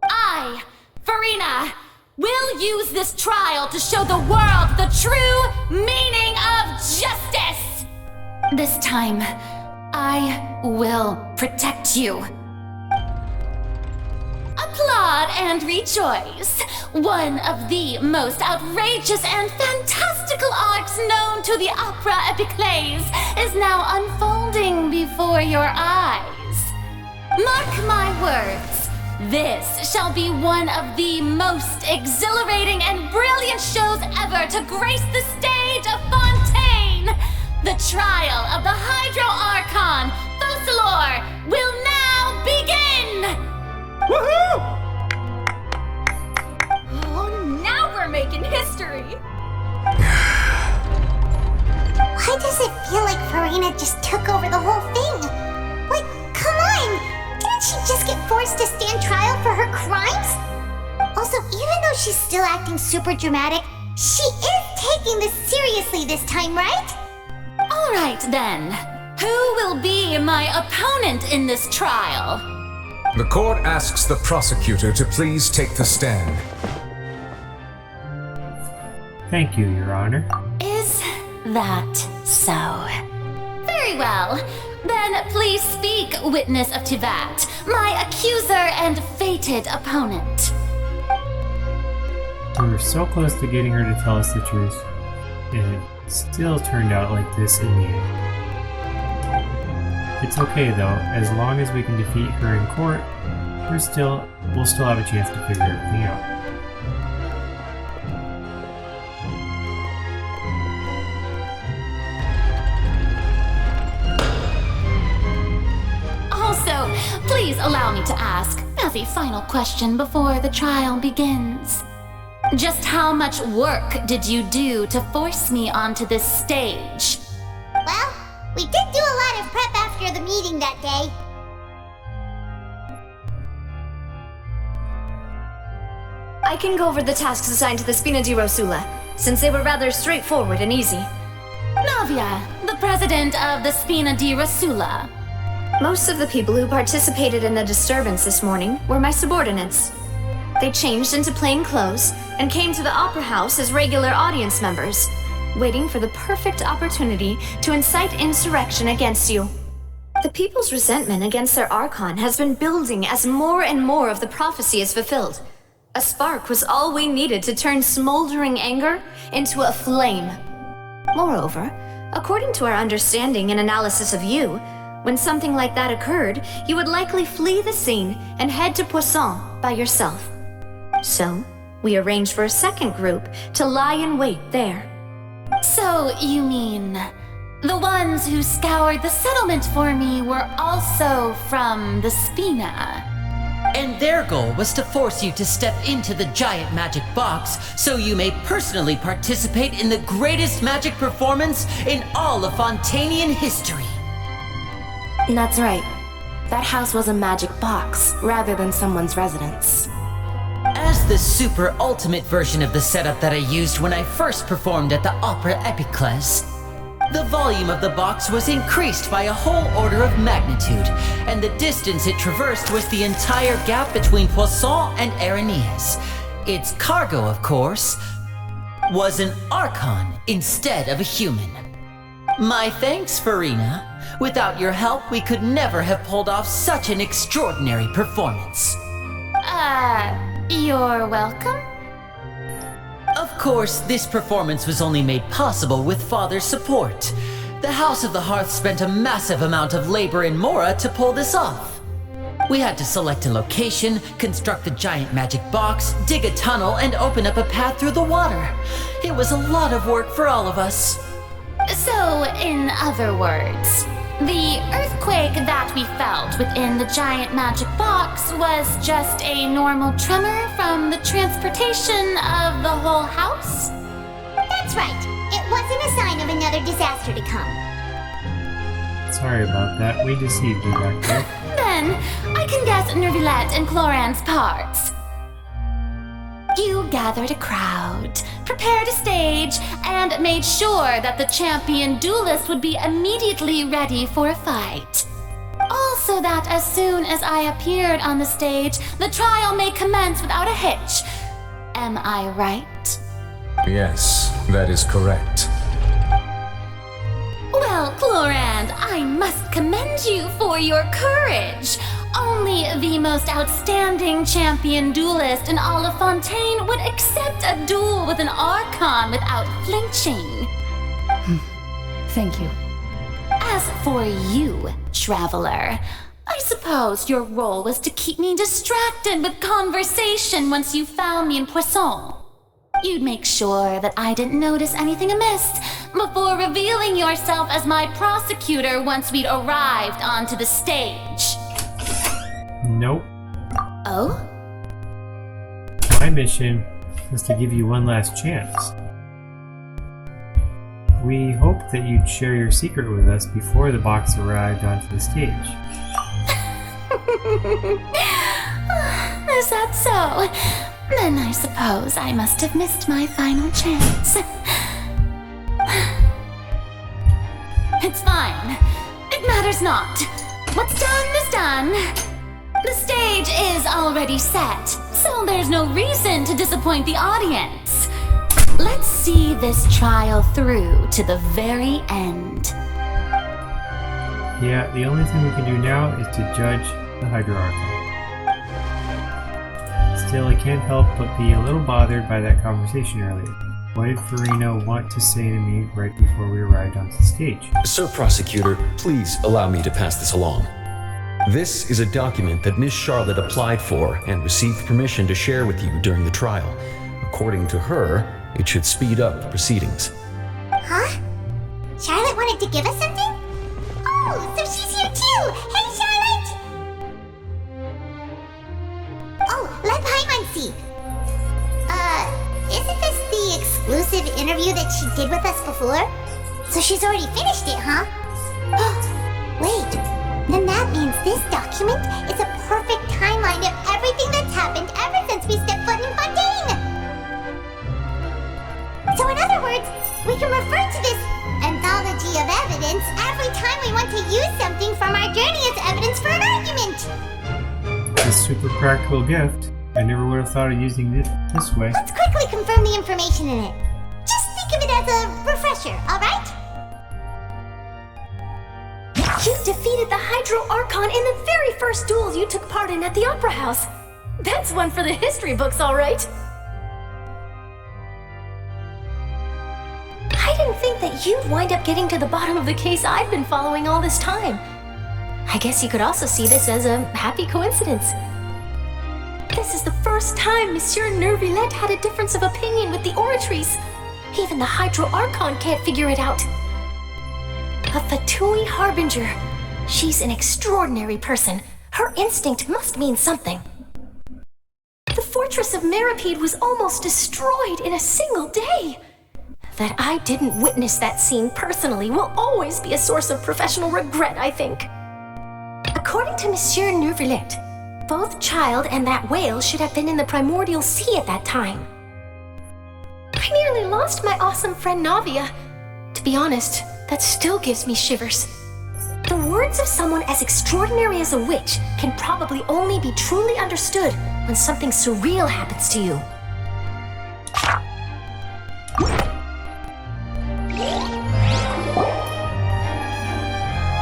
I, Farina, will use this trial to show the world the true meaning of justice. This time, I will protect you. Applaud and rejoice! One of the most outrageous and fantastical arcs known to the opera epiclese is now unfolding before your eyes. Mark my words, this shall be one of the most exhilarating and brilliant shows ever to grace the stage of Fontaine! The trial of the Hydro Archon, Fosalor, will now begin! Woohoo! Oh, now we're making history! Why does it feel like Farina just took over the whole thing? Like, come on! Didn't she just get forced to stand trial for her crimes? Also, even though she's still acting super dramatic, she is taking this seriously this time, right? All right, then. Who will be my opponent in this trial? The court asks the prosecutor to please take the stand. Thank you, Your Honor. Is that so? Very well. Then please speak, witness of Tivat, my accuser and fated opponent. We were so close to getting her to tell us the truth, and it still turned out like this in the end. It's okay though, as long as we can defeat her in court, we'll still have a chance to figure everything out. Also, please allow me to ask, as a final question before the trial begins. Just how much work did you do to force me onto this stage? Well, we did do a lot of prep after the meeting that day. I can go over the tasks assigned to the Spina di Rosula, since they were rather straightforward and easy. Navia, the president of the Spina di Rosula. Most of the people who participated in the disturbance this morning were my subordinates. They changed into plain clothes and came to the Opera House as regular audience members, waiting for the perfect opportunity to incite insurrection against you. The people's resentment against their Archon has been building as more and more of the prophecy is fulfilled. A spark was all we needed to turn smoldering anger into a flame. Moreover, according to our understanding and analysis of you, when something like that occurred, you would likely flee the scene and head to Poisson by yourself. So, we arranged for a second group to lie in wait there. So, you mean the ones who scoured the settlement for me were also from the Spina? And their goal was to force you to step into the giant magic box so you may personally participate in the greatest magic performance in all of Fontanian history. That's right. That house was a magic box rather than someone's residence. As the super ultimate version of the setup that I used when I first performed at the Opera Epiclese, the volume of the box was increased by a whole order of magnitude, and the distance it traversed was the entire gap between Poisson and Areneas. Its cargo, of course, was an Archon instead of a human. My thanks, Farina. Without your help, we could never have pulled off such an extraordinary performance. You're welcome? Of course, this performance was only made possible with Father's support. The House of the Hearth spent a massive amount of labor in Mora to pull this off. We had to select a location, construct a giant magic box, dig a tunnel, and open up a path through the water. It was a lot of work for all of us. So, in other words, the earthquake that we felt within the giant magic box was just a normal tremor from the transportation of the whole house? That's right. It wasn't a sign of another disaster to come. Sorry about that. We deceived you back there. Then, I can guess Nervilette and Cloran's parts. You gathered a crowd, prepared a stage, and made sure that the champion duelist would be immediately ready for a fight. Also that as soon as I appeared on the stage, the trial may commence without a hitch. Am I right? Yes, that is correct. Well, Clorand, I must commend you for your courage. Only the most outstanding champion duelist in all of Fontaine would accept a duel with an Archon without flinching. Thank you. As for you, Traveler, I suppose your role was to keep me distracted with conversation once you found me in Poisson. You'd make sure that I didn't notice anything amiss before revealing yourself as my prosecutor once we'd arrived onto the stage. Nope. Oh? My mission was to give you one last chance. We hoped that you'd share your secret with us before the box arrived onto the stage. Is that so? Then I suppose I must have missed my final chance. It's fine. It matters not. What's done is done. The stage is already set, so there's no reason to disappoint the audience. Let's see this trial through to the very end. Yeah, the only thing we can do now is to judge the Hydra-Archon. Still, I can't help but be a little bothered by that conversation earlier. What did Farina want to say to me right before we arrived onto the stage? Sir Prosecutor, please allow me to pass this along. This is a document that Miss Charlotte applied for and received permission to share with you during the trial. According to her, it should speed up the proceedings. Huh? Charlotte wanted to give us something? Oh, so she's here too! Hey, Charlotte! Oh, let Paimon see. Isn't this the exclusive interview that she did with us before? So she's already finished it, huh? Wait, then that means this document is a perfect timeline of everything that's happened ever since we stepped foot in Fontaine! So in other words, we can refer to this anthology of evidence every time we want to use something from our journey as It's a super practical gift. I never would have thought of using it this way. Let's quickly confirm the information in it. Just think of it as a refresher, alright? You defeated the Hydro Archon in the very first duels you took part in at the Opera House. That's one for the history books, all right. I didn't think that you'd wind up getting to the bottom of the case I've been following all this time. I guess you could also see this as a happy coincidence. This is the first time Monsieur Nervillette had a difference of opinion with the Oratrice. Even the Hydro Archon can't figure it out. A Fatui Harbinger. She's an extraordinary person. Her instinct must mean something. The fortress of Meripede was almost destroyed in a single day. That I didn't witness that scene personally will always be a source of professional regret, I think. According to Monsieur Nervillette, both Child and that whale should have been in the primordial sea at that time. I nearly lost my awesome friend Navia. To be honest, that still gives me shivers. The words of someone as extraordinary as a witch can probably only be truly understood when something surreal happens to you.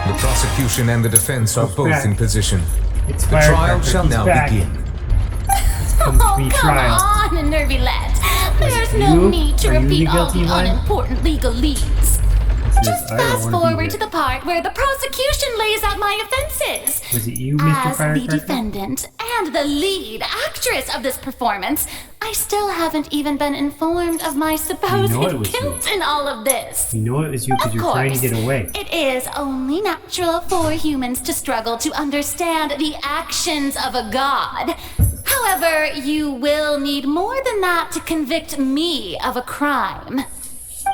The prosecution and the defense are both back. in position. It's The trial Firecracker. shall He's now back. begin. Come to me, Come trial. on, Nervillette. There's it no you? need to Are you the repeat all guilty the one? unimportant legalese. Just I don't fast wanna be forward here. to the part where the prosecution lays out my offenses. Was it you, Mr. As Firecracker? the defendant and the lead actress of this performance, I still haven't even been informed of my supposed You know it was guilt in all of this. You know it was you because Of you're trying to course, get away. it is only natural for humans to struggle to understand the actions of a god. However, you will need more than that to convict me of a crime.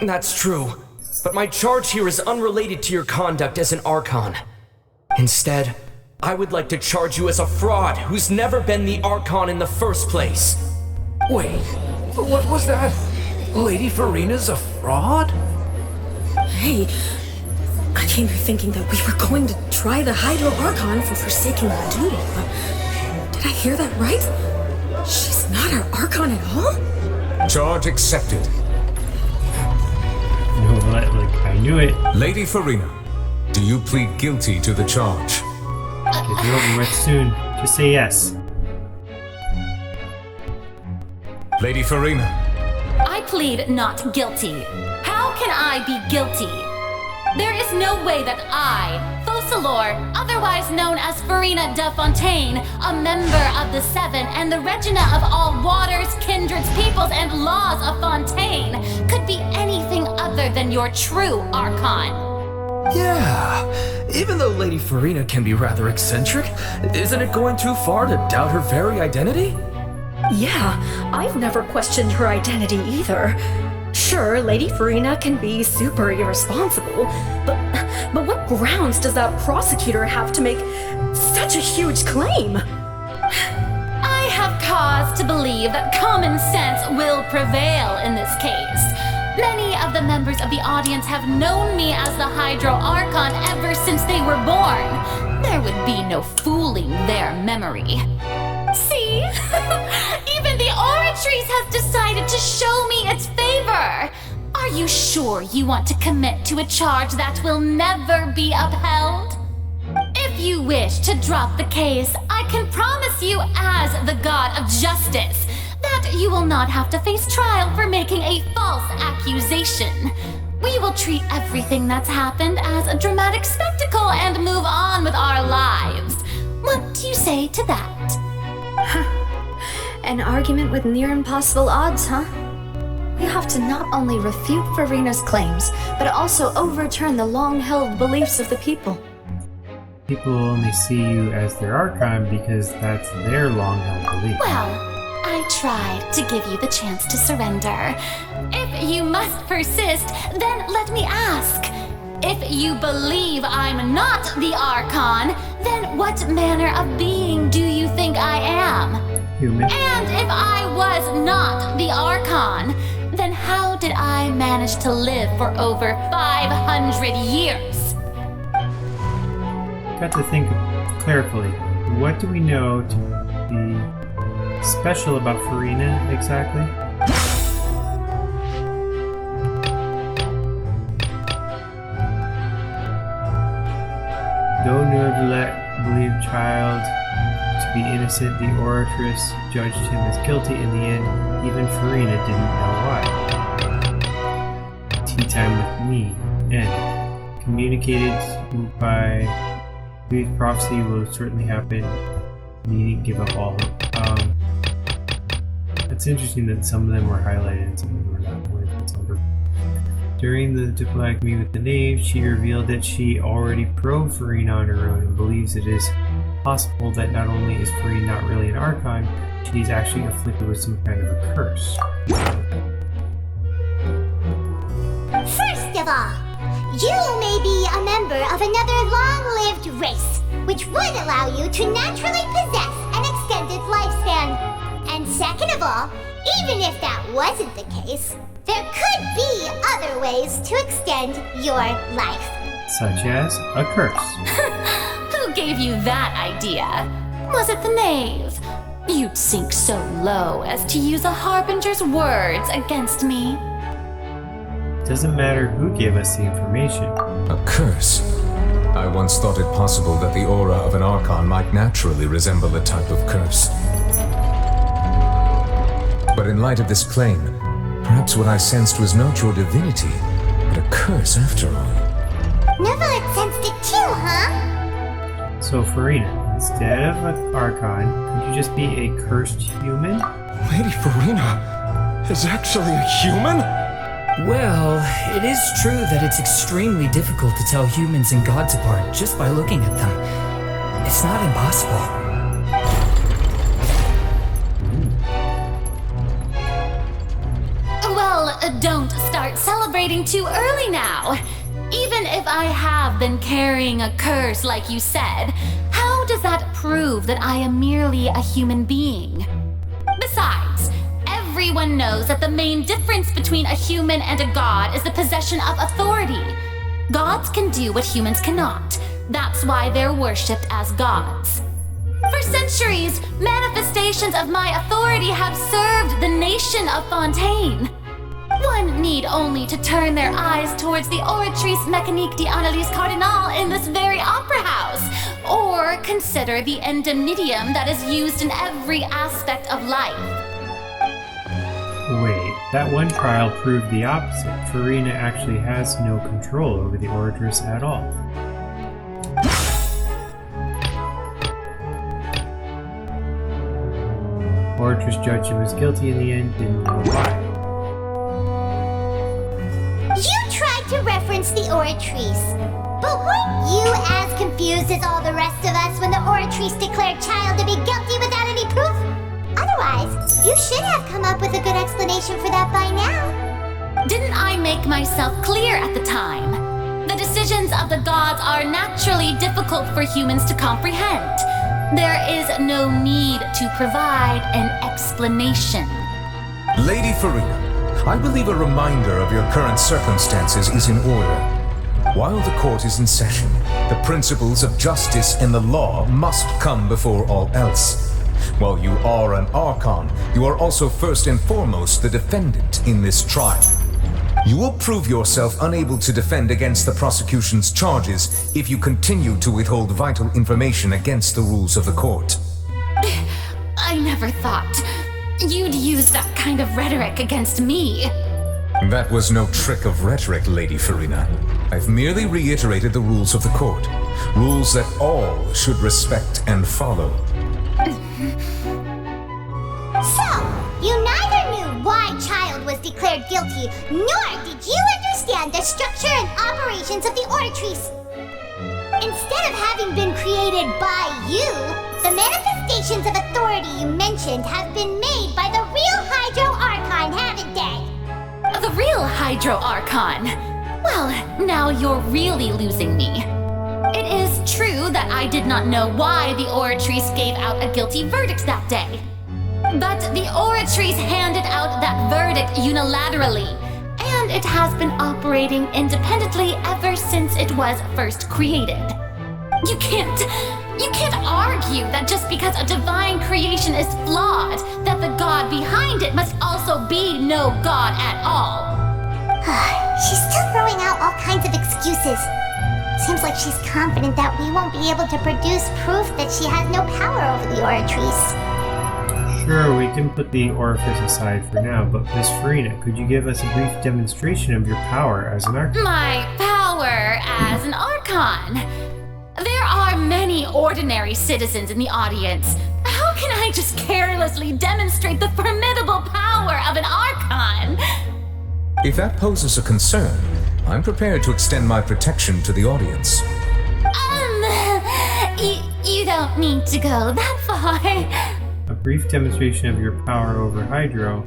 That's true. But my charge here is unrelated to your conduct as an Archon. Instead, I would like to charge you as a fraud who's never been the Archon in the first place. Wait, what was that? Lady Farina's a fraud? Hey, I came here thinking that we were going to try the Hydro Archon for forsaking our duty, but did I hear that right? She's not our Archon at all? Charge accepted. No, like I knew it. Lady Farina, do you plead guilty to the charge? It'll be over with soon. Just say yes. Lady Farina, I plead not guilty. How can I be guilty? There is no way that I, Focalor, otherwise known as Farina de Fontaine, a member of the Seven and the Regina of all waters, kindreds, peoples, and laws of Fontaine, could be anything other than your true Archon. Yeah, even though Lady Farina can be rather eccentric, isn't it going too far to doubt her very identity? Yeah, I've never questioned her identity either. Sure, Lady Farina can be super irresponsible, but what grounds does that prosecutor have to make such a huge claim? I have cause to believe that common sense will prevail in this case. Many of the members of the audience have known me as the Hydro Archon ever since they were born. There would be no fooling their memory. See? Even the Oratrice has decided to show me its favor. Are you sure you want to commit to a charge that will never be upheld? If you wish to drop the case, I can promise you as the God of Justice that you will not have to face trial for making a false accusation. We will treat everything that's happened as a dramatic spectacle and move on with our lives. What do you say to that? An argument with near impossible odds, huh? We have to not only refute Farina's claims, but also overturn the long-held beliefs of the people. People only see you as their Archon because that's their long-held belief. Well, I tried to give you the chance to surrender. If you must persist, then let me ask. If you believe I'm not the Archon, then what manner of being do you think I am? Human. And if I was not the Archon, then how did I manage to live for over 500 years? Got to think carefully. what do we know to be special about Farina exactly? Though Nervalet believed child to be innocent, the oratress judged him as guilty in the end. Even Farina didn't know why. Tea time with me. End. Communicated by believed prophecy will certainly happen. Needn't give up all hope. It's interesting that some of them were highlighted and some of them were not. During the diplomatic meeting with the knave, she revealed that she already probed Farina on her own and believes it is possible that not only is Farina not really an Archon, she's actually afflicted with some kind of a curse. First of all, you may be a member of another long-lived race, which would allow you to naturally possess an extended lifespan. And second of all, even if that wasn't the case, there could be other ways to extend your life. Such as a curse. Who gave you that idea? Was it the knave? You'd sink so low as to use a harbinger's words against me. Doesn't matter who gave us the information. A curse? I once thought it possible that the aura of an Archon might naturally resemble a type of curse. But in light of this claim, perhaps what I sensed was not your divinity, but a curse after all. Nervalet sensed it too, huh? So Farina, instead of an Archon, could you just be a cursed human? Lady Farina is actually a human? Well, it is true that it's extremely difficult to tell humans and gods apart just by looking at them. It's not impossible. Well, don't start celebrating too early now. Even if I have been carrying a curse like you said, how does that prove that I am merely a human being? Besides, everyone knows that the main difference between a human and a god is the possession of authority. Gods can do what humans cannot. That's why they're worshipped as gods. For centuries, manifestations of my authority have served the nation of Fontaine. One need only to turn their eyes towards the Oratrice Mécanique d'Analyse Cardinal in this very opera house, or consider the endemitium that is used in every aspect of life. Wait, that one trial proved the opposite. Farina actually has no control over the Oratrice at all. Oratrice judged him as guilty in the end, didn't know why. You tried to reference the Oratrice, but weren't you as confused as all the rest of us when the Oratrice declared Child to be guilty without any proof? Otherwise, you should have come up with a good explanation for that by now. Didn't I make myself clear at the time? The decisions of the gods are naturally difficult for humans to comprehend. There is no need to provide an explanation. Lady Farina, I believe a reminder of your current circumstances is in order. While the court is in session, the principles of justice and the law must come before all else. While you are an Archon, you are also first and foremost the defendant in this trial. You will prove yourself unable to defend against the prosecution's charges if you continue to withhold vital information against the rules of the court. I never thought you'd use that kind of rhetoric against me. That was no trick of rhetoric, Lady Farina. I've merely reiterated the rules of the court. Rules that all should respect and follow. So, you neither knew why Child was declared guilty, nor did you understand the structure and operations of the Oratrice. Instead of having been created by you, the manifestations of authority you mentioned have been made by the real Hydro Archon, haven't they? The real Hydro Archon? Well, now you're really losing me. It is true that I did not know why the Oratrice gave out a guilty verdict that day. But the Oratrice handed out that verdict unilaterally, and it has been operating independently ever since it was first created. You can't argue that just because a divine creation is flawed, that the god behind it must also be no god at all. She's still throwing out all kinds of excuses. Seems like she's confident that we won't be able to produce proof that she has no power over the Oratrice. Sure, we can put the orifice aside for now, but Miss Farina, could you give us a brief demonstration of your power as an Archon? My power as an Archon? There are many ordinary citizens in the audience. How can I just carelessly demonstrate the formidable power of an Archon? If that poses a concern, I'm prepared to extend my protection to the audience. You don't need to go that far. A brief demonstration of your power over Hydro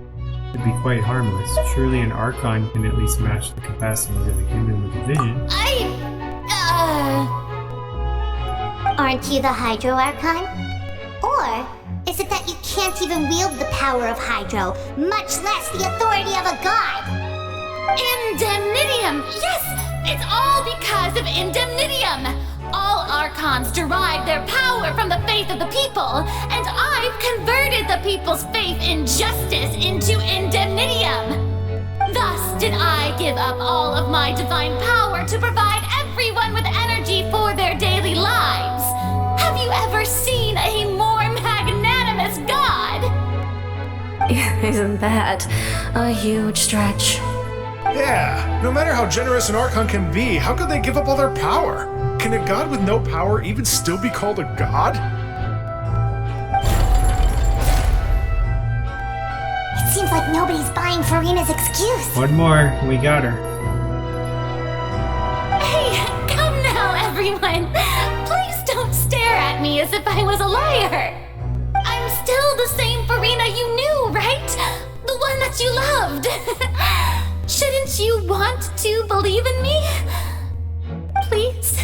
would be quite harmless. Surely an Archon can at least match the capacities of a human with a vision. Aren't you the Hydro Archon? Or is it that you can't even wield the power of Hydro, much less the authority of a god? Indemnitium! Yes! It's all because of Indemnitium! All Archons derive their power from the faith of the people, and I've converted the people's faith in justice into Indemnitium! Thus did I give up all of my divine power to provide everyone with energy for their daily lives. Have you ever seen a more magnanimous god? Isn't that a huge stretch? Yeah, no matter how generous an Archon can be, how could they give up all their power? Can a god with no power even still be called a god? It seems like nobody's buying Farina's excuse. One more, we got her. Hey, come now, everyone! Please don't stare at me as if I was a liar! I'm still the same Farina you knew, right? The one that you loved! Shouldn't you want to believe in me? Please?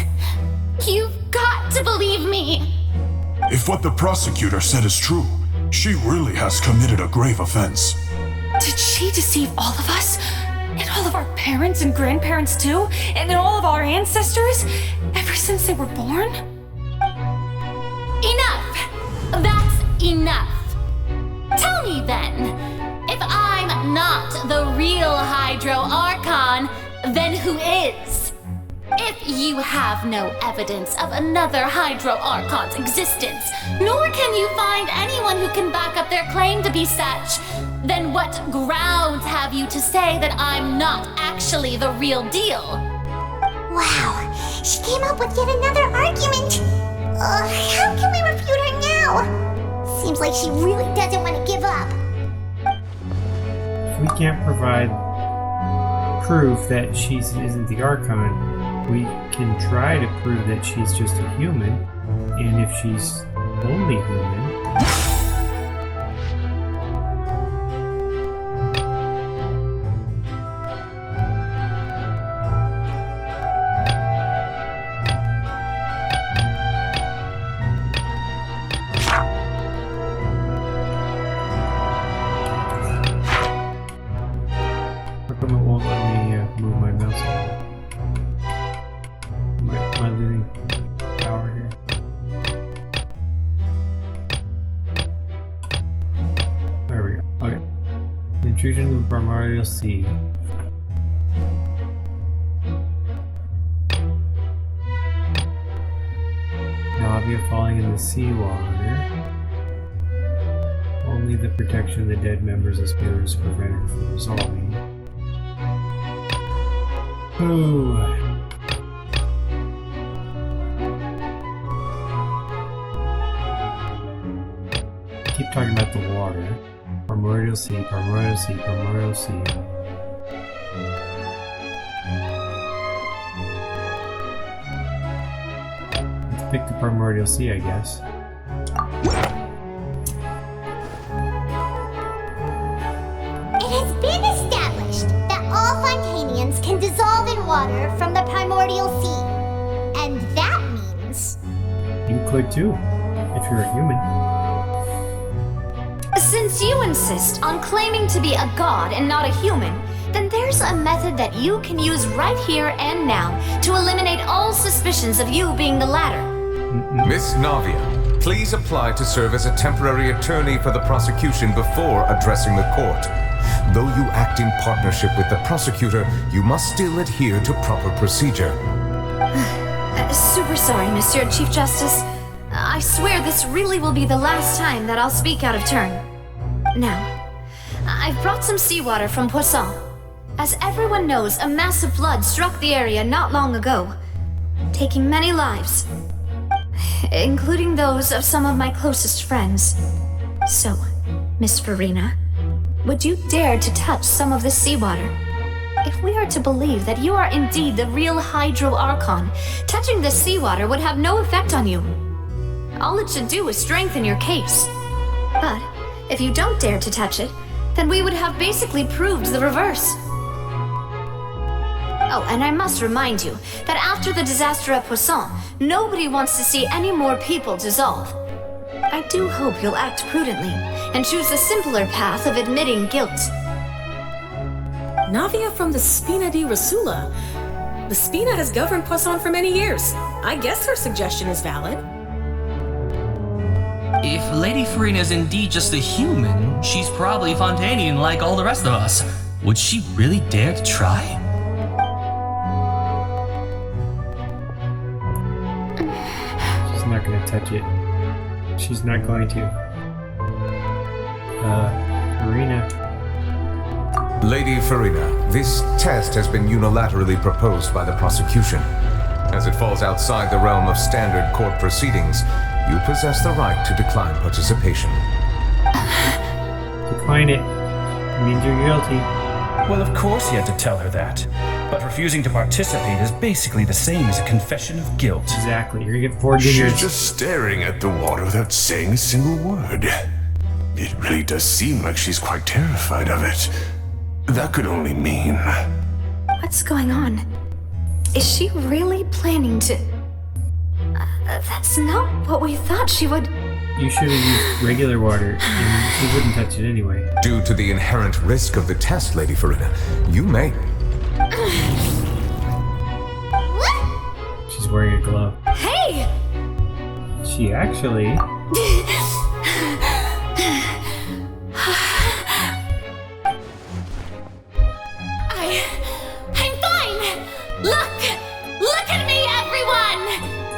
You've got to believe me! If what the prosecutor said is true, she really has committed a grave offense. Did she deceive all of us? And all of our parents and grandparents too? And all of our ancestors? Ever since they were born? Enough! That's enough! Tell me then, if I'm not the real Hydro Archon, then who is? If you have no evidence of another Hydro Archon's existence, nor can you find anyone who can back up their claim to be such, then what grounds have you to say that I'm not actually the real deal? Wow, she came up with yet another argument. How can we refute her now? Seems like she really doesn't want to give up. If we can't provide proof that she isn't the Archon, we can try to prove that she's just a human, and if she's only human... How come it won't let me move my mouse? Am I losing power here? There we go. Okay. Intrusion of the primordial sea. Navia falling in the seawater. Only the protection of the dead members of spirits prevent her from resolving. Ooh. Keep talking about the water. Primordial sea, primordial sea, primordial sea. Let's pick the primordial sea, I guess. It has been established that all Fontanians can dissolve in water from the primordial sea. And that means... You could too, if you're a human. Since you insist on claiming to be a god and not a human, then there's a method that you can use right here and now to eliminate all suspicions of you being the latter. Miss Miss Navia, please apply to serve as a temporary attorney for the prosecution before addressing the court. Though you act in partnership with the prosecutor, you must still adhere to proper procedure. Super sorry, Monsieur Chief Justice. I swear this really will be the last time that I'll speak out of turn. Now, I've brought some seawater from Poisson. As everyone knows, a massive flood struck the area not long ago, taking many lives, including those of some of my closest friends. So, Miss Farina, would you dare to touch some of this seawater? If we are to believe that you are indeed the real Hydro Archon, touching this seawater would have no effect on you. All it should do is strengthen your case. But if you don't dare to touch it, then we would have basically proved the reverse. Oh, and I must remind you that after the disaster at Poisson, nobody wants to see any more people dissolve. I do hope you'll act prudently and choose the simpler path of admitting guilt. Navia from the Spina di Rasula. The Spina has governed Poisson for many years. I guess her suggestion is valid. If Lady Farina is indeed just a human, she's probably Fontanian like all the rest of us. Would she really dare to try? She's not going to touch it. She's not going to. Farina. Lady Farina, this test has been unilaterally proposed by the prosecution. As it falls outside the realm of standard court proceedings, you possess the right to decline participation. Decline it. It means you're guilty. Well, of course he had to tell her that. But refusing to participate is basically the same as a confession of guilt. Exactly. You're gonna get 4 dinners. She's just staring at the water without saying a single word. It really does seem like she's quite terrified of it. That could only mean... What's going on? Is she really planning to... that's not what we thought she would... You should have used regular water, and she wouldn't touch it anyway. Due to the inherent risk of the test, Lady Farina, you may... She's wearing a glove. Hey! She actually... I'm fine! Look at me, everyone!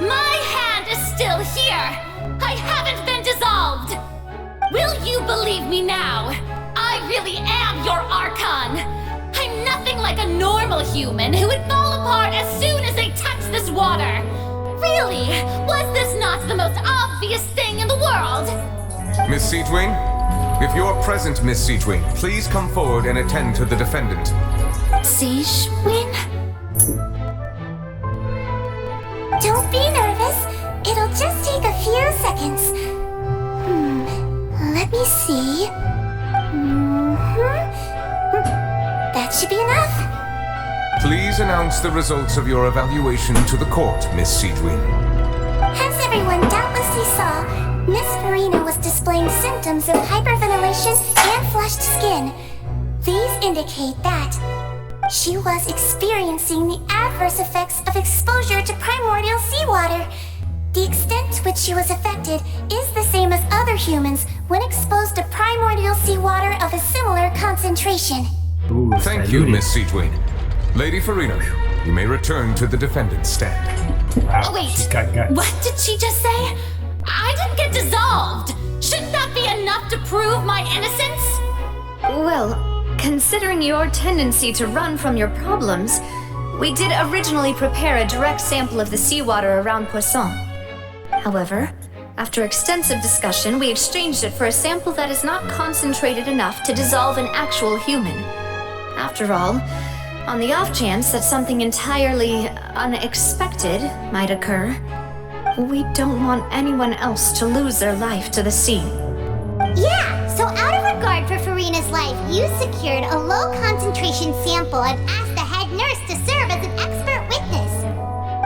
My hand is still here! I haven't been dissolved! Will you believe me now? I really am your Archon! I'm nothing like a normal human who would fall apart as soon as they touch this water! Really? Was this not the most obvious thing in the world? Miss Seedwing? If you're present, Miss Seedwing, please come forward and attend to the defendant. Seedwing? Don't be nervous. It'll just take a few seconds. Let me see. That should be enough. Please announce the results of your evaluation to the court, Miss Seedwing. As everyone doubtlessly saw, Miss Farina was displaying symptoms of hyperventilation and flushed skin. These indicate that she was experiencing the adverse effects of exposure to primordial seawater. The extent to which she was affected is the same as other humans when exposed to primordial seawater of a similar concentration. Ooh, thank you, Miss Seedwing. Lady Farina, you may return to the defendant's stand. Wow, wait, she's got guts. What did she just say? I didn't get dissolved! Shouldn't that be enough to prove my innocence? Well, considering your tendency to run from your problems, we did originally prepare a direct sample of the seawater around Poisson. However, after extensive discussion, we exchanged it for a sample that is not concentrated enough to dissolve an actual human. After all, on the off chance that something entirely unexpected might occur, we don't want anyone else to lose their life to the sea. Yeah, so out of regard for Farina's life, you secured a low-concentration sample and asked the head nurse to serve as an expert witness.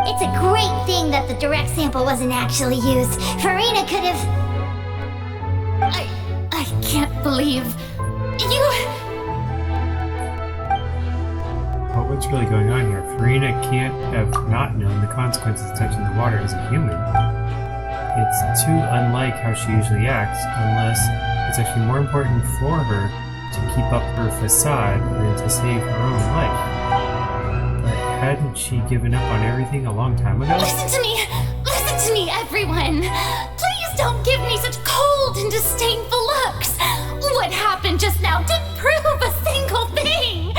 It's a great thing that the direct sample wasn't actually used. Farina could have... I can't believe... You... But what's really going on here? Farina can't have not known the consequences of touching the water as a human. it's too unlike how she usually acts, unless it's actually more important for her to keep up her facade than to save her own life. But hadn't she given up on everything a long time ago? Listen to me! Listen to me, everyone! Please don't give me such cold and disdainful looks! What happened just now didn't prove a single thing!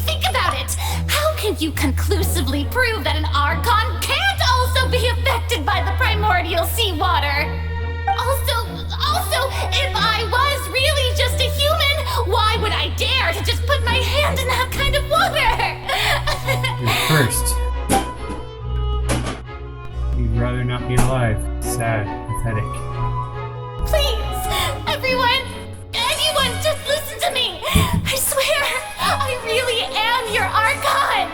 Think about it! How can you conclusively prove that an Archon can't also be affected by the primordial seawater? Also, if I was really just a human, why would I dare to just put my hand in that kind of water? First, you'd rather not be alive. Sad, pathetic. Please, everyone, anyone, just listen to me. I swear, I really am your Archon.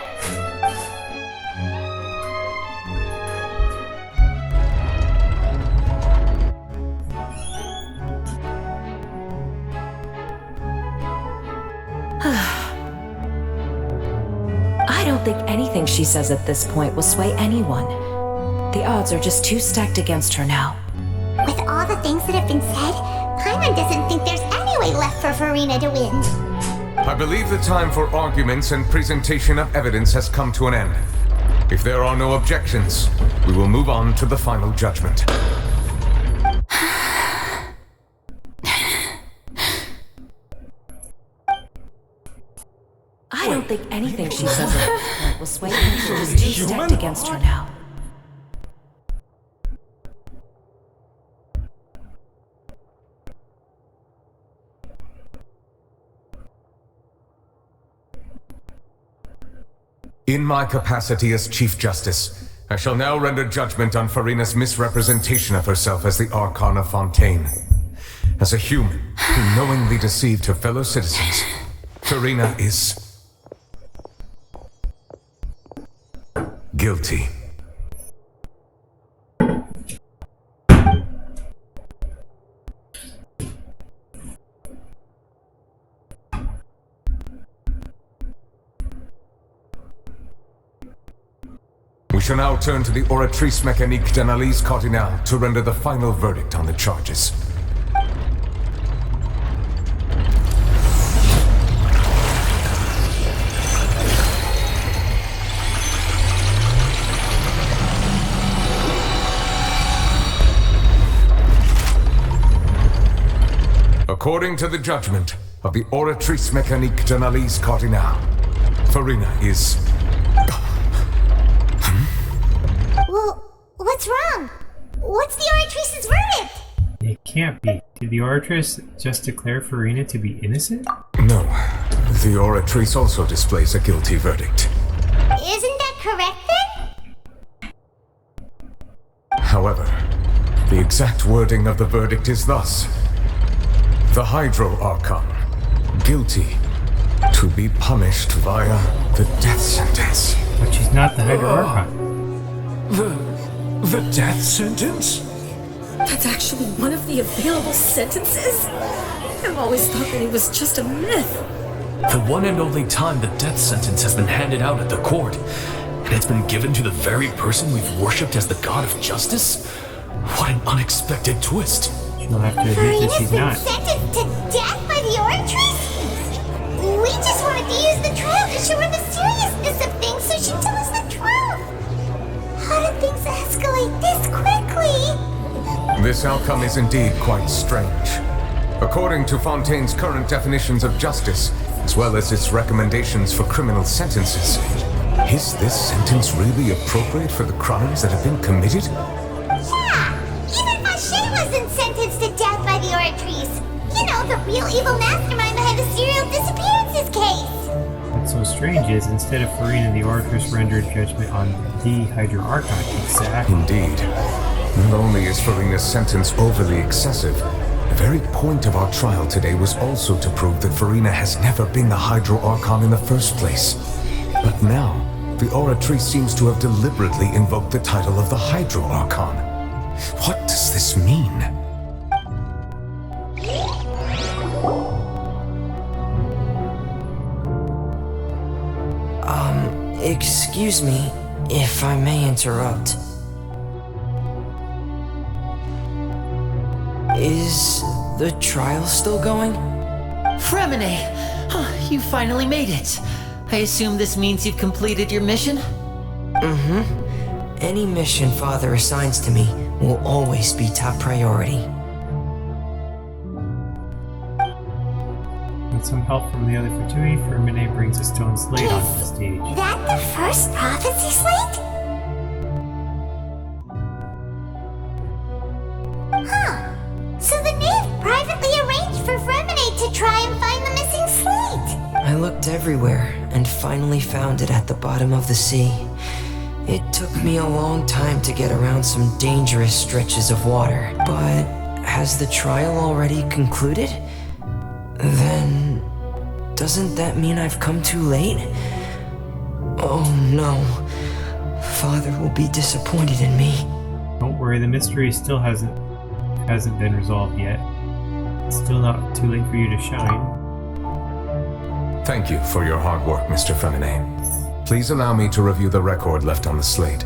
I don't think anything she says at this point will sway anyone. The odds are just too stacked against her now. With all the things that have been said, Paimon doesn't think there's any way left for Farina to win. I believe the time for arguments and presentation of evidence has come to an end. If there are no objections, we will move on to the final judgment. I don't think anything she says at this point will sway anyone. She's too stacked against her now. In my capacity as Chief Justice, I shall now render judgment on Farina's misrepresentation of herself as the Archon of Fontaine. As a human who knowingly deceived her fellow citizens, Farina is guilty. We shall now turn to the Oratrice Mécanique d'Analyse Cardinale to render the final verdict on the charges. According to the judgment of the Oratrice Mécanique d'Analyse Cardinale, Farina is... Well, what's wrong? What's the Oratrice's verdict? It can't be. Did the Oratrice just declare Farina to be innocent? No. The Oratrice also displays a guilty verdict. Isn't that correct then? However, the exact wording of the verdict is thus. The Hydro Archon, guilty, to be punished via the death sentence. But she's not the Hydro Archon. The death sentence? That's actually one of the available sentences? I've always thought that it was just a myth. The one and only time the death sentence has been handed out at the court, and it's been given to the very person we've worshipped as the god of justice? What an unexpected twist. She'll have to admit that she's not. Sentenced to death by the Oratrice? We just wanted to use the trial to show her the seriousness of things so she'd tell us the truth. How did things escalate this quickly? This outcome is indeed quite strange. According to Fontaine's current definitions of justice, as well as its recommendations for criminal sentences, is this sentence really appropriate for the crimes that have been committed? Yeah, even Vacher wasn't sentenced to death by the Oratrice. You know, the real evil mastermind behind the serial disappearances case. What's so strange is, instead of Farina, the Oratrice rendered judgment on the Hydro Archon. Exactly. Indeed. Not only is Farina's sentence overly excessive, the very point of our trial today was also to prove that Farina has never been the Hydro Archon in the first place. But now, the Oratrice seems to have deliberately invoked the title of the Hydro Archon. What does this mean? Excuse me. If I may interrupt. Is the trial still going? Fremine! You finally made it. I assume this means you've completed your mission? Mm-hmm. Any mission Father assigns to me will always be top priority. With some help from the other Fatui, Fremine brings a stone slate onto the stage. That the first prophecy slate? Huh. So the knave privately arranged for Fremine to try and find the missing slate. I looked everywhere and finally found it at the bottom of the sea. It took me a long time to get around some dangerous stretches of water, but has the trial already concluded? Then, doesn't that mean I've come too late? Oh no, Father will be disappointed in me. Don't worry, the mystery still hasn't been resolved yet. It's still not too late for you to shine. Thank you for your hard work, Mr. Fremine. Please allow me to review the record left on the slate.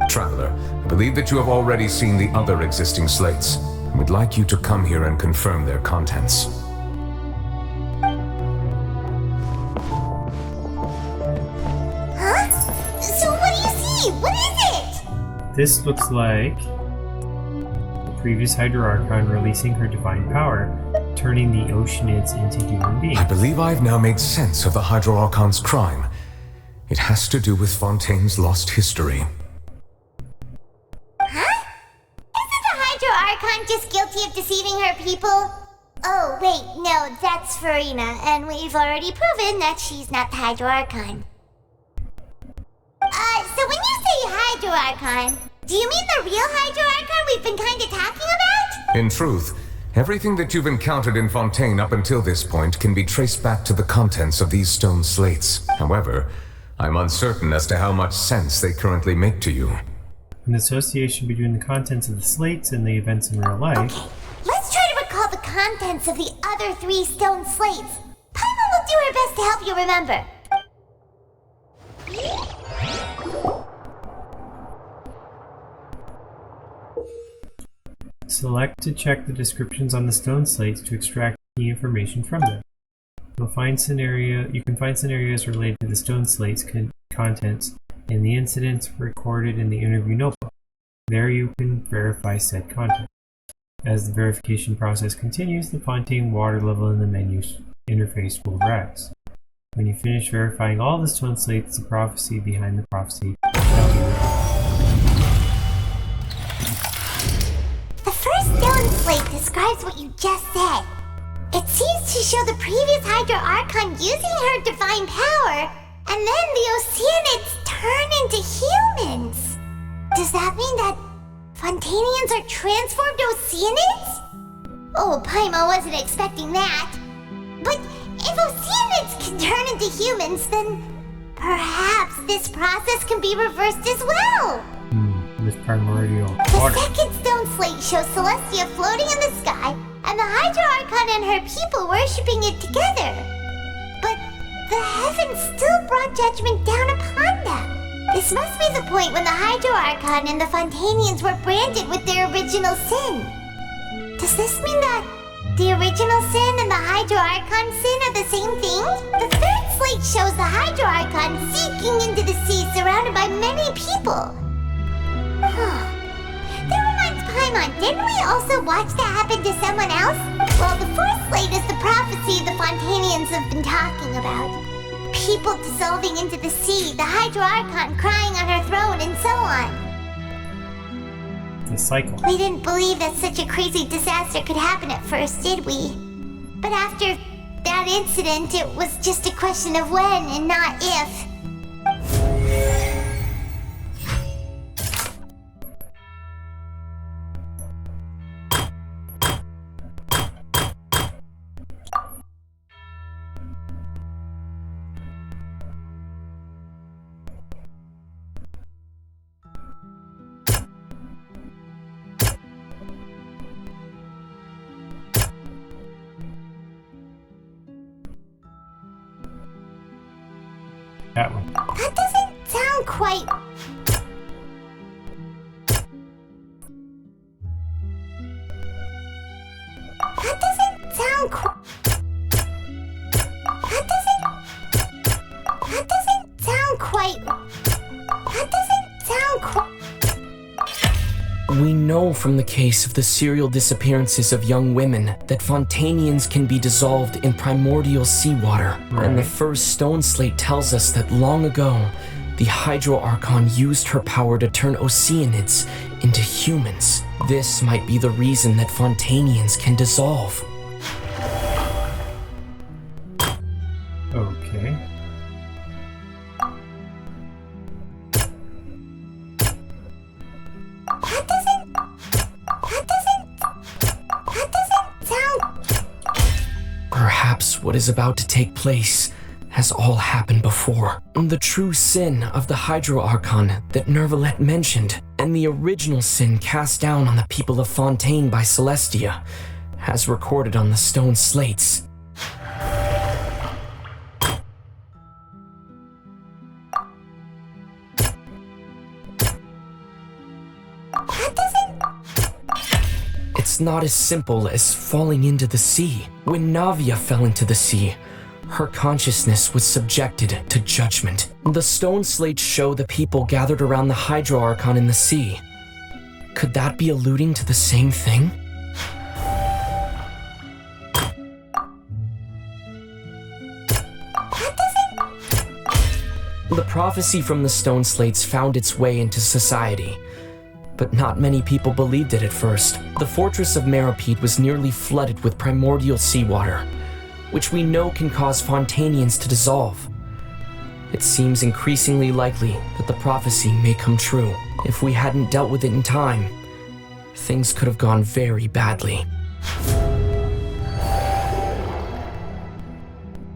Traveler, I believe that you have already seen the other existing slates. I would like you to come here and confirm their contents. Huh? So what do you see? What is it? This looks like the previous Hydro-Archon releasing her divine power, turning the Oceanids into human beings. I believe I've now made sense of the Hydro-Archon's crime. It has to do with Fontaine's lost history. Huh? Isn't the Hydro-Archon just guilty of deceiving her people? Oh, wait, no, that's Farina, and we've already proven that she's not the Hydro-Archon. So when you say Hydro-Archon, do you mean the real Hydro-Archon we've been kinda talking about? In truth, everything that you've encountered in Fontaine up until this point can be traced back to the contents of these stone slates. However, I'm uncertain as to how much sense they currently make to you. An association between the contents of the slates and the events in real life. Okay, let's try to recall the contents of the other 3 stone slates. Paimon will do her best to help you remember. Select to check the descriptions on the stone slates to extract key information from them. You can find scenarios related to the stone slates contents and the incidents recorded in the interview notebook. There you can verify said content. As the verification process continues, the Fontaine water level in the menu interface will rise. When you finish verifying all the stone slates, the prophecy behind the prophecy shall be read. The first stone slate describes what you just said. It seems to show the previous Hydro-Archon using her divine power, and then the Oceanids turn into humans. Does that mean that Fontainians are transformed Oceanids? Oh, Paimon wasn't expecting that. But if Oceanids can turn into humans, then perhaps this process can be reversed as well. With primordial The water. second stone slate shows Celestia floating in the sky, and the Hydro-Archon and her people worshipping it together. But the heavens still brought judgment down upon them. This must be the point when the Hydro-Archon and the Fontainians were branded with their original sin. Does this mean that the original sin and the Hydro-Archon sin are the same thing? The third slate shows the Hydro-Archon seeking into the sea surrounded by many people. That reminds Paimon, didn't we also watch that happen to someone else? Well, the fourth slate is the prophecy the Fontainians have been talking about. People dissolving into the sea, the Hydro-Archon crying on her throne, and so on. The cycle. We didn't believe that such a crazy disaster could happen at first, did we? But after that incident, it was just a question of when and not if. That one. That doesn't sound quite... That doesn't sound quite... That doesn't sound quite... That doesn't sound quite... We know from the case of the serial disappearances of young women that Fontanians can be dissolved in primordial seawater. Right. And the first stone slate tells us that long ago, the Hydro Archon used her power to turn Oceanids into humans. This might be the reason that Fontanians can dissolve. Okay. Perhaps what is about to take place has all happened before. The true sin of the Hydro Archon that Nervalette mentioned, and the original sin cast down on the people of Fontaine by Celestia, as recorded on the stone slates. It's not as simple as falling into the sea. When Navia fell into the sea, her consciousness was subjected to judgment. The stone slates show the people gathered around the Hydro Archon in the sea. Could that be alluding to the same thing? The prophecy from the stone slates found its way into society, but not many people believed it at first. The fortress of Meropide was nearly flooded with primordial seawater, which we know can cause Fontanians to dissolve. It seems increasingly likely that the prophecy may come true. If we hadn't dealt with it in time, things could have gone very badly.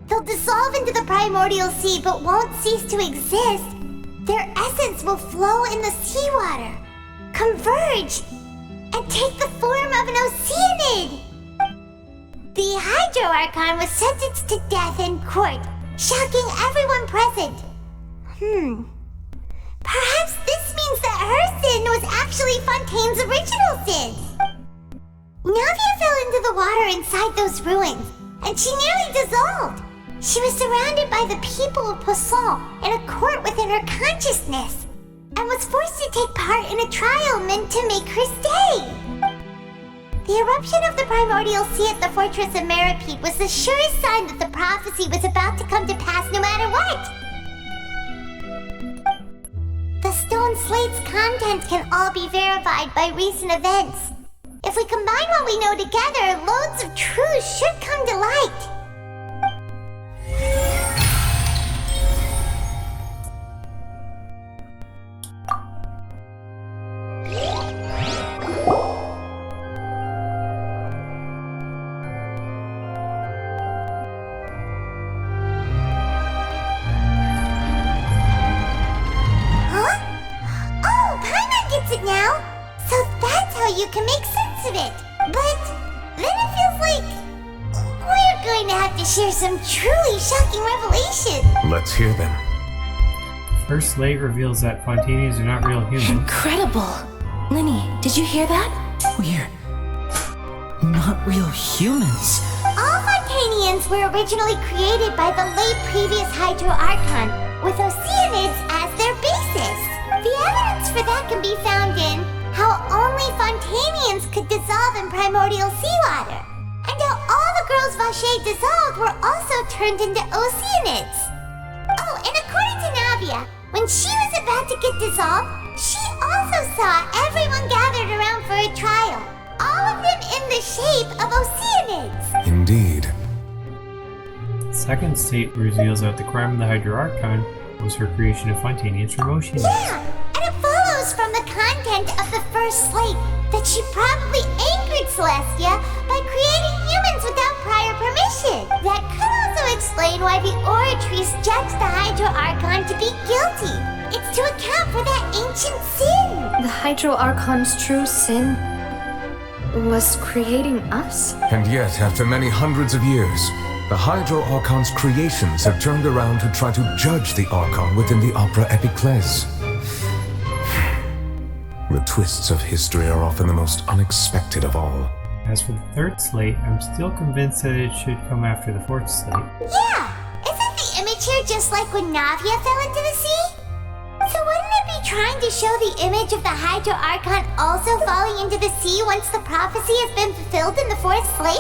They'll dissolve into the primordial sea but won't cease to exist. Their essence will flow in the seawater, converge, and take the form of an Oceanid. The Hydro Archon was sentenced to death in court, shocking everyone present. Perhaps this means that her sin was actually Fontaine's original sin. Navia fell into the water inside those ruins, and she nearly dissolved. She was surrounded by the people of Poisson in a court within her consciousness, and was forced to take part in a trial meant to make her stay. The eruption of the primordial sea at the fortress of Meropide was the surest sign that the prophecy was about to come to pass no matter what. The stone slate's contents can all be verified by recent events. If we combine what we know together, loads of truths should come to light. You can make sense of it. But then it feels like we're going to have to share some truly shocking revelation. Let's hear them. First slate reveals that Fontanians are not real humans. Incredible! Linny, did you hear that? We're not real humans. All Fontanians were originally created by the late previous Hydro Archon, with Oceanids as their basis. The evidence for that can be found in how only Fontanians could dissolve in primordial seawater, and how all the girls Vacher dissolved were also turned into Oceanids. Oh, and according to Navia, when she was about to get dissolved, she also saw everyone gathered around for a trial, all of them in the shape of Oceanids. Indeed. Second slate reveals that the crime of the Hydro Archon was her creation of Fontanians from Oceanids. Yeah, and it follows from the content of the first slate that she probably angered Celestia by creating humans without prior permission. That could also explain why the Oratrice judged the Hydro Archon to be guilty. It's to account for that ancient sin. The Hydro Archon's true sin was creating us? And yet, after many hundreds of years, The Hydro Archon's creations have turned around to try to judge the Archon within the Opera Epiclese. The twists of history are often the most unexpected of all. As for the third slate, I'm still convinced that it should come after the fourth slate. Yeah! Isn't the image here just like when Navia fell into the sea? So wouldn't it be trying to show the image of the Hydro Archon also falling into the sea once the prophecy has been fulfilled in the fourth slate?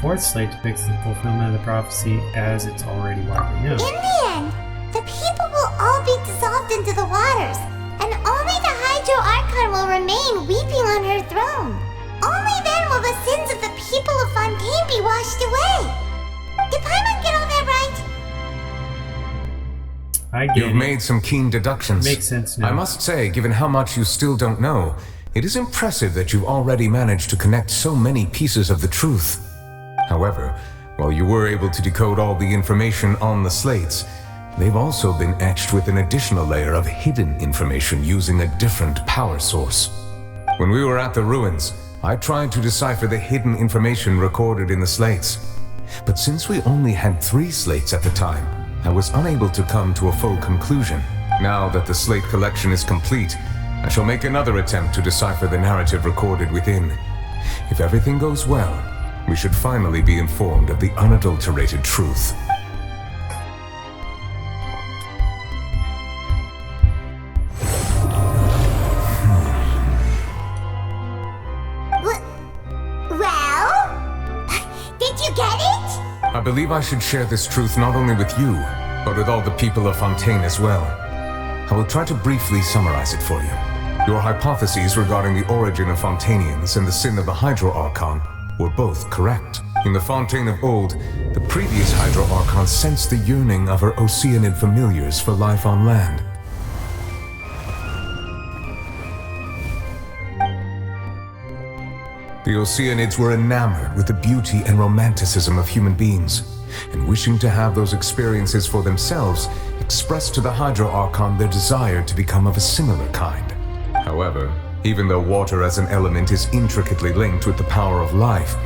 The fourth slate depicts the fulfillment of the prophecy as it's already widely known. In the end, the people will all be dissolved into the waters, and only the Hydro Archon will remain weeping on her throne. Only then will the sins of the people of Fontaine be washed away. Did Paimon get all that right? You've made some keen deductions. Makes sense now. I must say, given how much you still don't know, it is impressive that you've already managed to connect so many pieces of the truth. However, while you were able to decode all the information on the slates, they've also been etched with an additional layer of hidden information using a different power source. When we were at the ruins, I tried to decipher the hidden information recorded in the slates. But since we only had 3 slates at the time, I was unable to come to a full conclusion. Now that the slate collection is complete, I shall make another attempt to decipher the narrative recorded within. If everything goes well, we should finally be informed of the unadulterated truth. I believe I should share this truth not only with you, but with all the people of Fontaine as well. I will try to briefly summarize it for you. Your hypotheses regarding the origin of Fontainians and the sin of the Hydro Archon were both correct. In the Fontaine of old, the previous Hydro Archon sensed the yearning of her Oceanid familiars for life on land. The Oceanids were enamored with the beauty and romanticism of human beings, and wishing to have those experiences for themselves, expressed to the Hydro Archon their desire to become of a similar kind. However, even though water as an element is intricately linked with the power of life,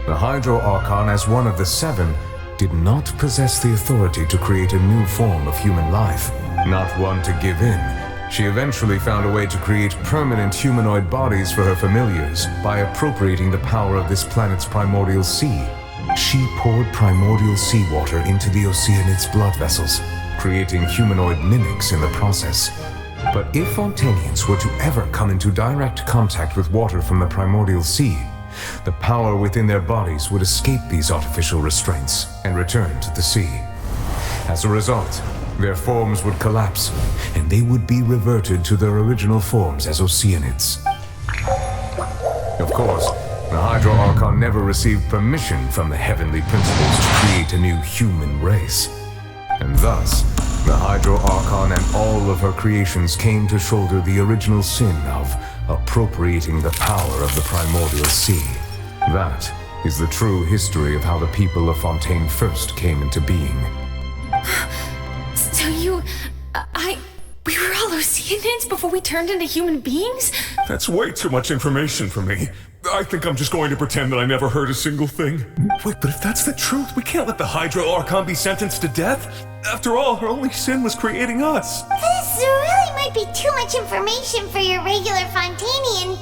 the Hydro Archon, as one of the 7, did not possess the authority to create a new form of human life. Not one to give in, she eventually found a way to create permanent humanoid bodies for her familiars by appropriating the power of this planet's primordial sea. She poured primordial seawater into the Oceanids' blood vessels, creating humanoid mimics in the process. But if Fontainians were to ever come into direct contact with water from the primordial sea, the power within their bodies would escape these artificial restraints and return to the sea. As a result, their forms would collapse, and they would be reverted to their original forms as Oceanids. Of course, the Hydro Archon never received permission from the heavenly principles to create a new human race. And thus, the Hydro Archon and all of her creations came to shoulder the original sin of appropriating the power of the primordial sea. That is the true history of how the people of Fontaine first came into being. So we were all Oceanids before we turned into human beings? That's way too much information for me. I think I'm just going to pretend that I never heard a single thing. Wait, but if that's the truth, we can't let the Hydro Archon be sentenced to death. After all, her only sin was creating us. This really might be too much information for your regular Fontainian,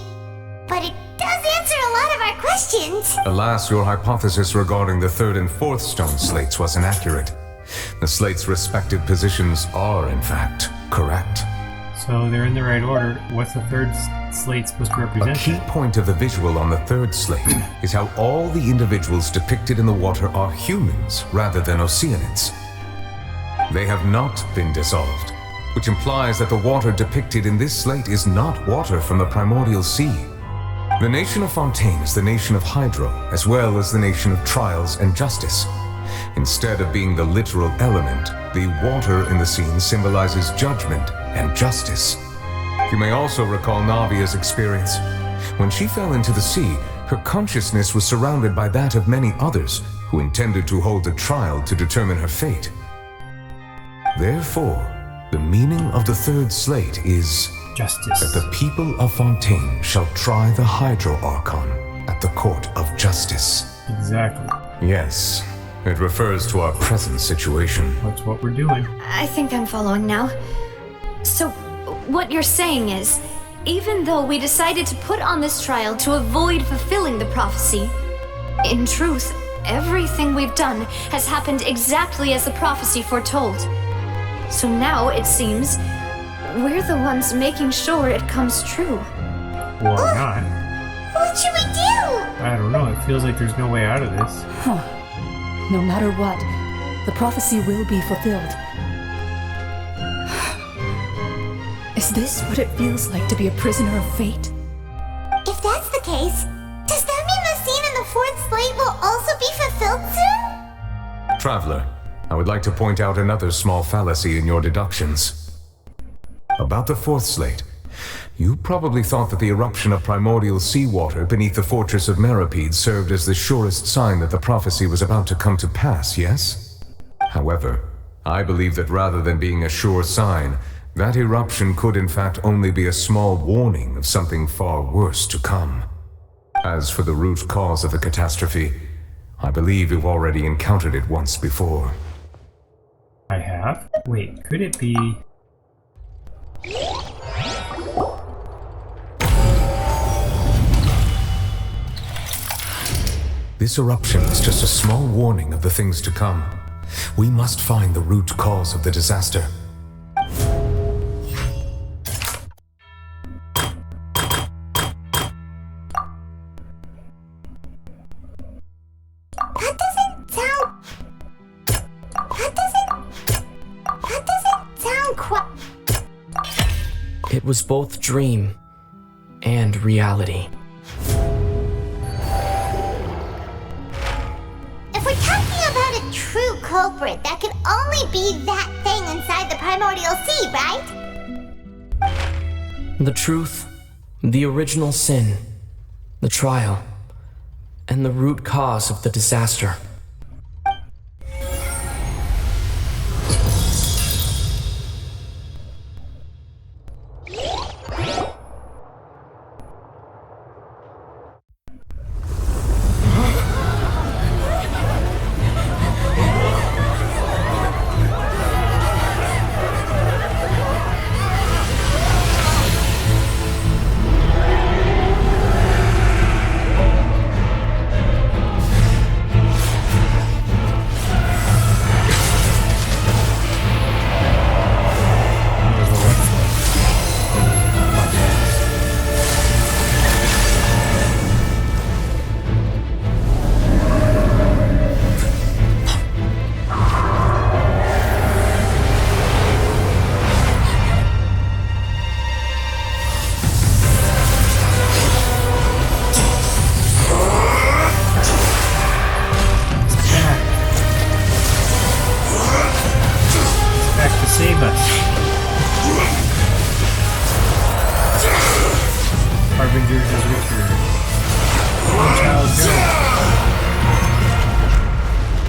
but it does answer a lot of our questions. Alas, your hypothesis regarding the 3rd and 4th stone slates was inaccurate. The slates' respective positions are, in fact, correct. So they're in the right order. What's the 3rd slate supposed to represent? A key point of the visual on the 3rd slate is how all the individuals depicted in the water are humans rather than Oceanids. They have not been dissolved, which implies that the water depicted in this slate is not water from the primordial sea. The nation of Fontaine is the nation of Hydro, as well as the nation of trials and justice. Instead of being the literal element, the water in the scene symbolizes judgment and justice. You may also recall Navia's experience. When she fell into the sea, her consciousness was surrounded by that of many others who intended to hold a trial to determine her fate. Therefore, the meaning of the 3rd slate is justice. That the people of Fontaine shall try the Hydro Archon at the court of justice. Exactly. Yes, It refers to our present situation. That's what we're doing. I think I'm following now. So, what you're saying is, even though we decided to put on this trial to avoid fulfilling the prophecy, in truth, everything we've done has happened exactly as the prophecy foretold. So now, it seems, we're the ones making sure it comes true. Or not. What should we do? I don't know. It feels like there's no way out of this. Huh. No matter what, the prophecy will be fulfilled. Is this what it feels like to be a prisoner of fate? If that's the case, does that mean the scene in the fourth slate will also be fulfilled soon? Traveler, I would like to point out another small fallacy in your deductions. About the fourth slate, you probably thought that the eruption of primordial seawater beneath the fortress of Meripede served as the surest sign that the prophecy was about to come to pass, yes? However, I believe that rather than being a sure sign, that eruption could in fact only be a small warning of something far worse to come. As for the root cause of the catastrophe, I believe you've already encountered it once before. I have? Wait, could it be... This eruption is just a small warning of the things to come. We must find the root cause of the disaster. It was both dream and reality. If we're talking about a true culprit, that could only be that thing inside the primordial sea, right? The truth, the original sin, the trial, and the root cause of the disaster.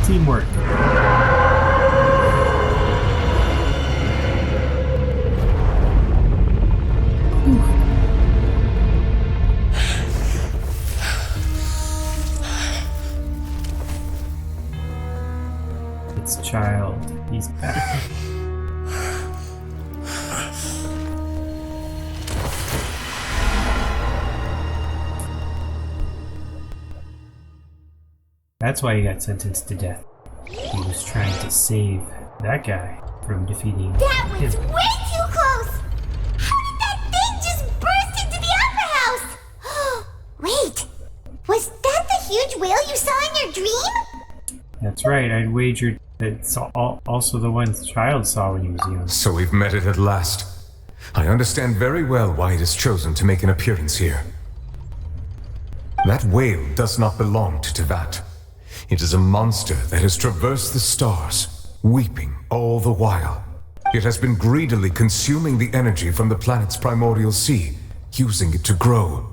Teamwork. It's Child. He's back. That's why he got sentenced to death. He was trying to save that guy from defeating That was him. way too close! How did that thing just burst into the Opera House? Wait, was that the huge whale you saw in your dream? That's right, I'd wagered that it's also the one Child saw when he was young. So we've met it at last. I understand very well why it has chosen to make an appearance here. That whale does not belong to Tevat. It is a monster that has traversed the stars, weeping all the while. It has been greedily consuming the energy from the planet's primordial sea, using it to grow.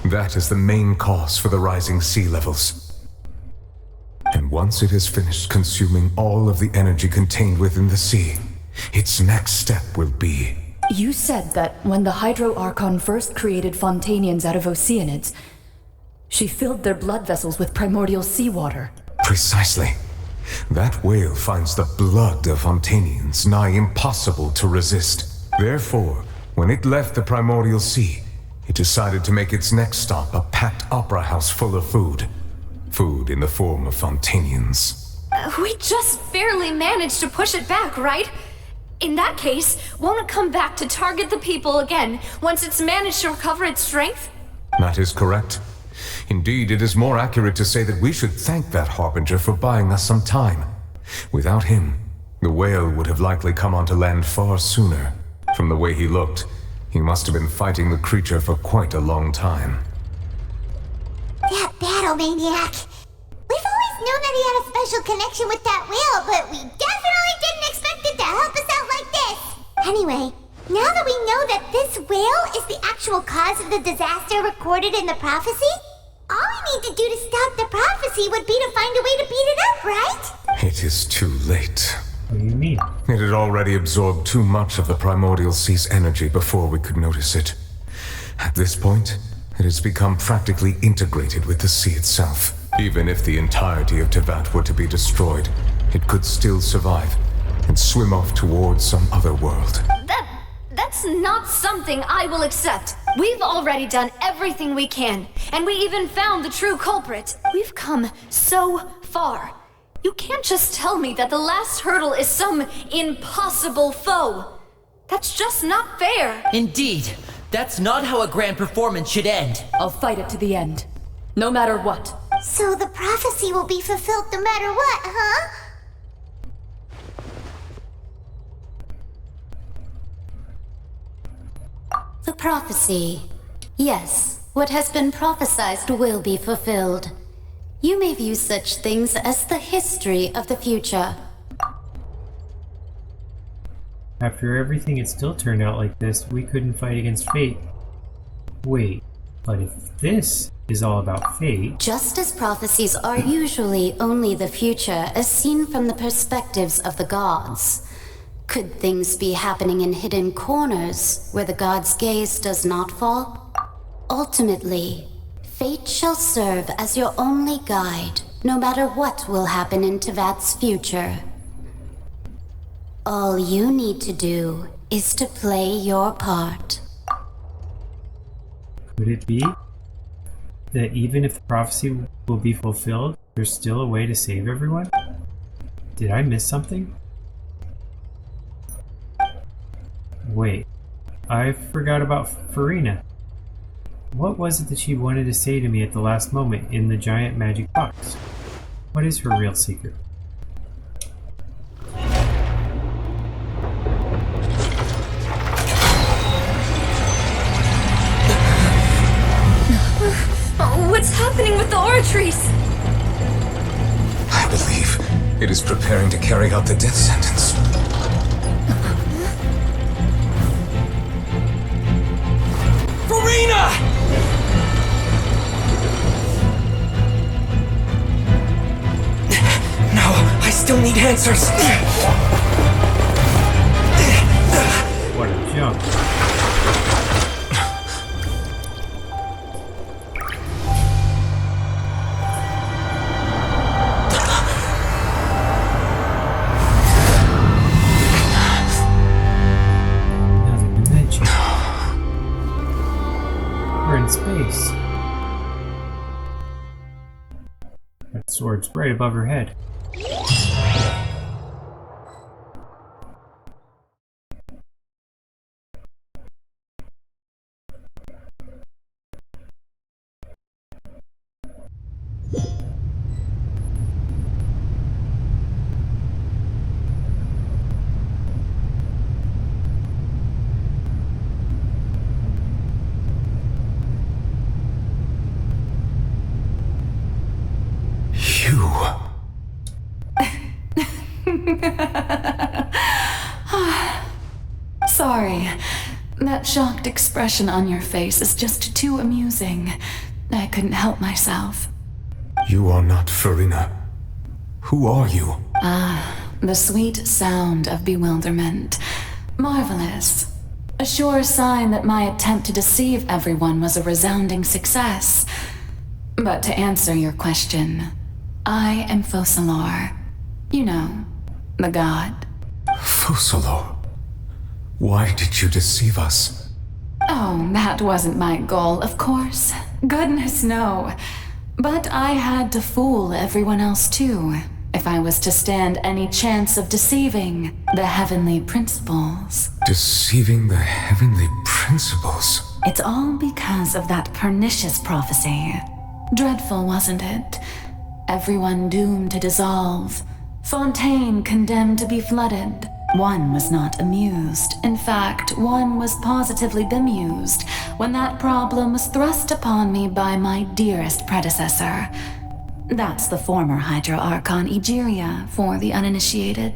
That is the main cause for the rising sea levels. And once it has finished consuming all of the energy contained within the sea, its next step will be... You said that when the Hydro Archon first created Fontanians out of Oceanids, she filled their blood vessels with primordial seawater. Precisely. That whale finds the blood of Fontanians nigh impossible to resist. Therefore, when it left the primordial sea, it decided to make its next stop a packed opera house full of food. Food in the form of Fontanians. We just barely managed to push it back, right? In that case, won't it come back to target the people again once it's managed to recover its strength? That is correct. Indeed, it is more accurate to say that we should thank that Harbinger for buying us some time. Without him, the whale would have likely come onto land far sooner. From the way he looked, he must have been fighting the creature for quite a long time. That battle maniac! We've always known that he had a special connection with that whale, but we definitely didn't expect it to help us out like this! Anyway, now that we know that this whale is the actual cause of the disaster recorded in the prophecy, all we need to do to stop the prophecy would be to find a way to beat it up, right? It is too late. What do you mean? It had already absorbed too much of the primordial sea's energy before we could notice it. At this point, it has become practically integrated with the sea itself. Even if the entirety of Tevat were to be destroyed, it could still survive and swim off towards some other world. That's not something I will accept. We've already done everything we can, and we even found the true culprit. We've come so far. You can't just tell me that the last hurdle is some impossible foe. That's just not fair. Indeed. That's not how a grand performance should end. I'll fight it to the end. No matter what. So the prophecy will be fulfilled no matter what, huh? The prophecy. Yes, what has been prophesied will be fulfilled. You may view such things as the history of the future. After everything, it still turned out like this. We couldn't fight against fate. Wait, but if this is all about fate... Just as prophecies are usually only the future as seen from the perspectives of the gods, could things be happening in hidden corners where the gods' gaze does not fall? Ultimately, fate shall serve as your only guide, no matter what will happen in Tevat's future. All you need to do is to play your part. Could it be that even if the prophecy will be fulfilled, there's still a way to save everyone? Did I miss something? Wait, I forgot about Farina. What was it that she wanted to say to me at the last moment in the giant magic box? What is her real secret? What's happening with the aura trees? I believe it is preparing to carry out the death sentence. Farina! No, I still need answers. What a jump. Space. That sword's right above her head. Sorry. That shocked expression on your face is just too amusing. I couldn't help myself. You are not Farina. Who are you? The sweet sound of bewilderment. Marvelous. A sure sign that my attempt to deceive everyone was a resounding success. But to answer your question, I am Focalor, You know, the god. Fusalo, why did you deceive us? Oh, that wasn't my goal, of course. Goodness, no. But I had to fool everyone else too, if I was to stand any chance of deceiving the heavenly principles. Deceiving the heavenly principles? It's all because of that pernicious prophecy. Dreadful, wasn't it? Everyone doomed to dissolve. Fontaine condemned to be flooded. One was not amused. In fact, one was positively bemused when that problem was thrust upon me by my dearest predecessor. That's the former Hydro Archon Egeria, for the uninitiated.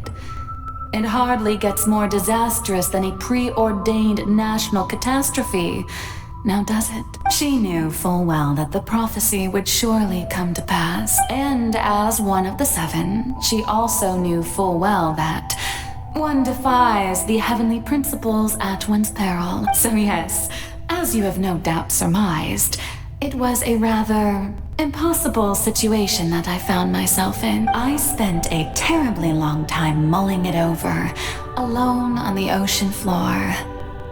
It hardly gets more disastrous than a preordained national catastrophe. Now does it? She knew full well that the prophecy would surely come to pass, and as one of the seven, she also knew full well that one defies the heavenly principles at one's peril. So yes, as you have no doubt surmised, it was a rather impossible situation that I found myself in. I spent a terribly long time mulling it over, alone on the ocean floor.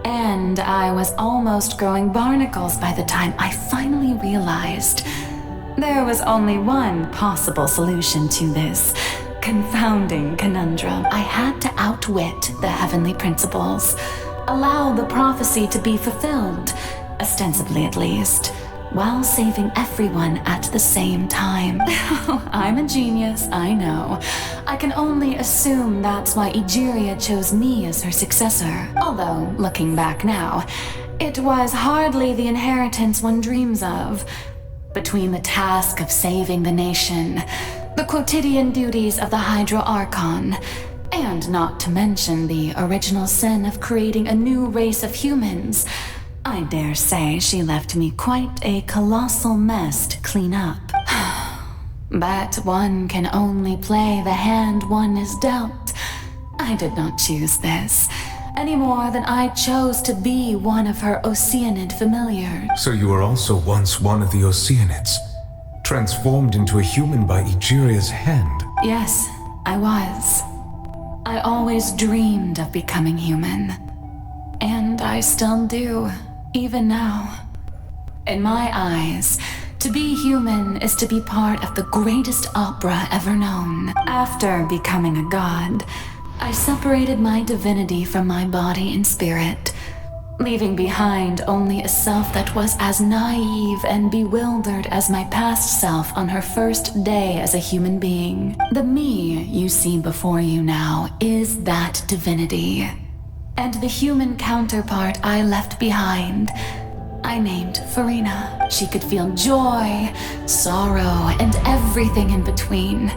And I was almost growing barnacles by the time I finally realized there was only one possible solution to this confounding conundrum. I had to outwit the heavenly principles, allow the prophecy to be fulfilled, ostensibly at least, while saving everyone at the same time. I'm a genius, I know. I can only assume that's why Egeria chose me as her successor. Although, looking back now, it was hardly the inheritance one dreams of. Between the task of saving the nation, the quotidian duties of the Hydro Archon, and not to mention the original sin of creating a new race of humans, I dare say she left me quite a colossal mess to clean up. But one can only play the hand one is dealt. I did not choose this, any more than I chose to be one of her Oceanid familiars. So you were also once one of the Oceanids, transformed into a human by Egeria's hand? Yes, I was. I always dreamed of becoming human. And I still do. Even now. In my eyes, to be human is to be part of the greatest opera ever known. After becoming a god, I separated my divinity from my body and spirit, leaving behind only a self that was as naive and bewildered as my past self on her first day as a human being. The me you see before you now is that divinity. And the human counterpart I left behind, I named Farina. She could feel joy, sorrow, and everything in between.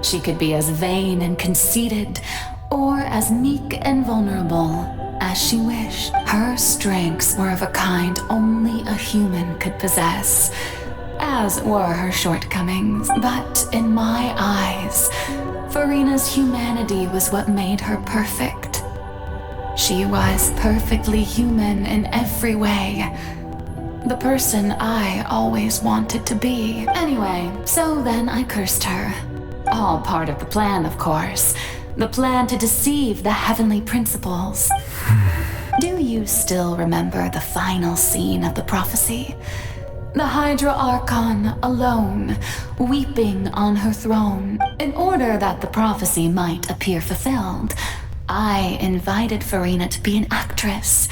She could be as vain and conceited, or as meek and vulnerable as she wished. Her strengths were of a kind only a human could possess, as were her shortcomings. But in my eyes, Farina's humanity was what made her perfect. She was perfectly human in every way. The person I always wanted to be. Anyway, so then I cursed her. All part of the plan, of course. The plan to deceive the heavenly principles. Do you still remember the final scene of the prophecy? The Hydra Archon alone, weeping on her throne. In order that the prophecy might appear fulfilled, I invited Farina to be an actress,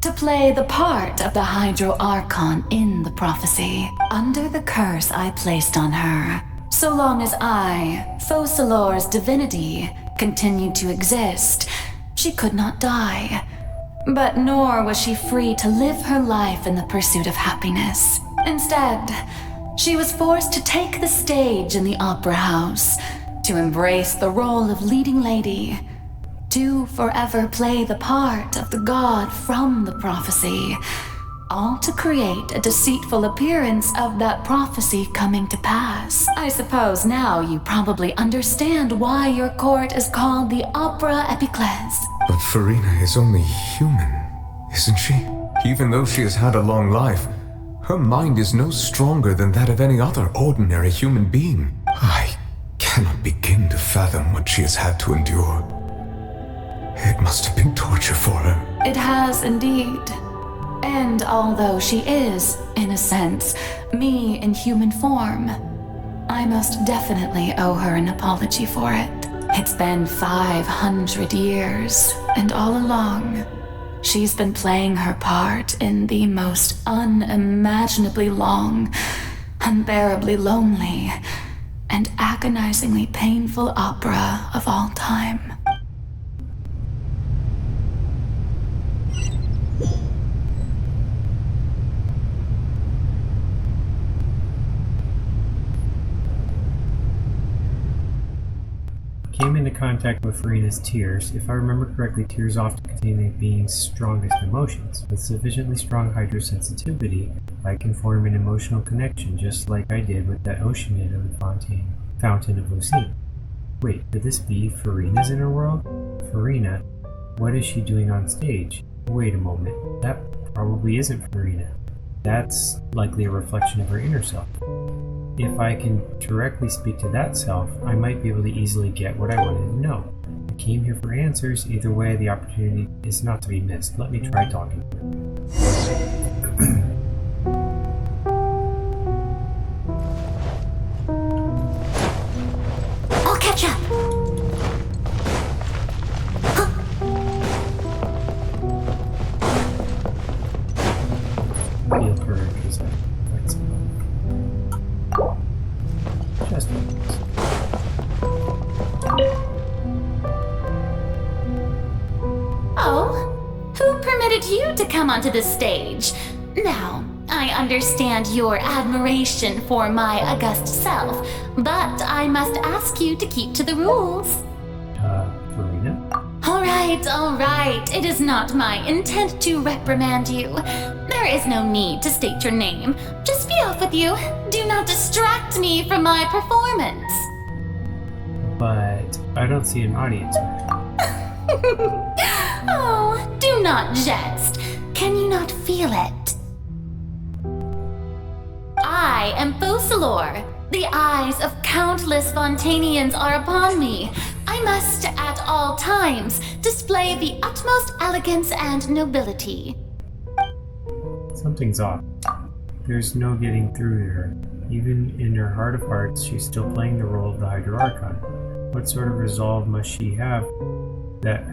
to play the part of the Hydro Archon in the prophecy, under the curse I placed on her. So long as I, Fosalor's divinity, continued to exist, she could not die. But nor was she free to live her life in the pursuit of happiness. Instead, she was forced to take the stage in the opera house, to embrace the role of leading lady, to forever play the part of the god from the prophecy, all to create a deceitful appearance of that prophecy coming to pass. I suppose now you probably understand why your court is called the Opera Epiclese. But Farina is only human, isn't she? Even though she has had a long life, her mind is no stronger than that of any other ordinary human being. I cannot begin to fathom what she has had to endure. It must have been torture for her. It has indeed. And although she is, in a sense, me in human form, I most definitely owe her an apology for it. It's been 500 years, and all along, she's been playing her part in the most unimaginably long, unbearably lonely, and agonizingly painful opera of all time. Came into contact with Farina's tears. If I remember correctly, tears often contain a being's strongest emotions. With sufficiently strong hydrosensitivity, I can form an emotional connection, just like I did with that Oceanid of the Fountain of Lucine. Wait, could this be Farina's inner world? Farina? What is she doing on stage? Wait a moment, that probably isn't Farina. That's likely a reflection of her inner self. If I can directly speak to that self, I might be able to easily get what I wanted to know. I came here for answers. Either way, the opportunity is not to be missed. Let me try talking to her. I'll catch up. Feel her because I fight somebody. Just Oh, who permitted you to come onto the stage? Now, I understand your admiration for my august self, but I must ask you to keep to the rules. Farina? All right. It is not my intent to reprimand you. There is no need to state your name. Just be off with you. Do not distract me from my performance. But I don't see an audience here. Oh, do not jest. Can you not feel it? I am Focalor. The eyes of countless Fontanians are upon me. I must, at all times, display the utmost elegance and nobility. Something's off. There's no getting through to her. Even in her heart of hearts, she's still playing the role of the Hydra Archon. What sort of resolve must she have that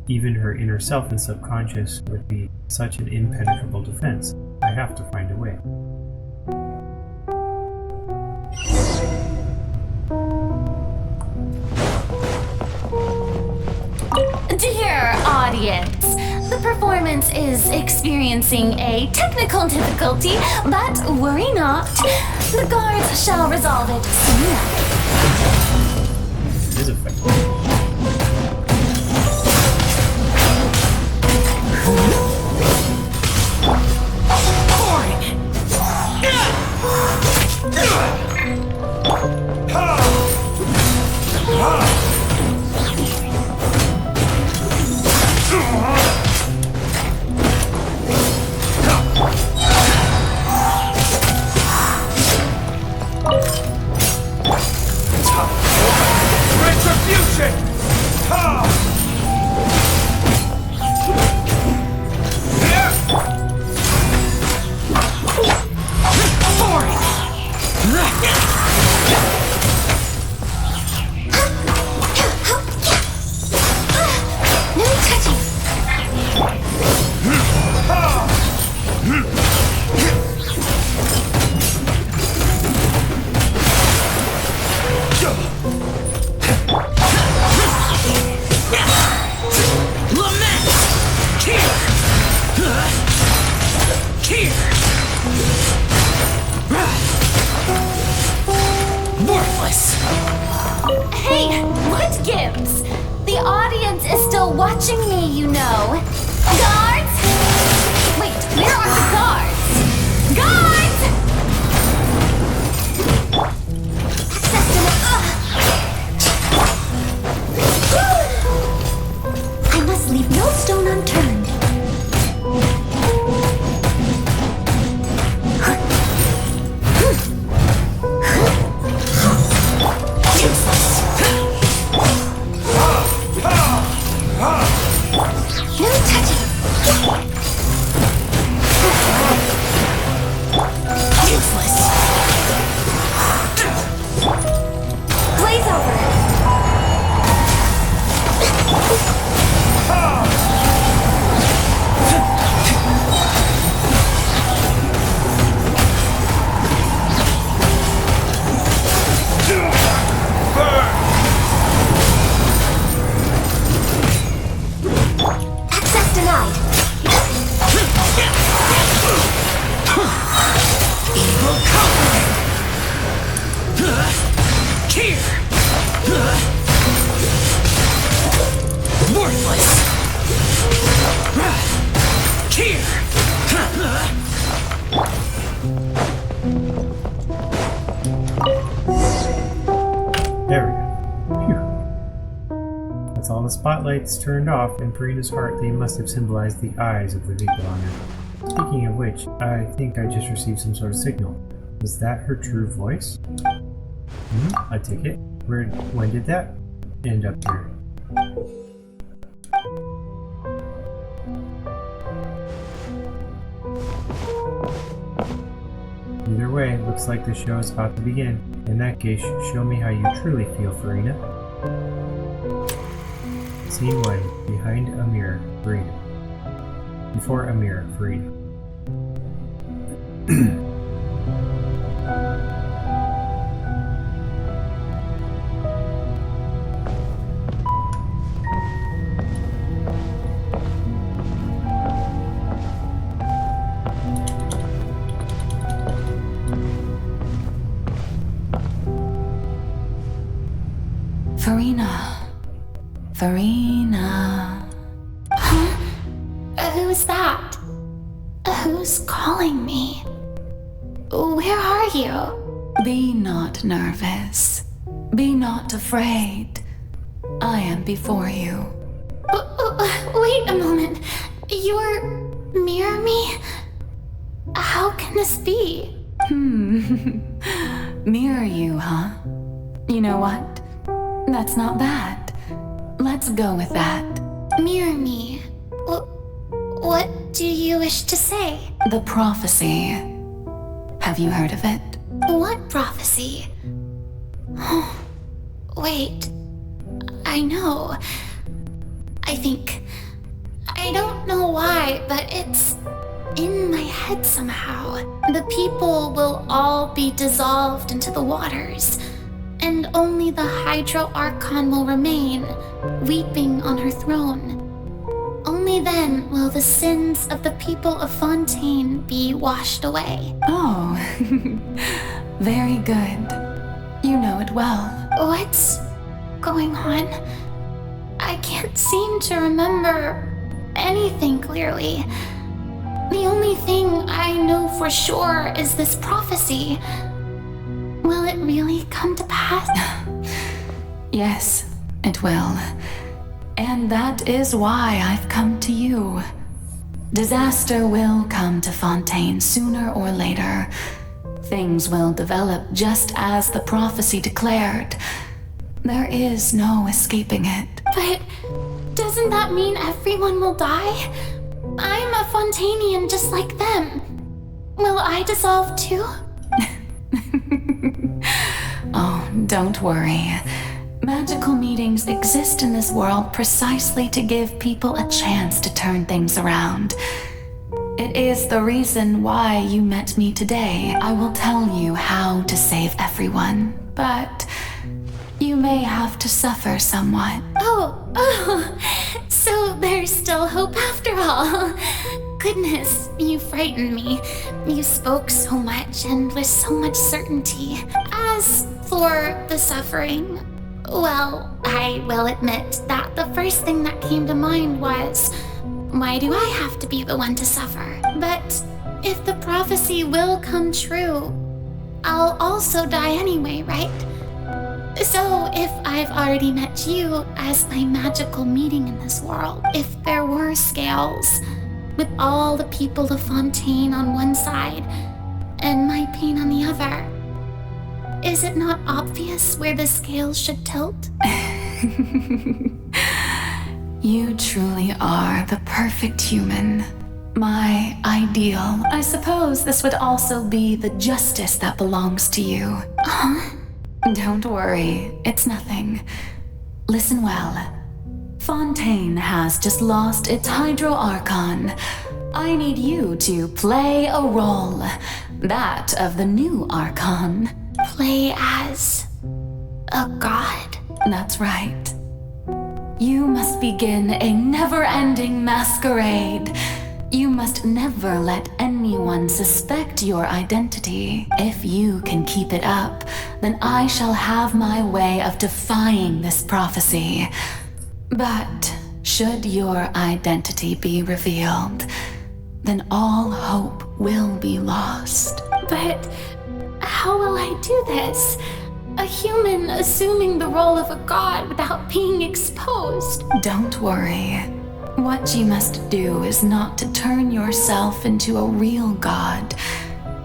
even her inner self and subconscious would be such an impenetrable defense? I have to find a way. Dear audience, the performance is experiencing a technical difficulty, but worry not. The guards shall resolve it soon. It is effective. Retribution! Hey, what gives? The audience is still watching me, you know. Guards? Wait, where are the guards? Guards! I must leave no stone unturned. Evil conquering! Here! Worthless! Here! There we go. Phew. With all the spotlights turned off in Purina's heart, they must have symbolized the eyes of the people on her. Speaking of which, I think I just received some sort of signal. Was that her true voice? A ticket? When did that end up here? Either way, looks like the show is about to begin. In that case, show me how you truly feel, Farina. Scene 1. Behind a mirror, Farina. Before a mirror, Farina. Farina. Farina. Huh? Who's that? Who's calling me? Where are you? Be not nervous. Be not afraid. I am before you. Wait a moment. You're near me? How can this be? Mirror you, huh? You know what? That's not bad. Let's go with that. Mirror me? What do you wish to say? The prophecy. Have you heard of it? What prophecy? Oh, wait. I know. I think. I don't know why, but it's in my head somehow. The people will all be dissolved into the waters, and only the Hydro Archon will remain, weeping on her throne. Only then will the sins of the people of Fontaine be washed away. Oh, very good. You know it well. What's going on? I can't seem to remember anything clearly. The only thing I know for sure is this prophecy. Will it really come to pass? Yes, it will. And that is why I've come to you. Disaster will come to Fontaine sooner or later. Things will develop just as the prophecy declared. There is no escaping it. But doesn't that mean everyone will die? I'm a Fontainian just like them. Will I dissolve too? Oh, don't worry. Magical meetings exist in this world precisely to give people a chance to turn things around. It is the reason why you met me today. I will tell you how to save everyone, but you may have to suffer somewhat. Oh, so there's still hope after all. Goodness, you frightened me. You spoke so much and with so much certainty. As for the suffering, well, I will admit that the first thing that came to mind was, why do I have to be the one to suffer? But if the prophecy will come true, I'll also die anyway, right? So if I've already met you as my magical meeting in this world, if there were scales, with all the people of Fontaine on one side and my pain on the other, is it not obvious where the scales should tilt? You truly are the perfect human. My ideal. I suppose this would also be the justice that belongs to you. Huh? Don't worry, it's nothing. Listen well. Fontaine has just lost its Hydro Archon. I need you to play a role. That of the new Archon. Play as a god? That's right. You must begin a never-ending masquerade. You must never let anyone suspect your identity. If you can keep it up, then I shall have my way of defying this prophecy. But should your identity be revealed, then all hope will be lost. But how will I do this? A human assuming the role of a god without being exposed. Don't worry. What you must do is not to turn yourself into a real god.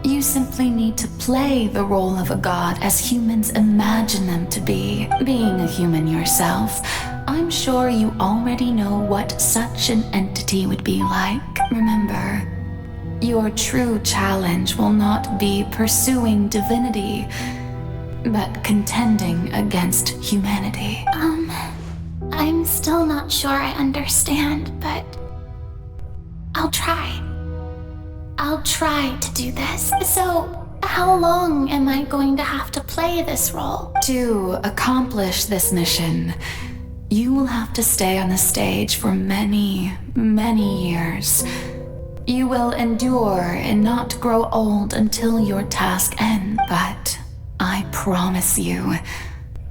You simply need to play the role of a god as humans imagine them to be. Being a human yourself, I'm sure you already know what such an entity would be like. Remember, your true challenge will not be pursuing divinity, but contending against humanity. I'm still not sure I understand, but I'll try. I'll try to do this. So, how long am I going to have to play this role? To accomplish this mission, you will have to stay on the stage for many, many years. You will endure and not grow old until your task ends, but I promise you,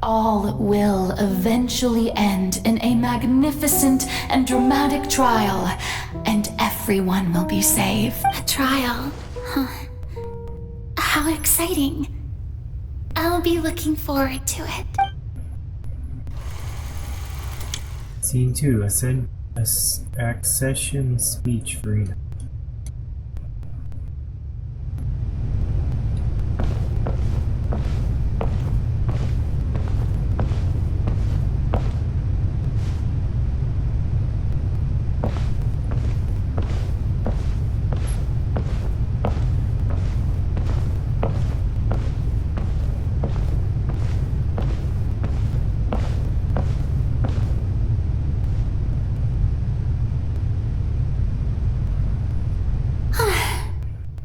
all will eventually end in a magnificent and dramatic trial, and everyone will be saved. A trial? Huh. How exciting. I'll be looking forward to it. Scene 2, accession speech, Farina.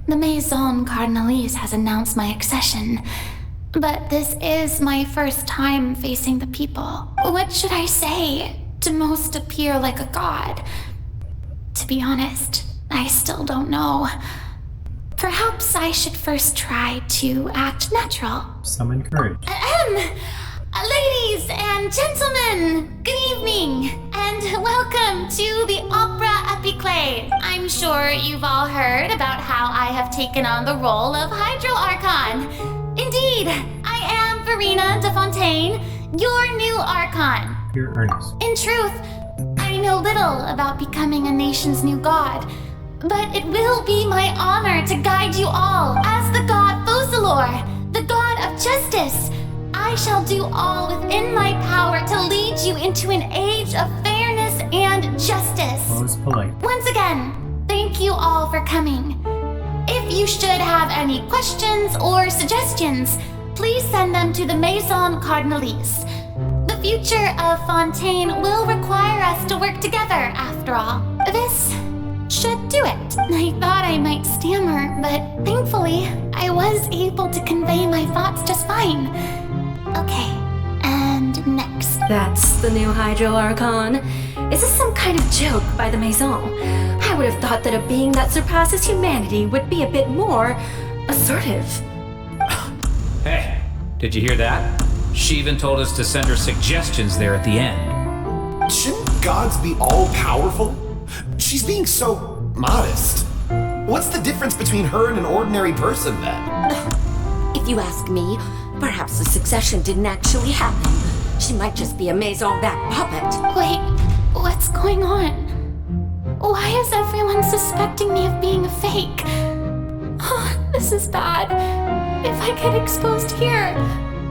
The Maison Cardinalise has announced my accession, but this is my first time facing the people. What should I say to most appear like a god? To be honest, I still don't know. Perhaps I should first try to act natural. Summon courage. Ladies and gentlemen, good evening, and welcome to the Opera Epiclade. I'm sure you've all heard about how I have taken on the role of Hydro Archon. Indeed, I am Farina de Fontaine, your new Archon. You're earnest. In truth, I know little about becoming a nation's new god, but it will be my honor to guide you all as the god Focalor, the god of justice. I shall do all within my power to lead you into an age of fairness and justice. Always polite. Once again, thank you all for coming. If you should have any questions or suggestions, please send them to the Maison Cardinalise. The future of Fontaine will require us to work together, after all. This should do it. I thought I might stammer, but thankfully, I was able to convey my thoughts just fine. Okay, and next. That's the new Hydro Archon. Is this some kind of joke by the Maison? I would have thought that a being that surpasses humanity would be a bit more assertive. Hey, did you hear that? She even told us to send her suggestions there at the end. Shouldn't gods be all-powerful? She's being so modest. What's the difference between her and an ordinary person, then? If you ask me, perhaps the succession didn't actually happen. She might just be a Maison-back puppet. Wait, what's going on? Why is everyone suspecting me of being a fake? Oh, this is bad. If I get exposed here,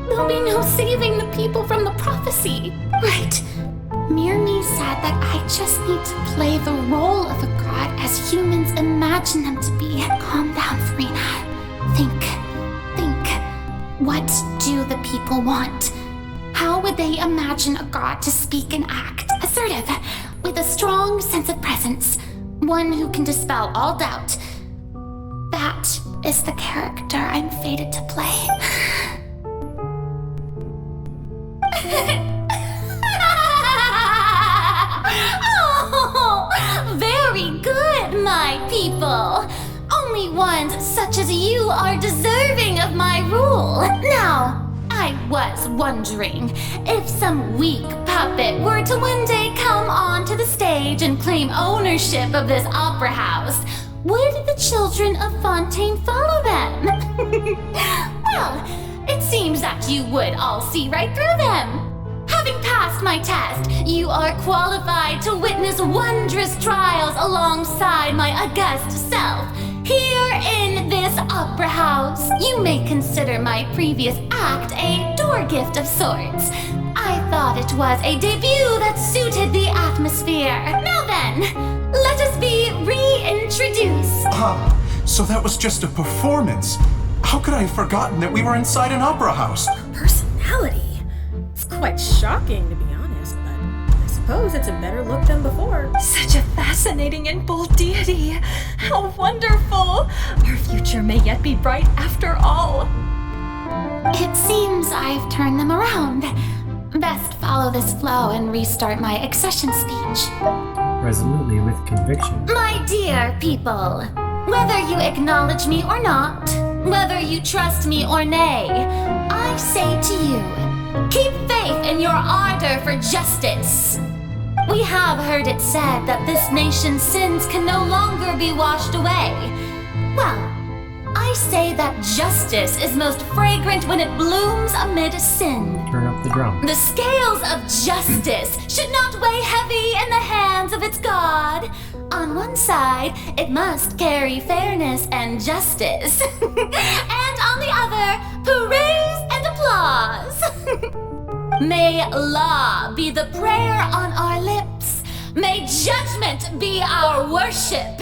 there'll be no saving the people from the prophecy. Right. Mirmi said that I just need to play the role of a god as humans imagine them to be. Calm down, Farina. Think. What do the people want? How would they imagine a god to speak and act? Assertive, with a strong sense of presence. One who can dispel all doubt. That is the character I'm fated to play. Oh, very good, my ones such as you are deserving of my rule. Now, I was wondering if some weak puppet were to one day come onto the stage and claim ownership of this opera house, would the children of Fontaine follow them? Well, it seems that you would all see right through them. Having passed my test, you are qualified to witness wondrous trials alongside my august self. Here in this opera house, you may consider my previous act a door gift of sorts. I thought it was a debut that suited the atmosphere. Now then, let us be reintroduced. So that was just a performance. How could I have forgotten that we were inside an opera house? Personality? It's quite shocking, to be honest, but I suppose it's a better look than before. Such a fascinating and bold deity. How wonderful! Our future may yet be bright after all. It seems I've turned them around. Best follow this flow and restart my accession speech. Resolutely with conviction. My dear people, whether you acknowledge me or not, whether you trust me or nay, I say to you, keep faith in your ardor for justice. We have heard it said that this nation's sins can no longer be washed away. Well, I say that justice is most fragrant when it blooms amid sin. Turn up the drum. The scales of justice should not weigh heavy in the hands of its God. On one side, it must carry fairness and justice. And on the other, praise and applause. May law be the prayer on our lips. May judgment be our worship.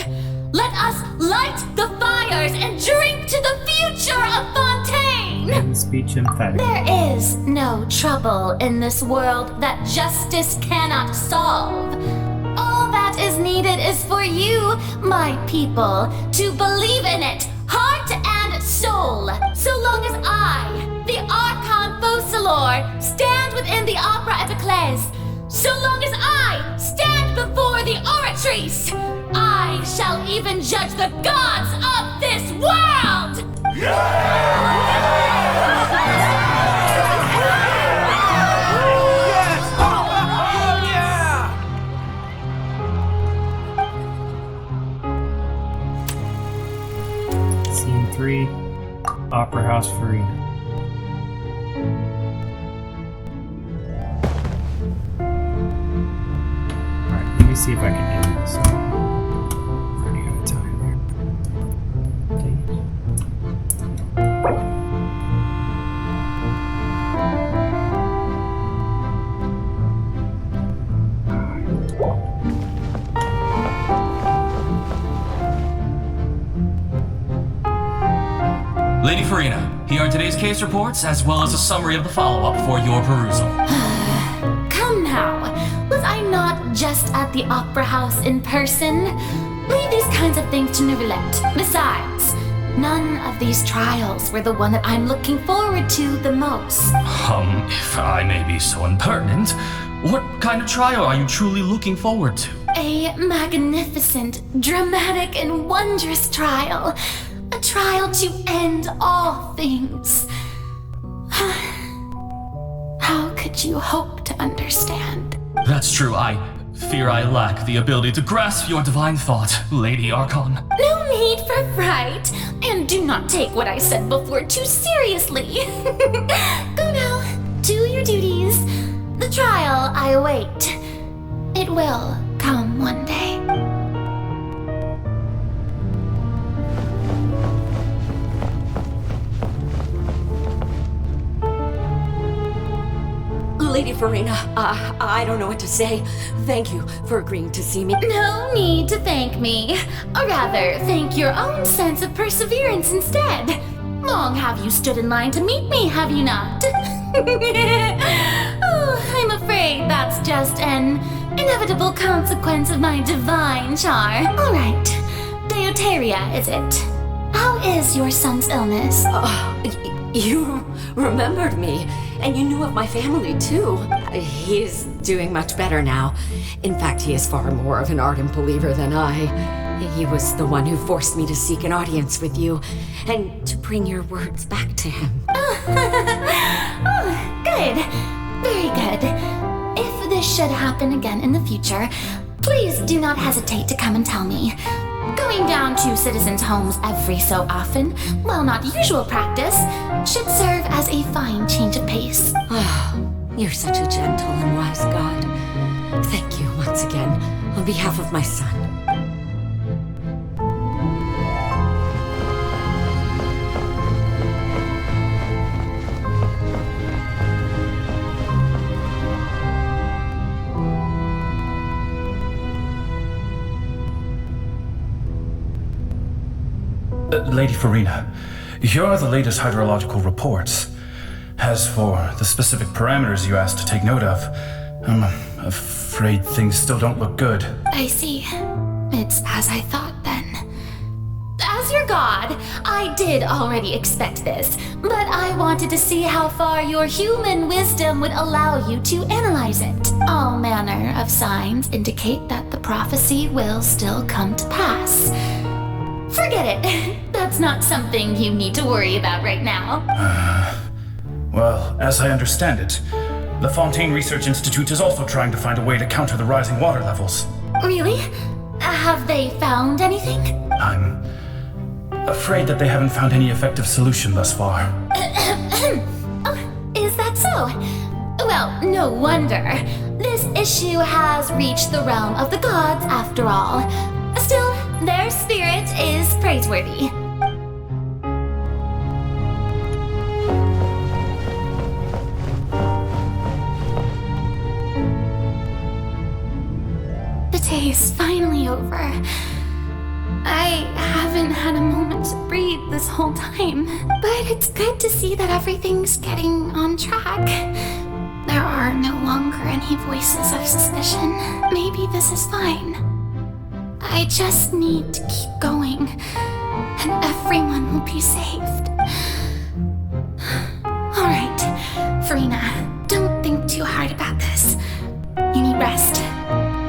Let us light the fires and drink to the future of Fontaine! End speech emphatic. There is no trouble in this world that justice cannot solve. All that is needed is for you, my people, to believe in it, heart and soul. So long as I, the Archon Focalor, stand within the Opera Epiclese, so long as I stand before the Oratrice, I shall even judge the gods of this world! Scene 3, Opera House Farina. Alright, let me see if I can end this. Running out of time here. Lady Farina, here are today's case reports, as well as a summary of the follow-up for your perusal. Come now, was I not just at the Opera House in person? Leave these kinds of things to Neuvillette. Besides, none of these trials were the one that I'm looking forward to the most. If I may be so impertinent, what kind of trial are you truly looking forward to? A magnificent, dramatic, and wondrous trial. A trial to end all things. How could you hope to understand? That's true, I fear I lack the ability to grasp your divine thought, Lady Archon. No need for fright, and do not take what I said before too seriously. Go now, do your duties. The trial I await. It will come one day. Lady Farina, I don't know what to say. Thank you for agreeing to see me. No need to thank me. Or rather, thank your own sense of perseverance instead. Long have you stood in line to meet me, have you not? Oh, I'm afraid that's just an inevitable consequence of my divine charm. All right, Deoteria, is it? How is your son's illness? You remembered me, and you knew of my family too. He is doing much better now. In fact, he is far more of an ardent believer than I. He was the one who forced me to seek an audience with you and to bring your words back to him. Oh, good. Very good. If this should happen again in the future, please do not hesitate to come and tell me. Going down to citizens' homes every so often, while not usual practice, should serve as a fine change of pace. Oh, you're such a gentle and wise god. Thank you once again, on behalf of my son. Lady Farina, here are the latest hydrological reports. As for the specific parameters you asked to take note of, I'm afraid things still don't look good. I see. It's as I thought then. As your god, I did already expect this, but I wanted to see how far your human wisdom would allow you to analyze it. All manner of signs indicate that the prophecy will still come to pass. Forget it. That's not something you need to worry about right now. Well, as I understand it, the Fontaine Research Institute is also trying to find a way to counter the rising water levels. Really? Have they found anything? I'm afraid that they haven't found any effective solution thus far. Is that so? Well, no wonder. This issue has reached the realm of the gods after all. Still, their spirit is praiseworthy. The day is finally over. I haven't had a moment to breathe this whole time, but it's good to see that everything's getting on track. There are no longer any voices of suspicion. Maybe this is fine. I just need to keep going, and everyone will be saved. Alright, Farina, don't think too hard about this. You need rest.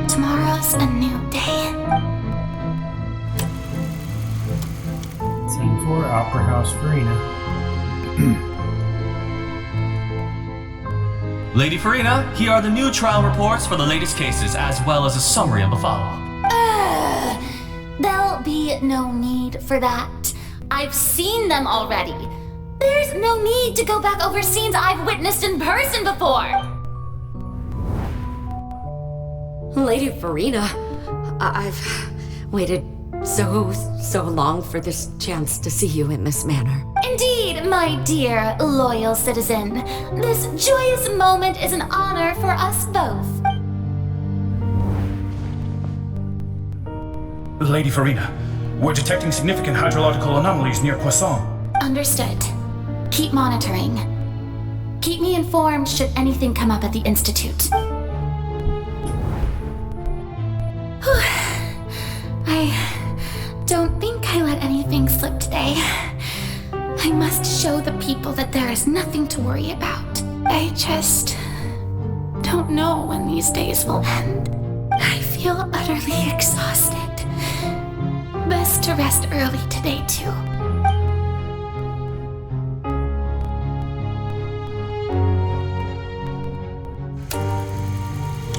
Tomorrow's a new day. Scene 4, Opera House, Farina. Lady Farina, here are the new trial reports for the latest cases, as well as a summary of the follow-up. There'll be no need for that. I've seen them already. There's no need to go back over scenes I've witnessed in person before. Lady Farina, I've waited so long for this chance to see you in this manner. Indeed, my dear, loyal citizen. This joyous moment is an honor for us both. Lady Farina, we're detecting significant hydrological anomalies near Poisson. Understood. Keep monitoring. Keep me informed should anything come up at the Institute. I don't think I let anything slip today. I must show the people that there is nothing to worry about. I just don't know when these days will end. I feel utterly exhausted. Best to rest early today, too.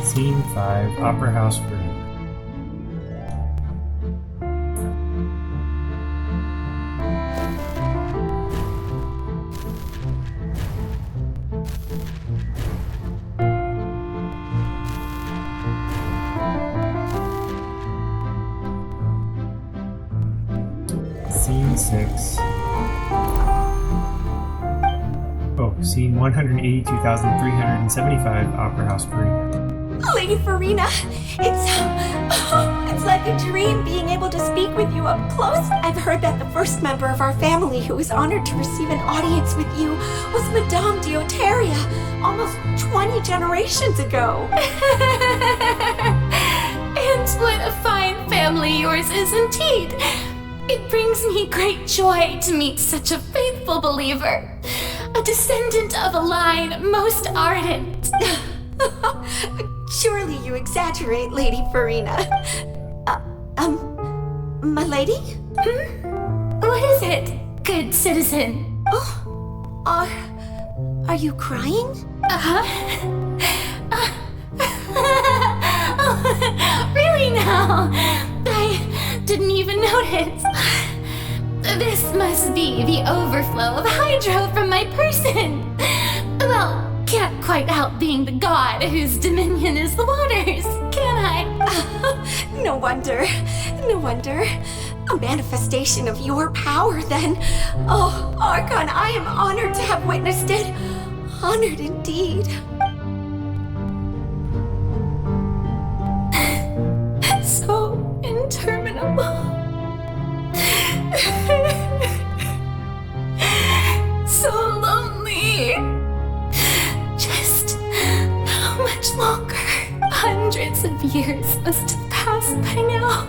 Scene 5, Opera House, Farina. Scene 6. Oh, scene 182,375, Opera House, Farina. Lady Farina, it's like a dream being able to speak with you up close. I've heard that the first member of our family who was honored to receive an audience with you was Madame Dioteria, almost 20 generations ago. And what a fine family yours is indeed. It brings me great joy to meet such a faithful believer, a descendant of a line most ardent. Surely you exaggerate, Lady Farina. My lady? What is it, good citizen? Are you crying? Really now? I didn't even notice. This must be the overflow of hydro from my person. Well, can't quite help being the god whose dominion is the waters, can I? No wonder. No wonder. A manifestation of your power, then. Oh, Archon, I am honored to have witnessed it. Honored indeed. So interminable. So lonely. Just how much longer? Hundreds of years must have passed by now.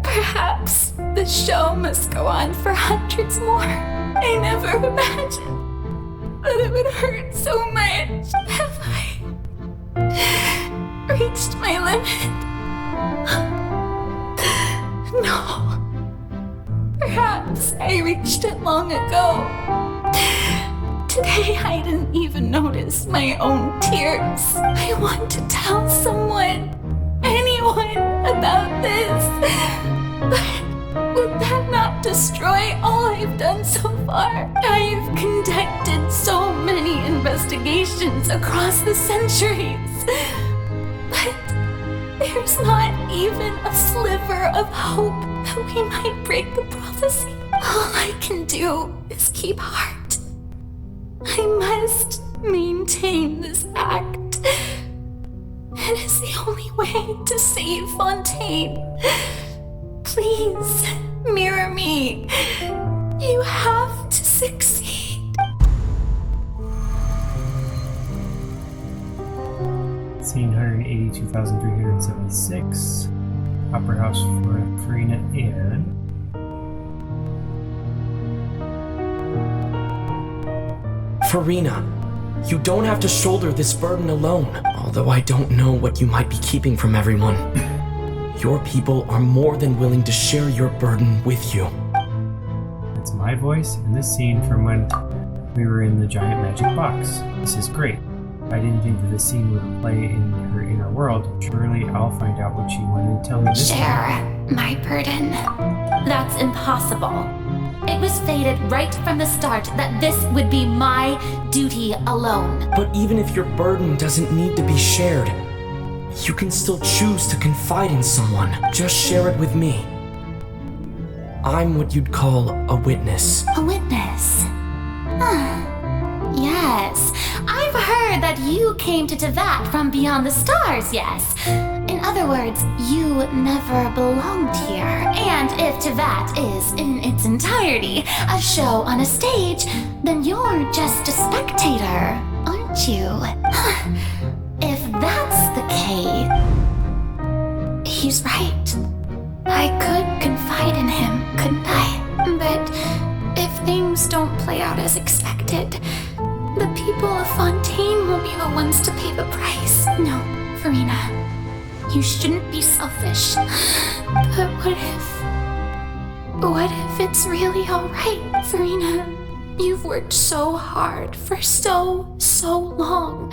Perhaps the show must go on for hundreds more. I never imagined that it would hurt so much. Have I reached my limit? No. Perhaps I reached it long ago. Today I didn't even notice my own tears. I want to tell someone, anyone, about this. But would that not destroy all I've done so far? I've conducted so many investigations across the centuries. But there's not even a sliver of hope that we might break the prophecy. All I can do is keep heart. I must maintain this act. It is the only way to save Fontaine. Please, mirror me. You have to succeed. Scene 182,376. Opera House for Farina and... Farina, you don't have to shoulder this burden alone, although I don't know what you might be keeping from everyone. Your people are more than willing to share your burden with you. That's my voice in this scene from when we were in the giant magic box. This is great. I didn't think that this scene would play in her inner world. Surely I'll find out what she wanted to tell me this time. Share my burden. That's impossible. It was fated right from the start that this would be my duty alone. But even if your burden doesn't need to be shared, you can still choose to confide in someone. Just share it with me. I'm what you'd call a witness. A witness? Yes. I've heard that you came to Tevat from beyond the stars, yes. In other words, you never belonged here. And if Tevat is, in its entirety, a show on a stage, then you're just a spectator, aren't you? If that's the case... He's right. I could confide in him, couldn't I? But if things don't play out as expected, the people of Fontaine will be the ones to pay the price. No, Farina, you shouldn't be selfish. But what if it's really alright, Farina? You've worked so hard for so long.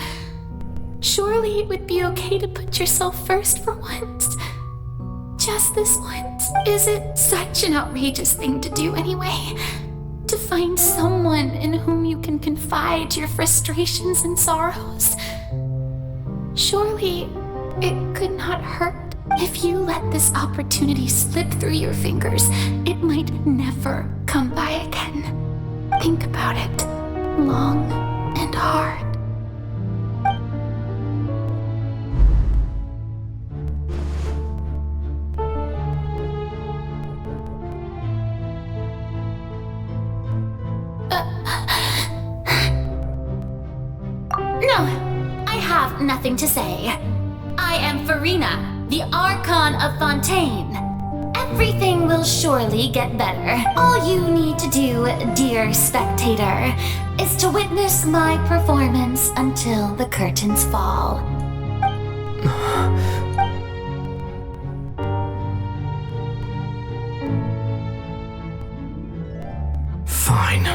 Surely it would be okay to put yourself first for once. Just this once. Is it such an outrageous thing to do anyway? To find someone in whom you can confide your frustrations and sorrows? Surely it could not hurt. If you let this opportunity slip through your fingers, it might never come by again. Think about it long and hard. No, I have nothing to say. I am Farina, the Archon of Fontaine. Everything will surely get better. All you need to do, dear spectator, is to witness my performance until the curtains fall. fine.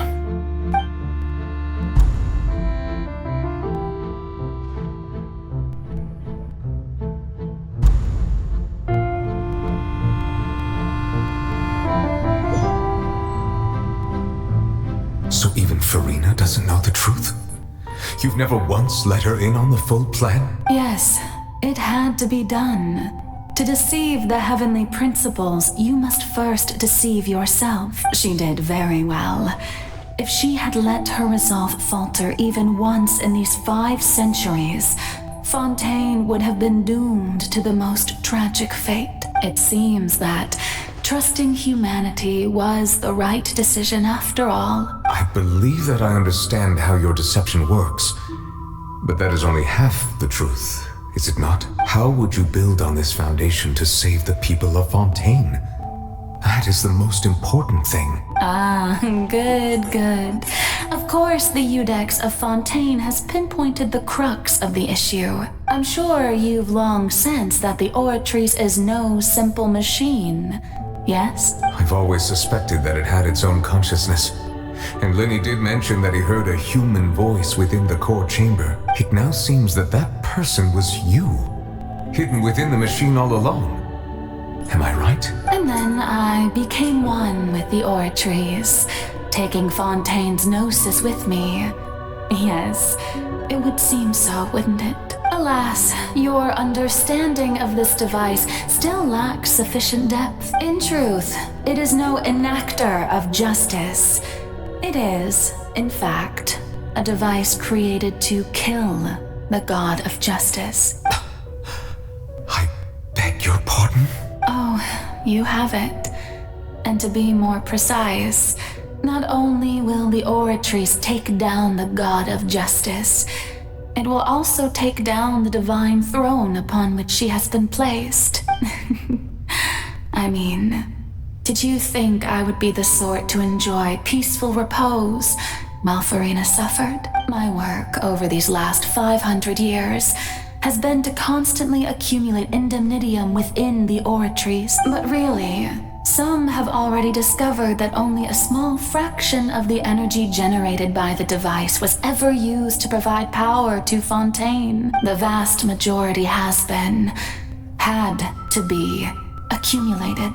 So even Farina doesn't know the truth? You've never once let her in on the full plan? Yes, it had to be done. To deceive the heavenly principles, you must first deceive yourself. She did very well. If she had let her resolve falter even once in these 5 centuries, Fontaine would have been doomed to the most tragic fate. It seems that trusting humanity was the right decision after all. I believe that I understand how your deception works, but that is only half the truth, is it not? How would you build on this foundation to save the people of Fontaine? That is the most important thing. Ah, good. Of course, the Iudex of Fontaine has pinpointed the crux of the issue. I'm sure you've long sensed that the Oratrice is no simple machine. Yes? I've always suspected that it had its own consciousness. And Lenny did mention that he heard a human voice within the core chamber. It now seems that that person was you, hidden within the machine all along. Am I right? And then I became one with the Oratrice, taking Fontaine's gnosis with me. Yes, it would seem so, wouldn't it? Alas, your understanding of this device still lacks sufficient depth. In truth, it is no enactor of justice. It is, in fact, a device created to kill the god of justice. I beg your pardon? Oh, you have it. And to be more precise, not only will the Oratrice take down the god of justice, it will also take down the divine throne upon which she has been placed. I mean, did you think I would be the sort to enjoy peaceful repose while Farina suffered? My work over these last 500 years has been to constantly accumulate indemnitium within the Oratrice. But really, some have already discovered that only a small fraction of the energy generated by the device was ever used to provide power to Fontaine. The vast majority had to be accumulated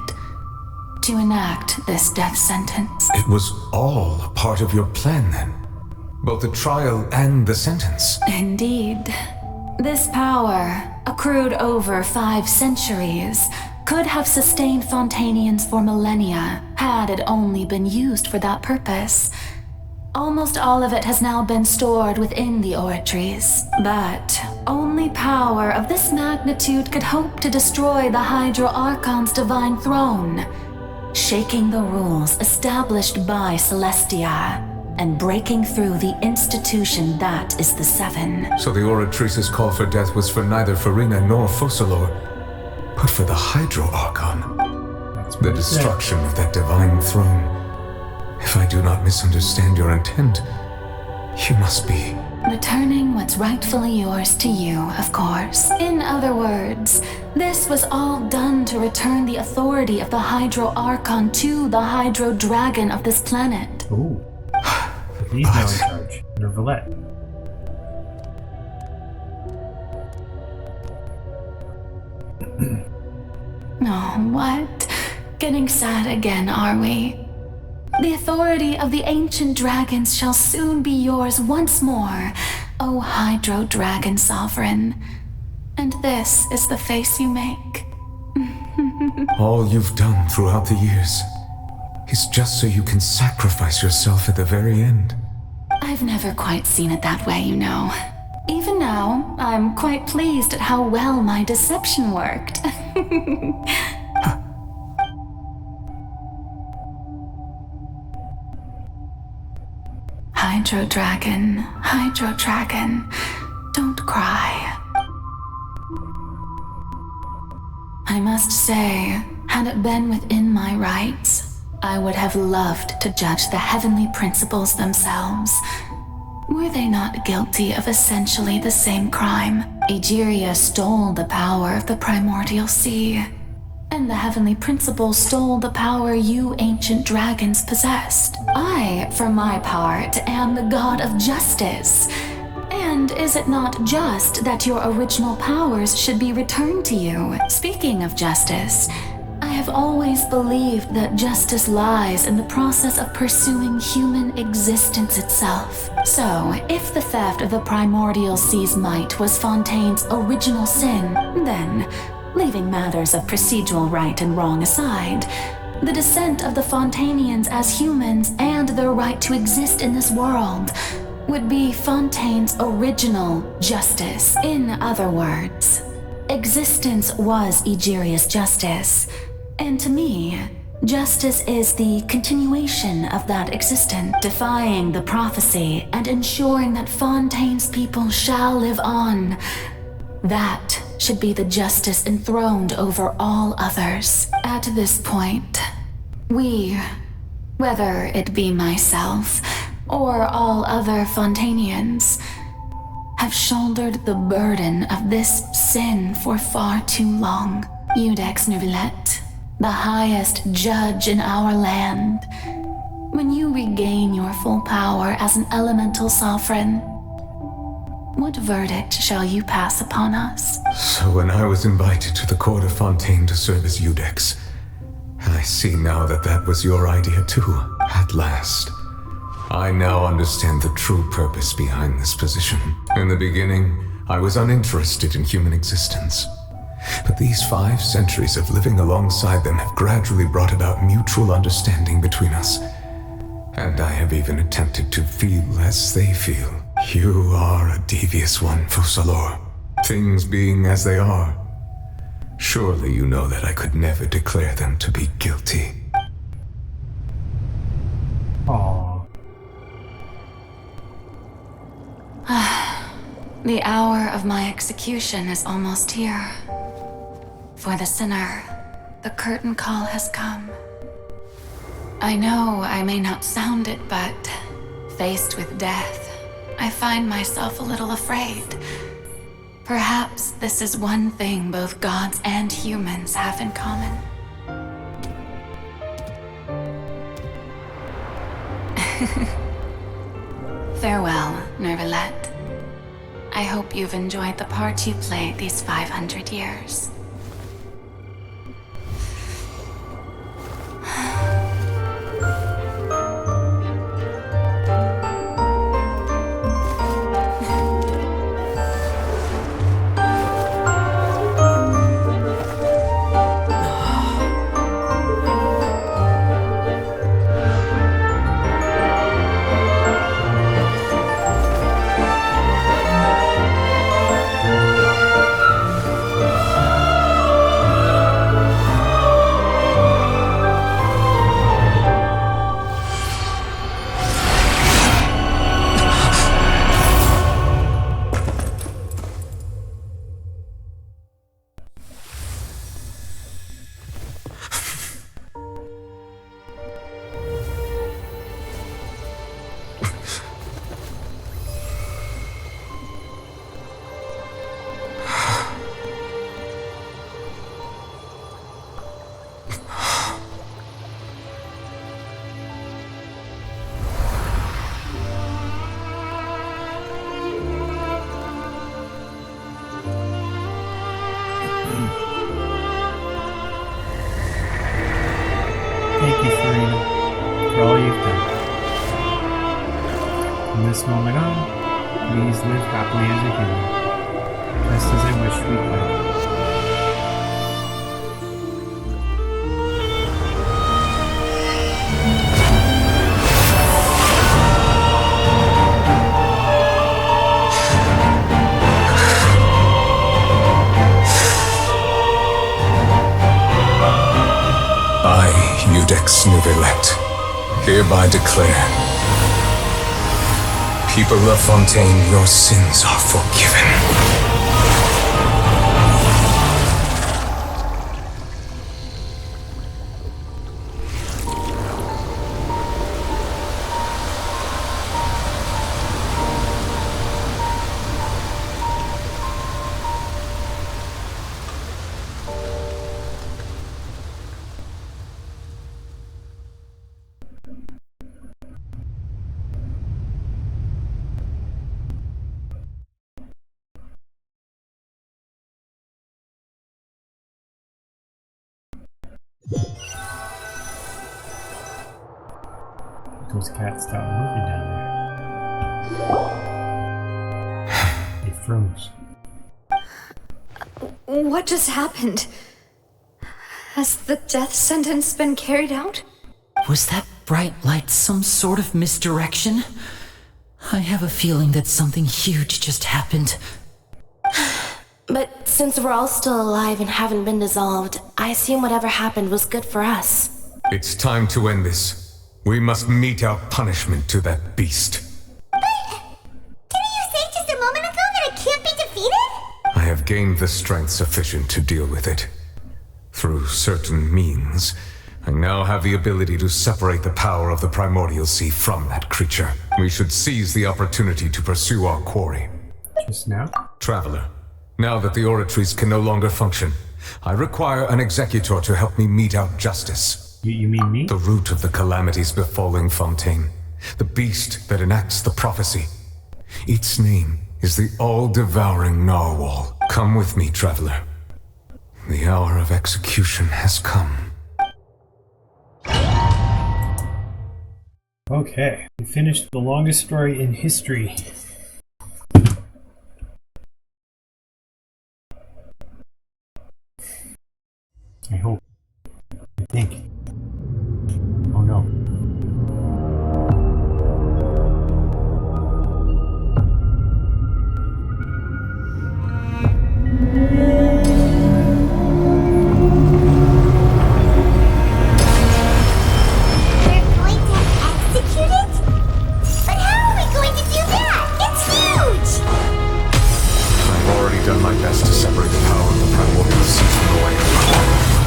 to enact this death sentence. It was all a part of your plan then? Both the trial and the sentence? Indeed. This power, accrued over 5 centuries, could have sustained Fontainians for millennia had it only been used for that purpose. Almost all of it has now been stored within the Oratrice, but only power of this magnitude could hope to destroy the Hydro Archon's divine throne, shaking the rules established by Celestia and breaking through the institution that is the Seven. So the Oratrice's call for death was for neither Farina nor Focalor, but for the Hydro Archon. The destruction of that divine throne. If I do not misunderstand your intent, you must be... returning what's rightfully yours to you, of course. In other words, this was all done to return the authority of the Hydro Archon to the Hydro Dragon of this planet. Ooh. He's now in charge. Under Valette. Oh, what? Getting sad again, are we? The authority of the ancient dragons shall soon be yours once more, O Hydro Dragon Sovereign. And this is the face you make. All you've done throughout the years is just so you can sacrifice yourself at the very end. I've never quite seen it that way, you know. Even now, I'm quite pleased at how well my deception worked. Hydro Dragon, don't cry. I must say, had it been within my rights, I would have loved to judge the heavenly principles themselves. Were they not guilty of essentially the same crime? Egeria stole the power of the primordial sea. And the heavenly principle stole the power you ancient dragons possessed. I, for my part, am the god of justice. And is it not just that your original powers should be returned to you? Speaking of justice, I have always believed that justice lies in the process of pursuing human existence itself. So, if the theft of the primordial sea's might was Fontaine's original sin, then, leaving matters of procedural right and wrong aside, the descent of the Fontanians as humans and their right to exist in this world would be Fontaine's original justice. In other words, existence was Egeria's justice, and to me, justice is the continuation of that existence, defying the prophecy and ensuring that Fontaine's people shall live on. That should be the justice enthroned over all others. At this point, we, whether it be myself or all other Fontanians, have shouldered the burden of this sin for far too long. Iudex Neuvillette, the highest judge in our land, when you regain your full power as an elemental sovereign, what verdict shall you pass upon us? So when I was invited to the court of Fontaine to serve as Iudex, I see now that that was your idea too, at last. I now understand the true purpose behind this position. In the beginning, I was uninterested in human existence. But these 5 centuries of living alongside them have gradually brought about mutual understanding between us. And I have even attempted to feel as they feel. You are a devious one, Fussalor. Things being as they are, surely you know that I could never declare them to be guilty. Aww. The hour of my execution is almost here. For the sinner, the curtain call has come. I know I may not sound it, but faced with death, I find myself a little afraid. Perhaps this is one thing both gods and humans have in common. Farewell, Neuvillette. I hope you've enjoyed the part you played these 500 years. Thank you, Serena, for all you've done. From this moment on, please live happily as a human, just as I wish we could. Iudex Neuvillette, hereby declare, people of Fontaine, your sins are forgiven. those cats stopped moving down there. They froze. What just happened? Has the death sentence been carried out? Was that bright light some sort of misdirection? I have a feeling that something huge just happened. But since we're all still alive and haven't been dissolved, I assume whatever happened was good for us. It's time to end this. We must mete out punishment to that beast. Didn't you say just a moment ago that it can't be defeated? I have gained the strength sufficient to deal with it. Through certain means, I now have the ability to separate the power of the primordial sea from that creature. We should seize the opportunity to pursue our quarry. Just now? Traveler, now that the oratories can no longer function, I require an executor to help me mete out justice. You mean me? The root of the calamities befalling Fontaine. The beast that enacts the prophecy. Its name is the all-devouring narwhal. Come with me, traveler. The hour of execution has come. Okay, we finished the longest story in history. I hope. I think. Oh no. Done my best to separate the power of the primordial sea from the wave.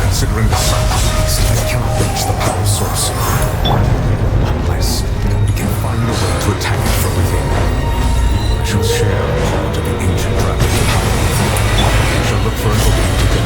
Considering the size of the beast, I cannot reach the power source. Unless we can find a way to attack it from within. I shall share part of the ancient dragon's power. I shall look for an opening to go.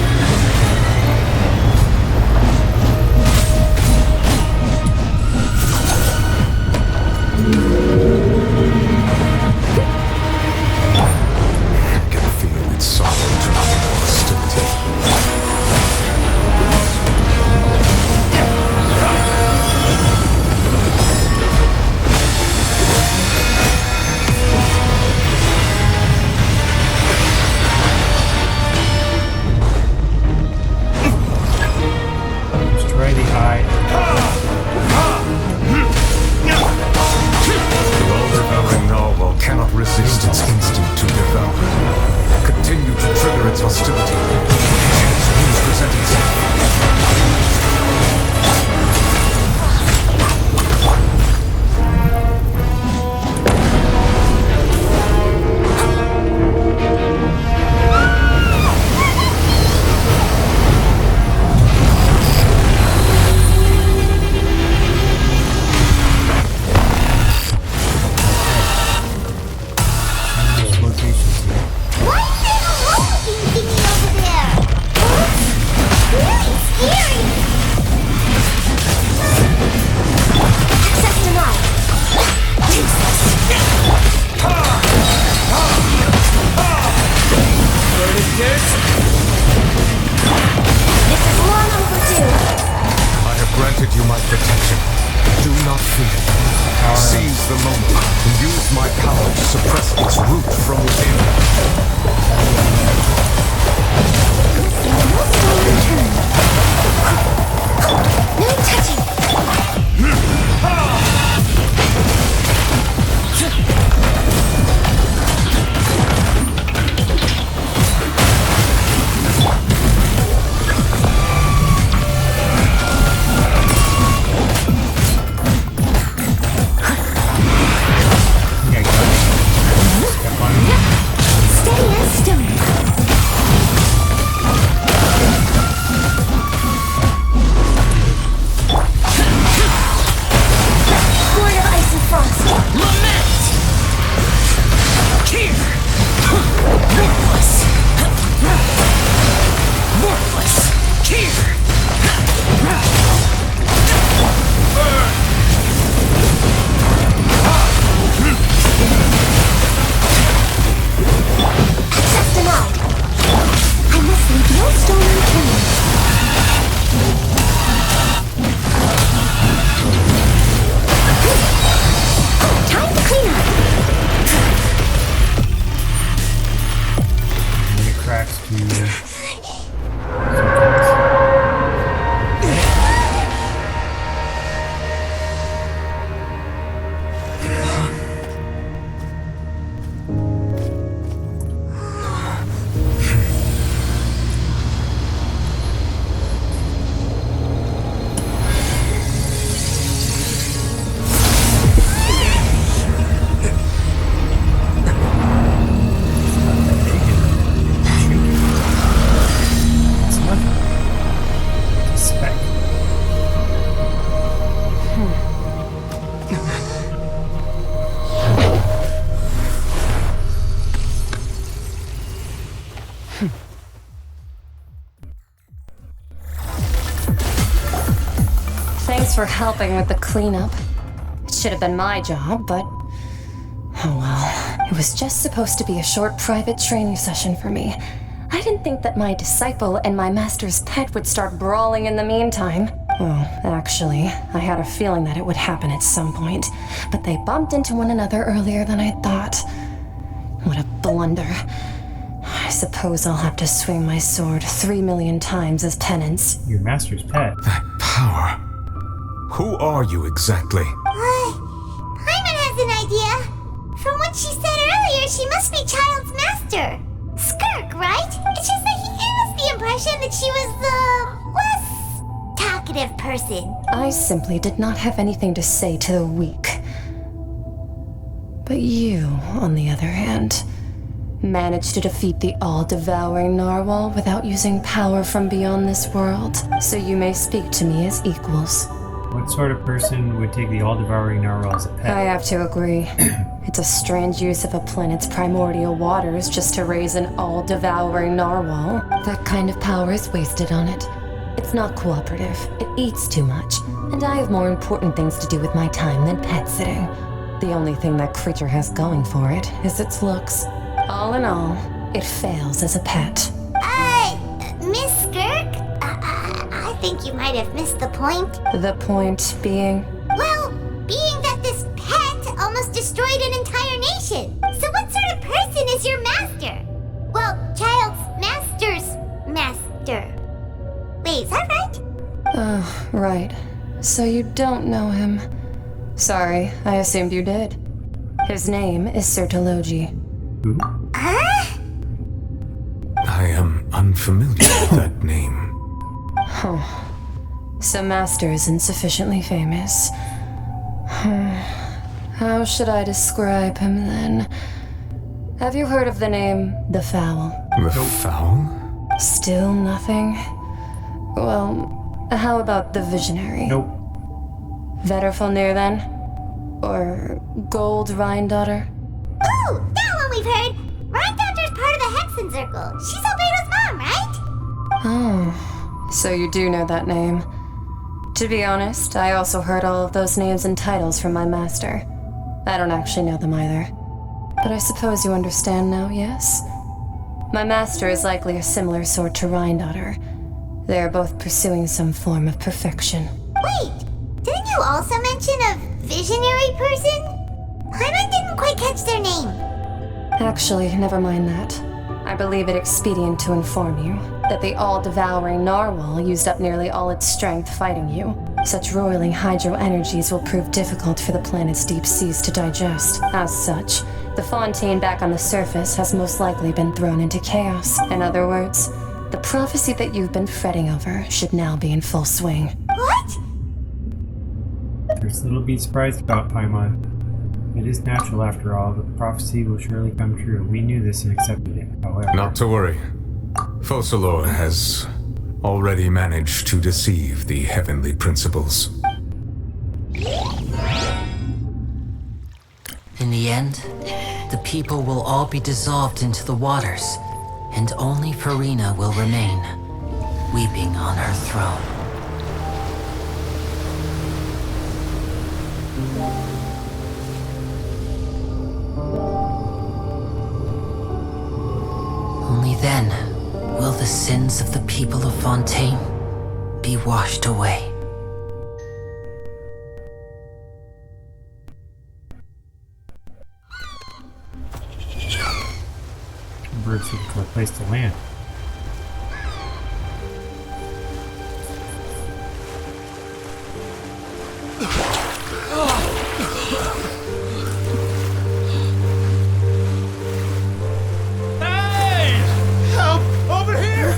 Thanks for helping with the cleanup. It should have been my job, but... oh well. It was just supposed to be a short private training session for me. I didn't think that my disciple and my master's pet would start brawling in the meantime. Well, actually, I had a feeling that it would happen at some point, but they bumped into one another earlier than I thought. What a blunder. I suppose I'll have to swing my sword 3 million times as penance. Your master's pet. That power. Who are you exactly? Paimon has an idea. From what she said earlier, she must be Child's master. Skirk, right? It's just that he gave us the impression that she was the less talkative person. I simply did not have anything to say to the weak. But you, on the other hand, managed to defeat the all-devouring narwhal without using power from beyond this world, so you may speak to me as equals. What sort of person would take the all-devouring narwhal as a pet? I have to agree. It's a strange use of a planet's primordial waters just to raise an all-devouring narwhal. That kind of power is wasted on it. It's not cooperative. It eats too much. And I have more important things to do with my time than pet sitting. The only thing that creature has going for it is its looks. All in all, it fails as a pet. Miss Skirk? I think you might have missed the point. The point being? Well, being that this pet almost destroyed an entire nation. So what sort of person is your master? Well, Child's master's master. Wait, is that right? Oh, right. So you don't know him. Sorry, I assumed you did. His name is Sertologi. Who? Huh? I am unfamiliar with that name. Huh. So Master isn't sufficiently famous. How should I describe him then? Have you heard of the name The Fowl? The Fowl? Still nothing? Well, how about the Visionary? Nope. Vetterfalnir then? Or Gold Rhindaughter? Ooh, that one we've heard! Rhindaughter's part of the Hexen Circle. She's Albedo's mom, right? Oh, so you do know that name. To be honest, I also heard all of those names and titles from my master. I don't actually know them either. But I suppose you understand now, yes? My master is likely a similar sort to Rhindaughter. They are both pursuing some form of perfection. Wait, didn't you also mention a visionary person? Paimon didn't quite catch their name. Actually, never mind that. I believe it expedient to inform you that the all-devouring narwhal used up nearly all its strength fighting you. Such roiling hydro energies will prove difficult for the planet's deep seas to digest. As such, the fontaine back on the surface has most likely been thrown into chaos. In other words, the prophecy that you've been fretting over should now be in full swing. What? There's little to be surprised about, Paimon. It is natural after all, that the prophecy will surely come true. We knew this and accepted it, however. Not to worry. Focalor has already managed to deceive the heavenly principles. In the end, the people will all be dissolved into the waters, and only Farina will remain, weeping on her throne. Only then will the sins of the people of Fontaine be washed away. Birds looking for a place to land. Hey! Help! Over here!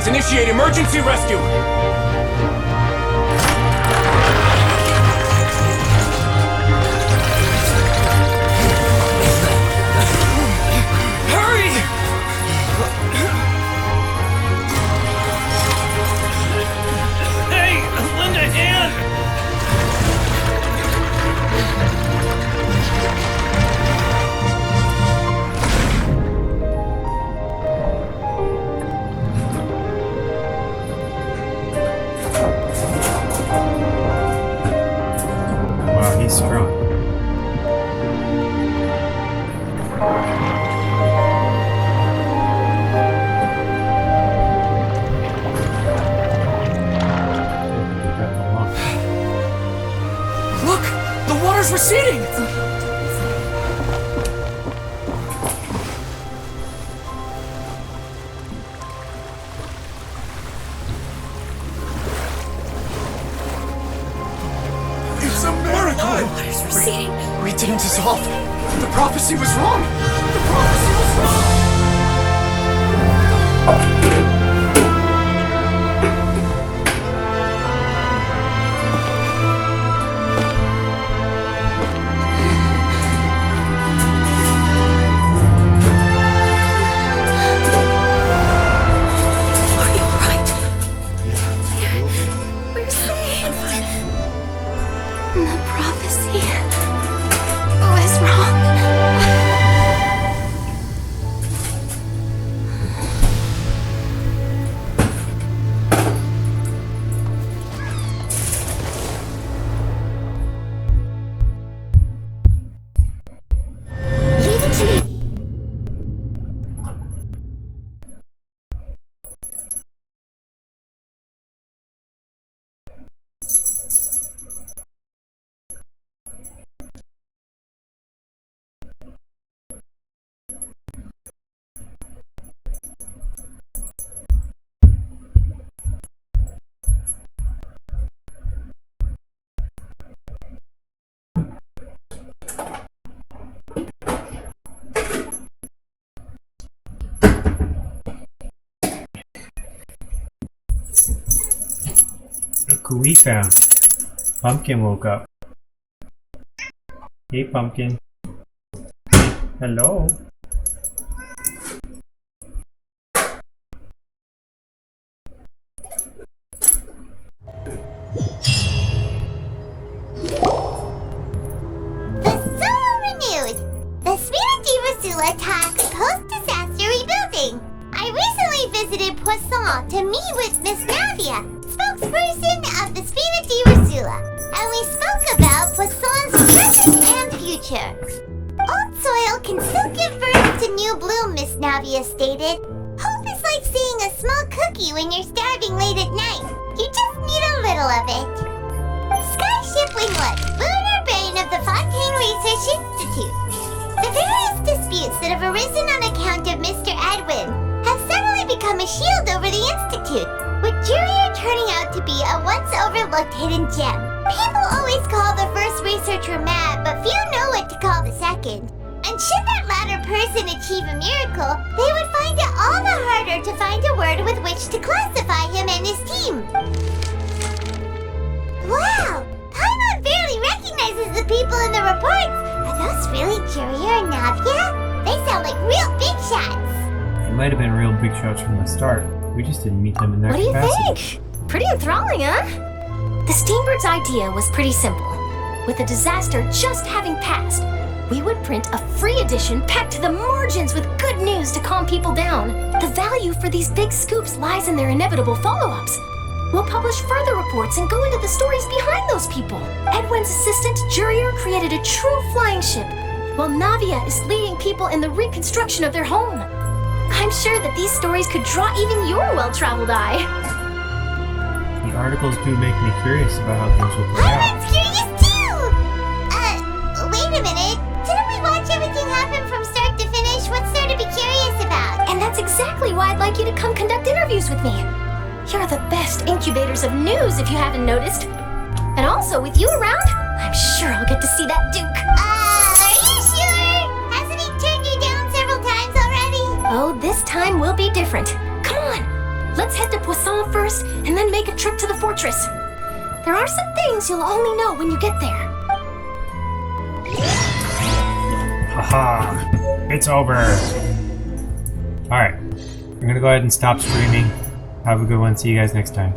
Let's initiate emergency rescue! Hurry! Hey, lend a hand! Wow, he's strong. Look! The water's receding! It's a miracle! The water's receding. We didn't dissolve. The prophecy was wrong. The prophecy was wrong. We're safe. The prophecy was wrong. Leave it to me. Look who we found. Pumpkin woke up. Hey, Pumpkin. Hello. The soul renewed. The Spina di Rosula talks post-disaster rebuilding. I recently visited Poisson to meet with Miss Navia, spokesperson of the Spina di Rosula, and we spoke about Poisson's present and future. Old soil can still give birth to new bloom, Miss Navia stated. Hope is like seeing a small cookie when you're starving late at night. You just need a little of it. Skyship Winglet, lunar brain of the Fontaine Research Institute. The various disputes that have arisen on account of Mr. Edwin have suddenly become a shield over the Institute, with Jurier turning out to be a once-overlooked hidden gem. People always call the first researcher mad, but few know what to call the second. And should that latter person achieve a miracle, they would find it all the harder to find a word with which to classify him and his team. Wow! Paimon barely recognizes the people in the reports. Are those really Jurier and Navia? They sound like real big shots. They might have been real big shots from the start. We just didn't meet them in their What do you capacity. think? Pretty enthralling, huh? The Steambird's idea was pretty simple. With the disaster just having passed, we would print a free edition packed to the margins with good news to calm people down. The value for these big scoops lies in their inevitable follow-ups. We'll publish further reports and go into the stories behind those people. Edwin's assistant, Jurier, created a true flying ship, while Navia is leading people in the reconstruction of their home. I'm sure that these stories could draw even your well-traveled eye. The articles do make me curious about how things will play out. I'm curious too! Wait a minute. Didn't we watch everything happen from start to finish? What's there to be curious about? And that's exactly why I'd like you to come conduct interviews with me. You're the best incubators of news, if you haven't noticed. And also, with you around, I'm sure I'll get to see that Duke. Are you sure? Hasn't he turned you down several times already? Oh, this time will be different. Come on, let's head to first, and then make a trip to the fortress. There are some things you'll only know when you get there. Haha, it's over. Alright, I'm gonna go ahead and stop streaming. Have a good one. See you guys next time.